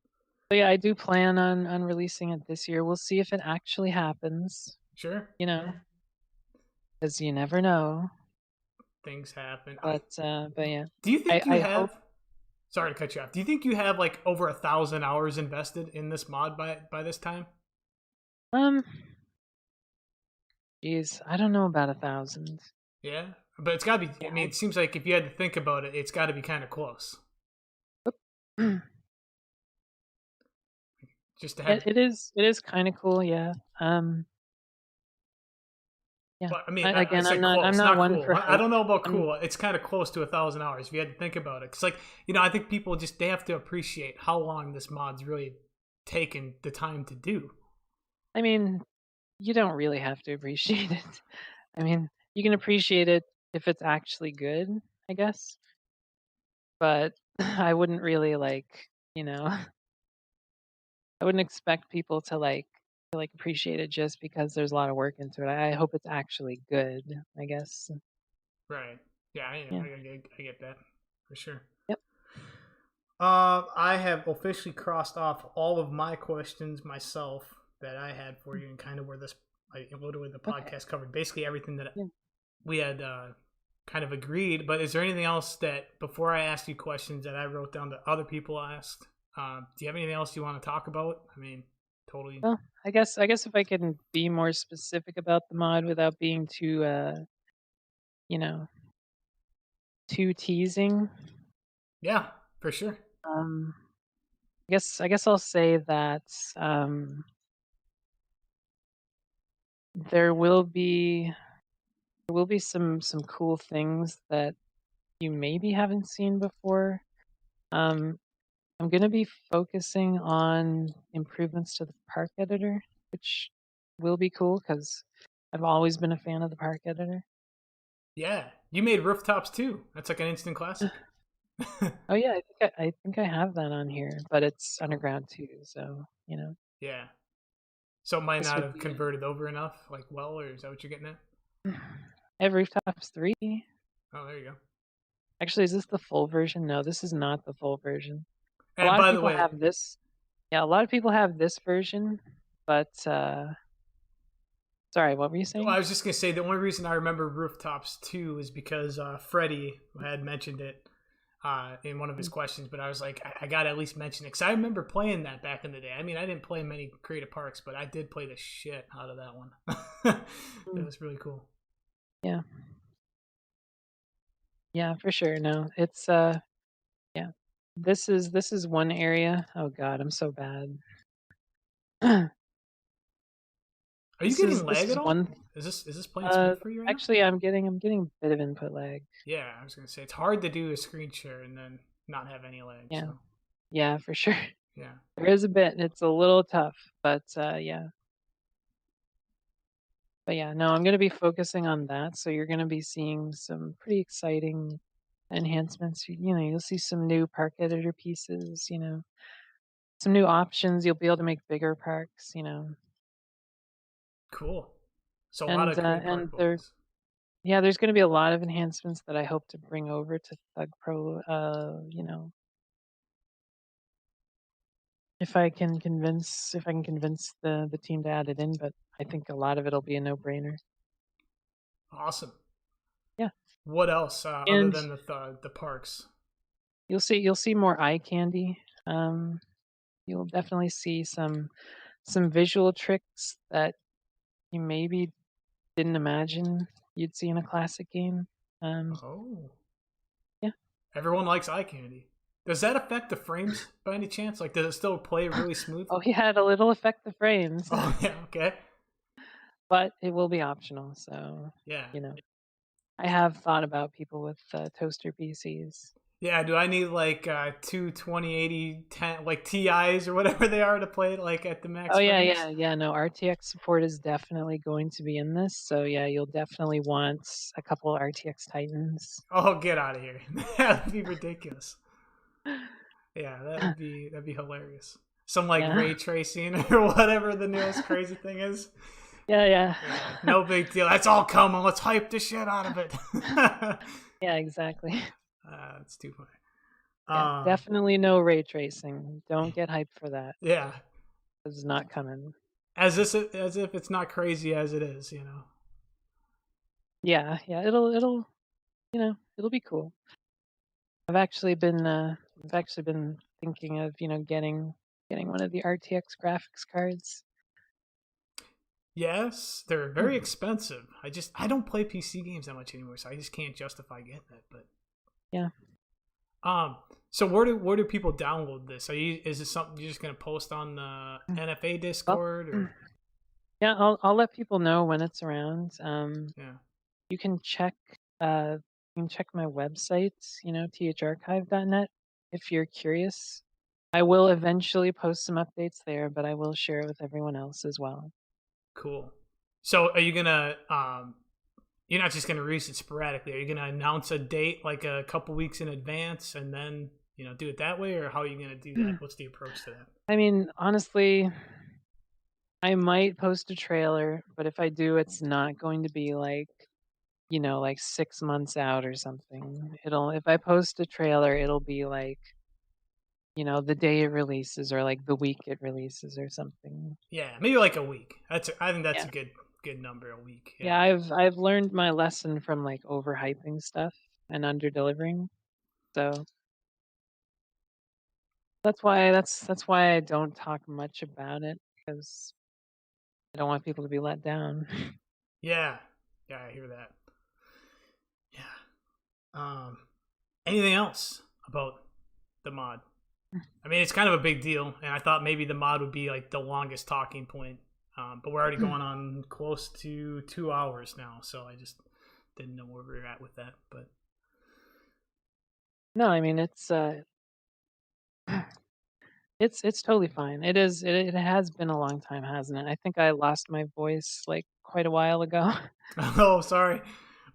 But yeah, I do plan on releasing it this year. We'll see if it actually happens, Sure. because you never know. Things happen. But yeah, Do you think you I hope. have? Sorry to cut you off. Do you think you have like over 1,000 hours invested in this mod by this time? um Geez, I don't know about 1,000. Yeah, but it's got to be. Yeah. I mean, it seems like if you had to think about it, it's got to be kind of close. Just to have. It is kind of cool, yeah. Yeah. Well, I mean, I Again, I'm said not I'm close, not not one cool. for I hype. don't know about I'm cool. It's kind of close to 1,000 hours if you had to think about it. Because, like, I think people just they have to appreciate how long this mod's really taken the time to do. I mean, you don't really have to appreciate it. I mean, you can appreciate it if it's actually good, I guess. But I wouldn't really I wouldn't expect people to appreciate it just because there's a lot of work into it. I hope it's actually good, I guess. Right. Yeah, Yeah. I get that for sure. Yep. I have officially crossed off all of my questions myself that I had for you, and kind of where this, like, literally the Okay. podcast covered basically everything that Yeah. we had kind of agreed. But is there anything else that before I asked you questions that I wrote down that other people asked? Do you have anything else you want to talk about? I mean, totally. Well, I guess if I can be more specific about the mod without being you know, too teasing. Yeah, for sure. Um, I guess I'll say that um, there will be some cool things that you maybe haven't seen before. Um, I'm gonna be focusing on improvements to the park editor, which will be cool because I've always been a fan of the park editor. Yeah, you made rooftops too. That's like an instant classic. Oh yeah, I think I have that on here, but it's Cool. underground too, so Yeah. So it might this not would have be converted over enough, like, well, or is that what you're getting at? I have rooftops 3. Oh, there you go. Actually, is this the full version? No, this is not the full version. A And lot of by the people way, have this. Yeah, a lot of people have this version, but sorry, what were you well, saying? I was just gonna say the only reason I remember rooftops too is because Freddie had mentioned it in one of his Mm, questions, but I was like, I gotta at least mention it because I remember playing that back in the day. I mean, I didn't play many creative parks, but I did play the shit out of that one. It mm, was really cool. yeah. Yeah, for sure. No, it's yeah. This is one area. Oh God, I'm so bad. Are you This is getting this lag at is all? one. Is this playing smooth for you right now? Actually, I'm getting a bit of input lag. Yeah, I was gonna say it's hard to do a screen share and then not have any lag. Yeah, So yeah, for sure. yeah, There is a bit. It's a little tough, but yeah. But yeah, no, I'm going to be focusing on that. So you're going to be seeing some pretty exciting enhancements. You know, you'll see some new park editor pieces, you know, some new options. You'll be able to make bigger parks, you know. Cool. So a lot of cool park And there, buildings. yeah, there's going to be a lot of enhancements that I hope to bring over to Thug Pro. You know, if I can convince the team to add it in, but I think a lot of it'll be a no-brainer. Awesome. Yeah. What else other And than the parks? you'll see more eye candy. You'll definitely see some visual tricks that you maybe didn't imagine you'd see in a classic game. Um, Oh, yeah. everyone likes eye candy. Does that affect the frames by any chance? Like, does it still play really smooth? Oh, yeah, it'll affect the frames, Oh yeah, okay. but it will be optional. So, Yeah. you know, I have thought about people with toaster PCs. Yeah, do I need like two 2080 10 like TIs or whatever they are to play it like at the Oh max yeah, frames? yeah, yeah. No, RTX support is definitely going to be in this. So yeah, you'll definitely want a couple RTX Titans. Oh, get out of here. That'd be ridiculous. Yeah, that'd be hilarious. Some like Yeah, ray tracing or whatever the newest crazy thing is. yeah, yeah, Yeah, no big deal. That's all coming. Let's hype the shit out of it. yeah. Exactly. That's too funny. Yeah, definitely no ray tracing. Don't get hyped for that. Yeah, It's not coming. as if it's not crazy as it is, you know. Yeah, yeah. It'll you know it'll be cool. I've actually been thinking of getting one of the RTX graphics cards. Yes, they're very Hmm. expensive. I don't play PC games that much anymore, so I just can't justify getting it. But Yeah. um, so where do people download this? Is this something you're just gonna post on the NFA Well, Discord or yeah. I'll let people know when it's around. yeah? You can check uh you can check my website, tharchive.net if you're curious. I will eventually post some updates there, but I will share it with everyone else as well. Cool. So are you gonna you're not just gonna release it sporadically? Are you gonna announce a date like a couple weeks in advance and then do it that way, or how are you gonna do that? What's the approach to that? I mean, honestly, I might post a trailer, but if I do, it's not going to be like 6 months out or something. If I post a trailer, it'll be like, the day it releases or like the week it releases or something. Yeah, maybe like a week. I think that's Yeah. a good number. A week. Yeah, Yeah. I've learned my lesson from like overhyping stuff and under-delivering. So that's why I don't talk much about it because I don't want people to be let down. Yeah. Yeah. I hear that. Yeah. Um. Anything else about the mod? I mean, it's kind of a big deal, and I thought maybe the mod would be like the longest talking point. But we're already going on close to 2 hours now, so I just didn't know where we were at with that. But No, I mean it's totally fine. It has been a long time, hasn't it? I think I lost my voice like quite a while ago. oh, sorry.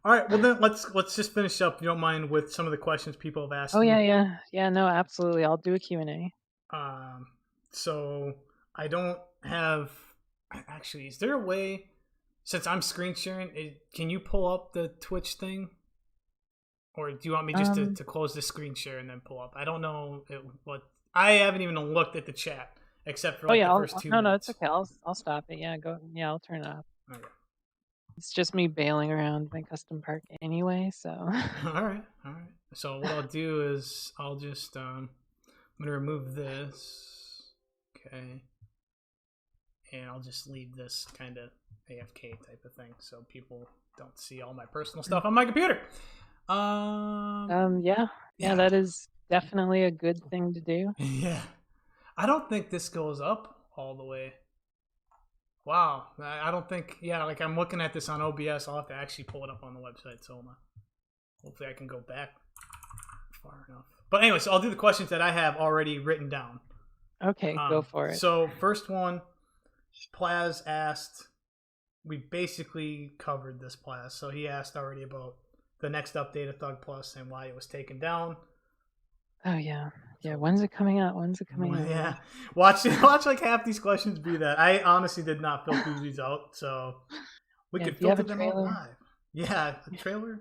All right, well then let's just finish up. If you don't mind with some of the questions people have Oh asked yeah, me. yeah. Yeah, no, absolutely. I'll do a Q&A. Um, so I don't have. Actually, is there a way? Since I'm screen sharing, can you pull up the Twitch thing, or do you want me just Um to close the screen share and then pull up? I don't know what. I haven't even looked at the chat except for Oh like yeah, the first two no, no, it's minutes. okay. I'll stop it. Yeah, go. Yeah, I'll turn it off. Okay. It's just me bailing around my custom park anyway, so All right, all right. So what I'll do is I'll just I'm gonna remove this. Okay. And I'll just leave this kind of AFK type of thing so people don't see all my personal stuff on my computer. yeah. Yeah, Yeah, that is definitely a good thing to do. yeah. I don't think this goes up all the way. Wow, I don't think. Yeah, like I'm looking at this on OBS. I'll have to actually pull it up on the website. So hopefully I can go back far enough. But anyway, so I'll do the questions that I have already written down. Okay, go for it. So first one, Plaz asked, we basically covered this class. So he asked already about the next update of ThugPlus and why it was taken down. Oh yeah, yeah. So When's it coming out? When's it coming out? yeah, watch like half these questions be that. I honestly did not filter these out, so we Yeah. could Do you have filter a them out trailer? live. Yeah, a trailer.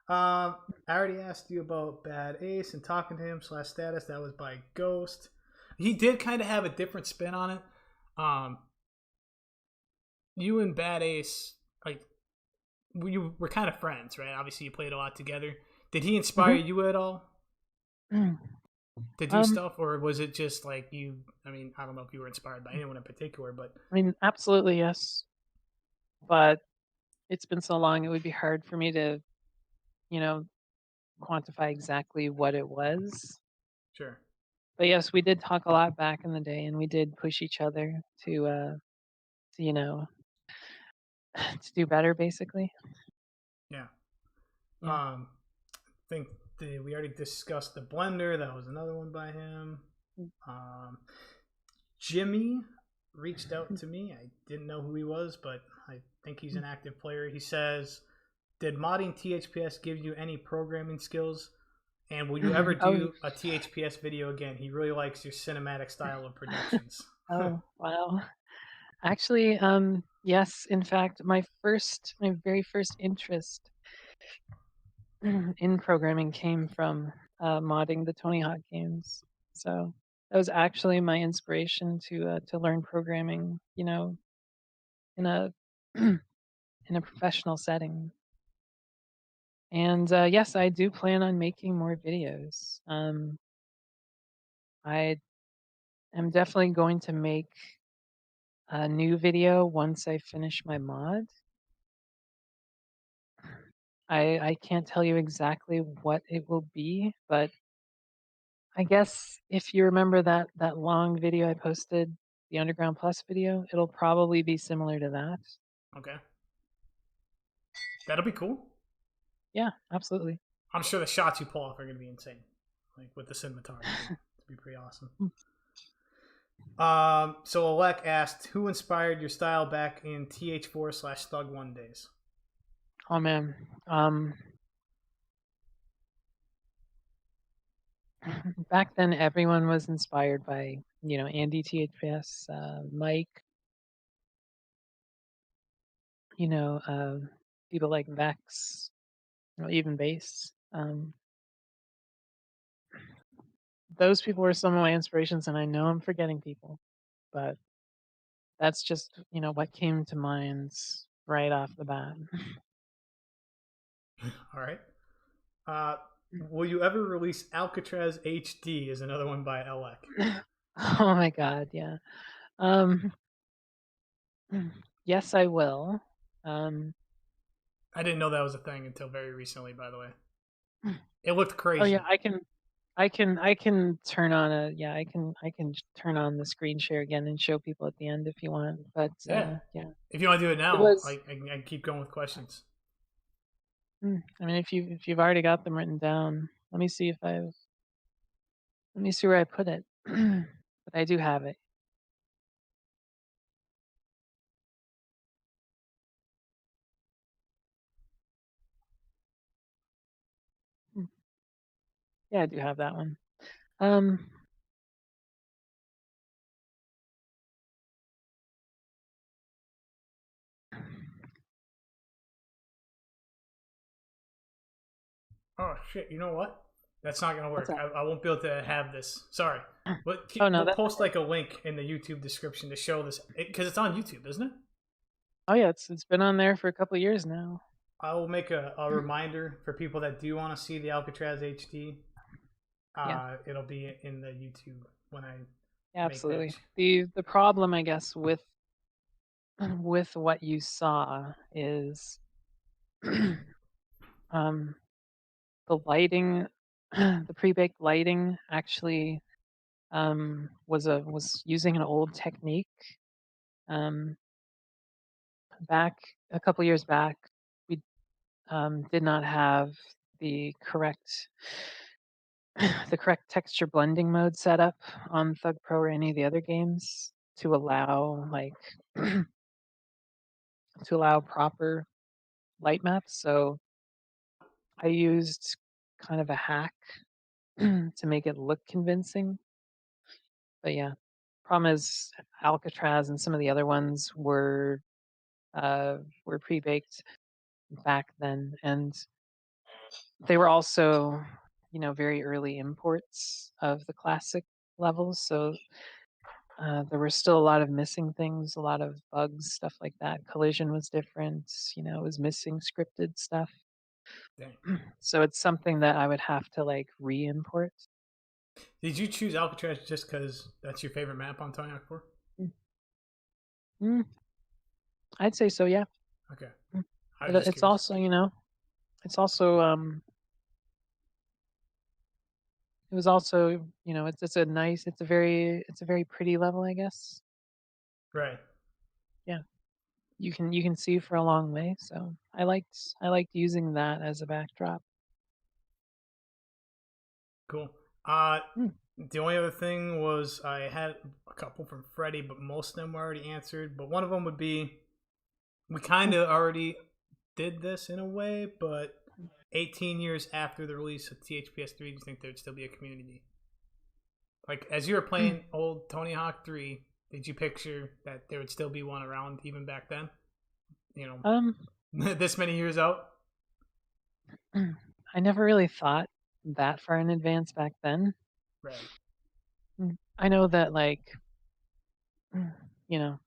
I already asked you about Bad Ace and talking to him slash status. That was by Ghost. He did kind of have a different spin on it. Um, you and Bad Ace, like you were kind of friends, right? Obviously, you played a lot together. Did he inspire Hmm. you at all Mm. to do Um, stuff, or was it just like you? I mean, I don't know if you were inspired by anyone in particular, but I mean, absolutely yes. But it's been so long; it would be hard for me to, you know, quantify exactly what it was. sure, But yes, we did talk a lot back in the day, and we did push each other to to do better, basically. yeah. Yeah. I think we already discussed the blender. That was another one by him. Um, Jimmy reached out to me. I didn't know who he was, but I think he's an active player. He says, "Did modding THPS give you any programming skills? And will you ever Oh, do a THPS video again? He really likes your cinematic style of productions." oh, wow. Actually, yes. In fact, my very first interest in programming came from modding the Tony Hawk games. So that was actually my inspiration to learn programming. In a in a professional setting. And yes, I do plan on making more videos. I am definitely going to make a new video once I finish my mod. I can't tell you exactly what it will be, but I guess if you remember that long video I posted, the Underground Plus video, it'll probably be similar to that. Okay, that'll be cool. Yeah, absolutely. I'm sure the shots you pull off are going to be insane, like with the cinematography. It'd be pretty awesome. Mm. So Alec asked, "Who inspired your style back in TH4 slash Thug One days?" Oh man. Back then everyone was inspired by, Andy THPS, Mike, you know, uh, people like Vex, even Bass. Those people were some of my inspirations, and I know I'm forgetting people, but that's just, what came to mind right off the bat. All right. Uh, will you ever release Alcatraz HD? Is another one by Alec. Oh my god, yeah. Um, yes, I will. Um, I didn't know that was a thing until very recently. By the way, it looked oh yeah, crazy. I can turn on turn on the screen share again and show people at the end if you want. But Yeah. yeah, If you want to do it it now, was. I can keep going with questions. I mean, if you've already got them written down, let me see where I put it. But I do have it. Mm, Yeah, I do have that one. Um, Oh shit! You know what? That's not gonna what's work. that? I won't be able to have this. Sorry. But Oh no, we'll that's post okay. like a link in the YouTube description to show this because it's on YouTube, isn't it? Oh yeah, it's been on there for a couple years now. I will make a reminder for people that do want to see the Alcatraz HD. Yeah, It'll be in the YouTube when I make that. absolutely. The problem, I guess, with with what you saw is um the lighting, the pre-baked lighting actually was using an old technique. Um, back a couple years back, we did not have the correct the correct texture blending mode set up on Thug Pro or any of the other games to allow to allow proper light maps. So I used kind of a hack to make it look convincing. But yeah, problem is Alcatraz and some of the other ones were pre-baked back then, and they were also, very early imports of the classic levels. So there were still a lot of missing things, a lot of bugs, stuff like that. Collision was different. It was missing scripted stuff. Dang. So it's something that I would have to like re-import. Did you choose Alcatraz just because that's your favorite map on Tony Hawk 4? Mm, mm, I'd say so, yeah. Okay. Mm. I was But just it's curious. also, it's also it was also, it's a very pretty level, I guess. Right. Yeah. You can see for a long way, so I liked using that as a backdrop. Cool. Mm, The only other thing was I had a couple from Freddie, but most of them were already answered. But one of them would be we kind mm, of already did this in a way, but 18 years after the release of THPS3, do you think there'd still be a community? Like, as you were mm. playing old Tony Hawk 3, did you picture that there would still be one around even back then? You Um, know, this many years out? I never really thought that far in advance back then. Right. I know that like, mm, you know,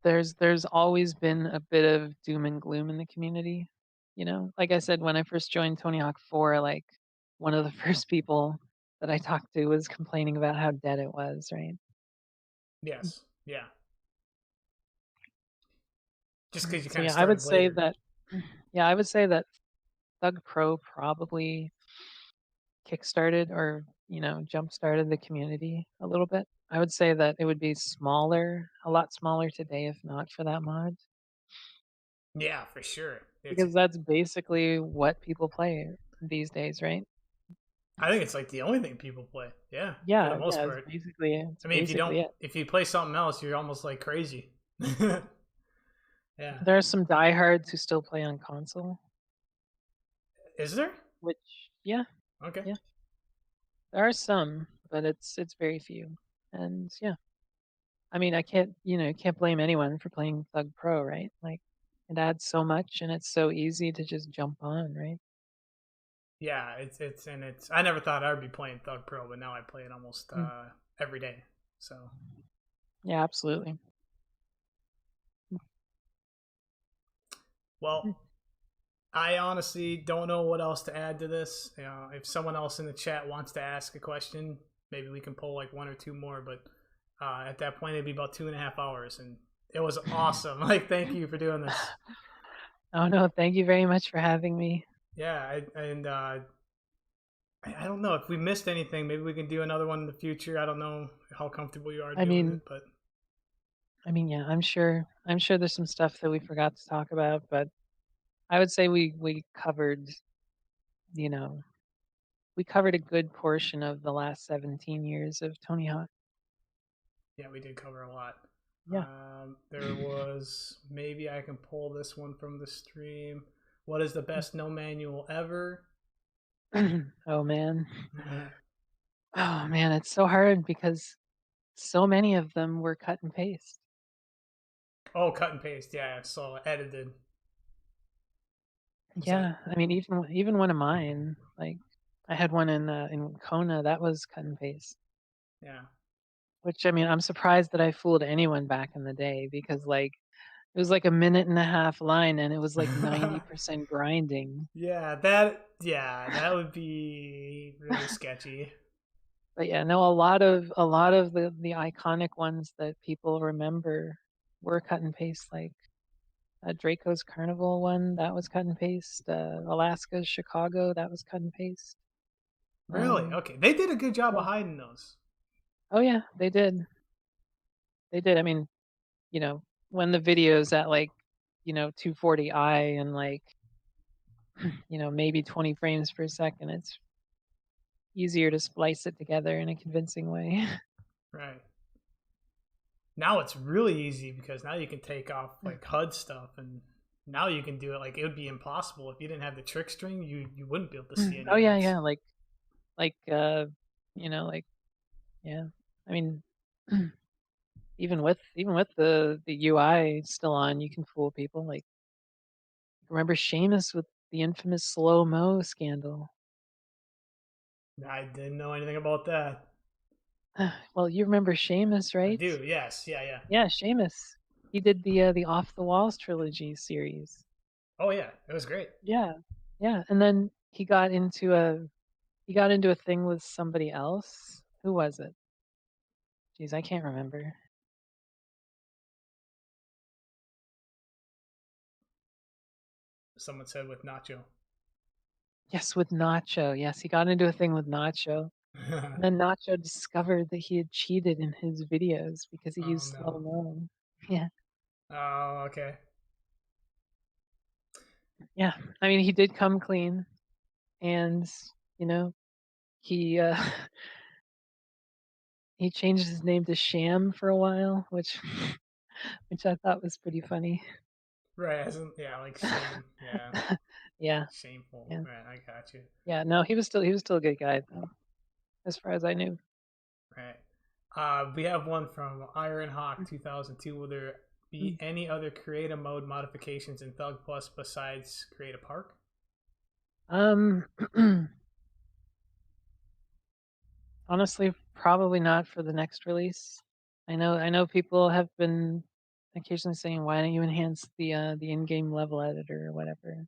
there's always been a bit of doom and gloom in the community. Like I said, when I first joined Tony Hawk 4, like one of the first people that I talked to was complaining about how dead it was, right? Yes. Yeah. Just because you So kind of yeah, I would started say later. that yeah, I would say that Thug Pro probably kickstarted or, jump started the community a little bit. I would say that it would be smaller, a lot smaller today if not for that mod, Yeah, for sure. because that's basically what people play these days, right? I think it's like the only thing people play. Yeah, for the Yeah, most yeah, part. it's I mean, basically it. if you play something else, you're almost like crazy. Yeah. There are some diehards who still play on console, Is there? which yeah, Okay. yeah, there are some, but it's very few. And yeah, I mean, I can't, can't blame anyone for playing Thug Pro, right? Like, it adds so much, and it's so easy to just jump on, right? Yeah, it's. I never thought I'd be playing Thug Pro, but now I play it almost Mm. every day. So, Yeah, absolutely. well, Mm. I honestly don't know what else to add to this. If someone else in the chat wants to ask a question, maybe we can pull like one or two more. But at that point, it'd be about 2.5 hours, and it was awesome. Like, thank you for doing this. Oh no, thank you very much for having me. Yeah, I don't know if we missed anything. Maybe we can do another one in the future. I don't know how comfortable you are I doing it, mean, but yeah, I'm sure there's some stuff that we forgot to talk about, but I would say we covered, you know, we covered a good portion of the last 17 years of Tony Hawk. yeah, we did cover a lot. Yeah. There was maybe I can pull this one from the stream. What is the best no manual ever? Oh man. Oh man, it's so hard because so many of them were cut and paste. Oh, cut and paste. Yeah, so edited. Is that? Yeah, I mean, even one of mine, like I had one in Kona that was cut and paste. Yeah. Which I mean, I'm surprised that I fooled anyone back in the day because like it was like a minute and a half line and it was like 90% grinding. that would be really sketchy. But yeah, no, a lot of the iconic ones that people remember were cut and paste. Like Draco's Carnival one, that was cut and paste. Alaska's Chicago, that was cut and paste. Really? Um, Okay. They did a good job of yeah. hiding those. Oh yeah, they did. They did. I mean, when the video's at like, 240i and like, maybe 20 frames per second, it's easier to splice it together in a convincing way. Right. now it's really easy because now you can take off like HUD stuff, and now you can do it. Like it would be impossible if you didn't have the trick string. You wouldn't be able to see any Oh of yeah, this. yeah, like you know, like yeah. I mean, even with the UI still on, you can fool people. Like remember Seamus with the infamous slow mo scandal? I didn't know anything about that. Well, you remember Seamus, I right? do. Yes. Yeah. Yeah. Yeah, Seamus. He did the Off the Walls trilogy series. Oh yeah, it was great. Yeah, yeah, and then he got into a thing with somebody else. Who was it? Jeez, I can't remember. Someone said with Nacho. Yes, with Nacho. Yes, he got into a thing with Nacho. And then Nacho discovered that he had cheated in his videos because he Oh used slow no. mo. Yeah, Oh okay. yeah. I mean, he did come clean, and you know, he he changed his name to Sham for a while, which I thought was pretty funny. Right. Yeah, like shame. Yeah. Yeah, Shameful. yeah, Right. I got you. yeah. No, he was still a good guy though, as far as I knew. Right. We have one from Ironhawk 2002. Will there be Mm. any other creative mode modifications in Thug Plus besides Create a Park? Um, honestly, probably not for the next release. I know people have been occasionally saying, "Why don't you enhance the in-game level editor or whatever?"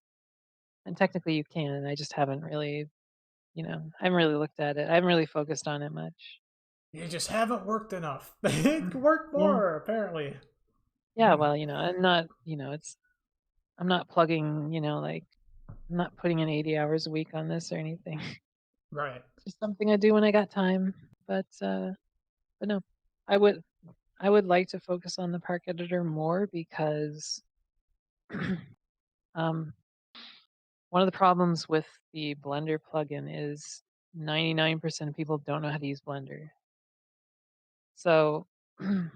And technically you can. I just haven't really, I haven't really looked at it. I haven't really focused on it much. You just haven't worked enough. Work Yeah. more, apparently. Yeah, well, I'm not, I'm not plugging, like I'm not putting in 80 hours a week on this or anything. Right. It's just something I do when I got time. But no. I would I would like to focus on the park editor more because um, one of the problems with the Blender plugin is 99% of people don't know how to use Blender. So, and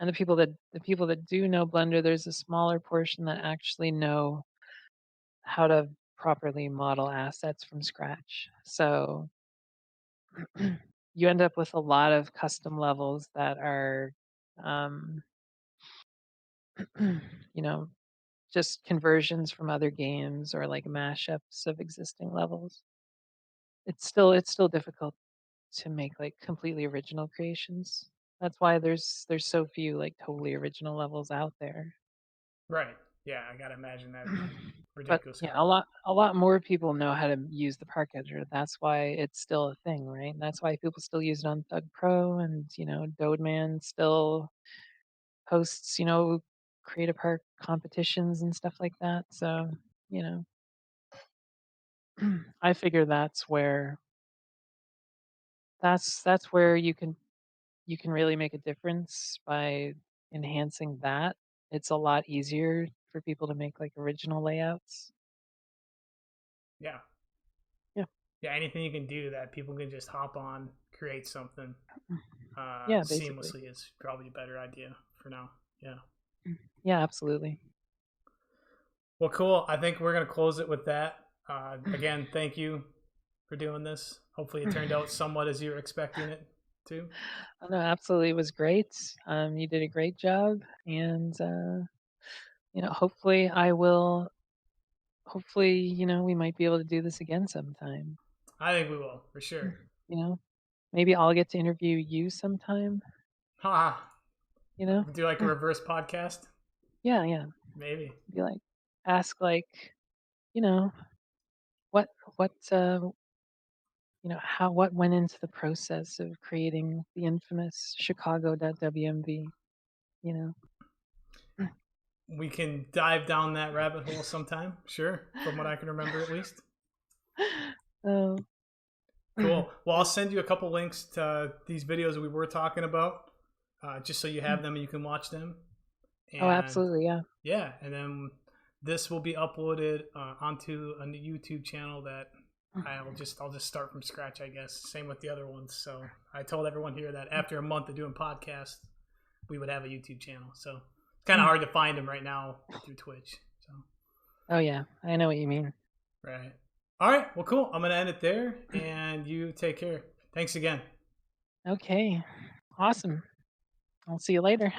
the people that do know Blender, there's a smaller portion that actually know how to properly model assets from scratch. So, you end up with a lot of custom levels that are, um, you know, just conversions from other games or like mashups of existing levels. It's still difficult to make like completely original creations. That's why there's so few like totally original levels out there. Right. Yeah, I gotta imagine that'd be But ridiculously yeah, hard. a lot more people know how to use the park editor. That's why it's still a thing, right? And that's why people still use it on Thug Pro, and Dodeman still hosts, create a park competitions and stuff like that. So, you know, I figure that's where you can really make a difference by enhancing that. It's a lot easier for people to make like original layouts. Yeah. Yeah. Yeah, anything you can do that people can just hop on, create something Yeah, basically. seamlessly is probably a better idea for now. Yeah. Yeah, absolutely. Well, cool. I think we're gonna close it with that. Again, thank you for doing this. Hopefully, it turned out somewhat as you were expecting it to. Oh, no, absolutely, it was great. You did a great job, and hopefully, I will. Hopefully, we might be able to do this again sometime. I think we will for sure. You know, maybe I'll get to interview you sometime. Ha! You know, Do like a reverse podcast, yeah, yeah. maybe. Be like, ask like, you know, what what what went into the process of creating the infamous Chicago.wmv. You know. We can dive down that rabbit hole sometime. Sure, from what I can remember, at least. Oh. Cool. Well, I'll send you a couple links to these videos we were talking about, just so you have them and you can watch them. Oh, And absolutely, yeah. yeah, and then this will be uploaded onto a new YouTube channel that I'll just start from scratch, I guess. Same with the other ones. So I told everyone here that after a month of doing podcasts, we would have a YouTube channel. So it's kind of hard to find him right now through Twitch. So. Oh yeah, I know what you mean. Right. All right. Well, cool. I'm going to end it there, and you take care. Thanks again. Okay, awesome. I'll see you later.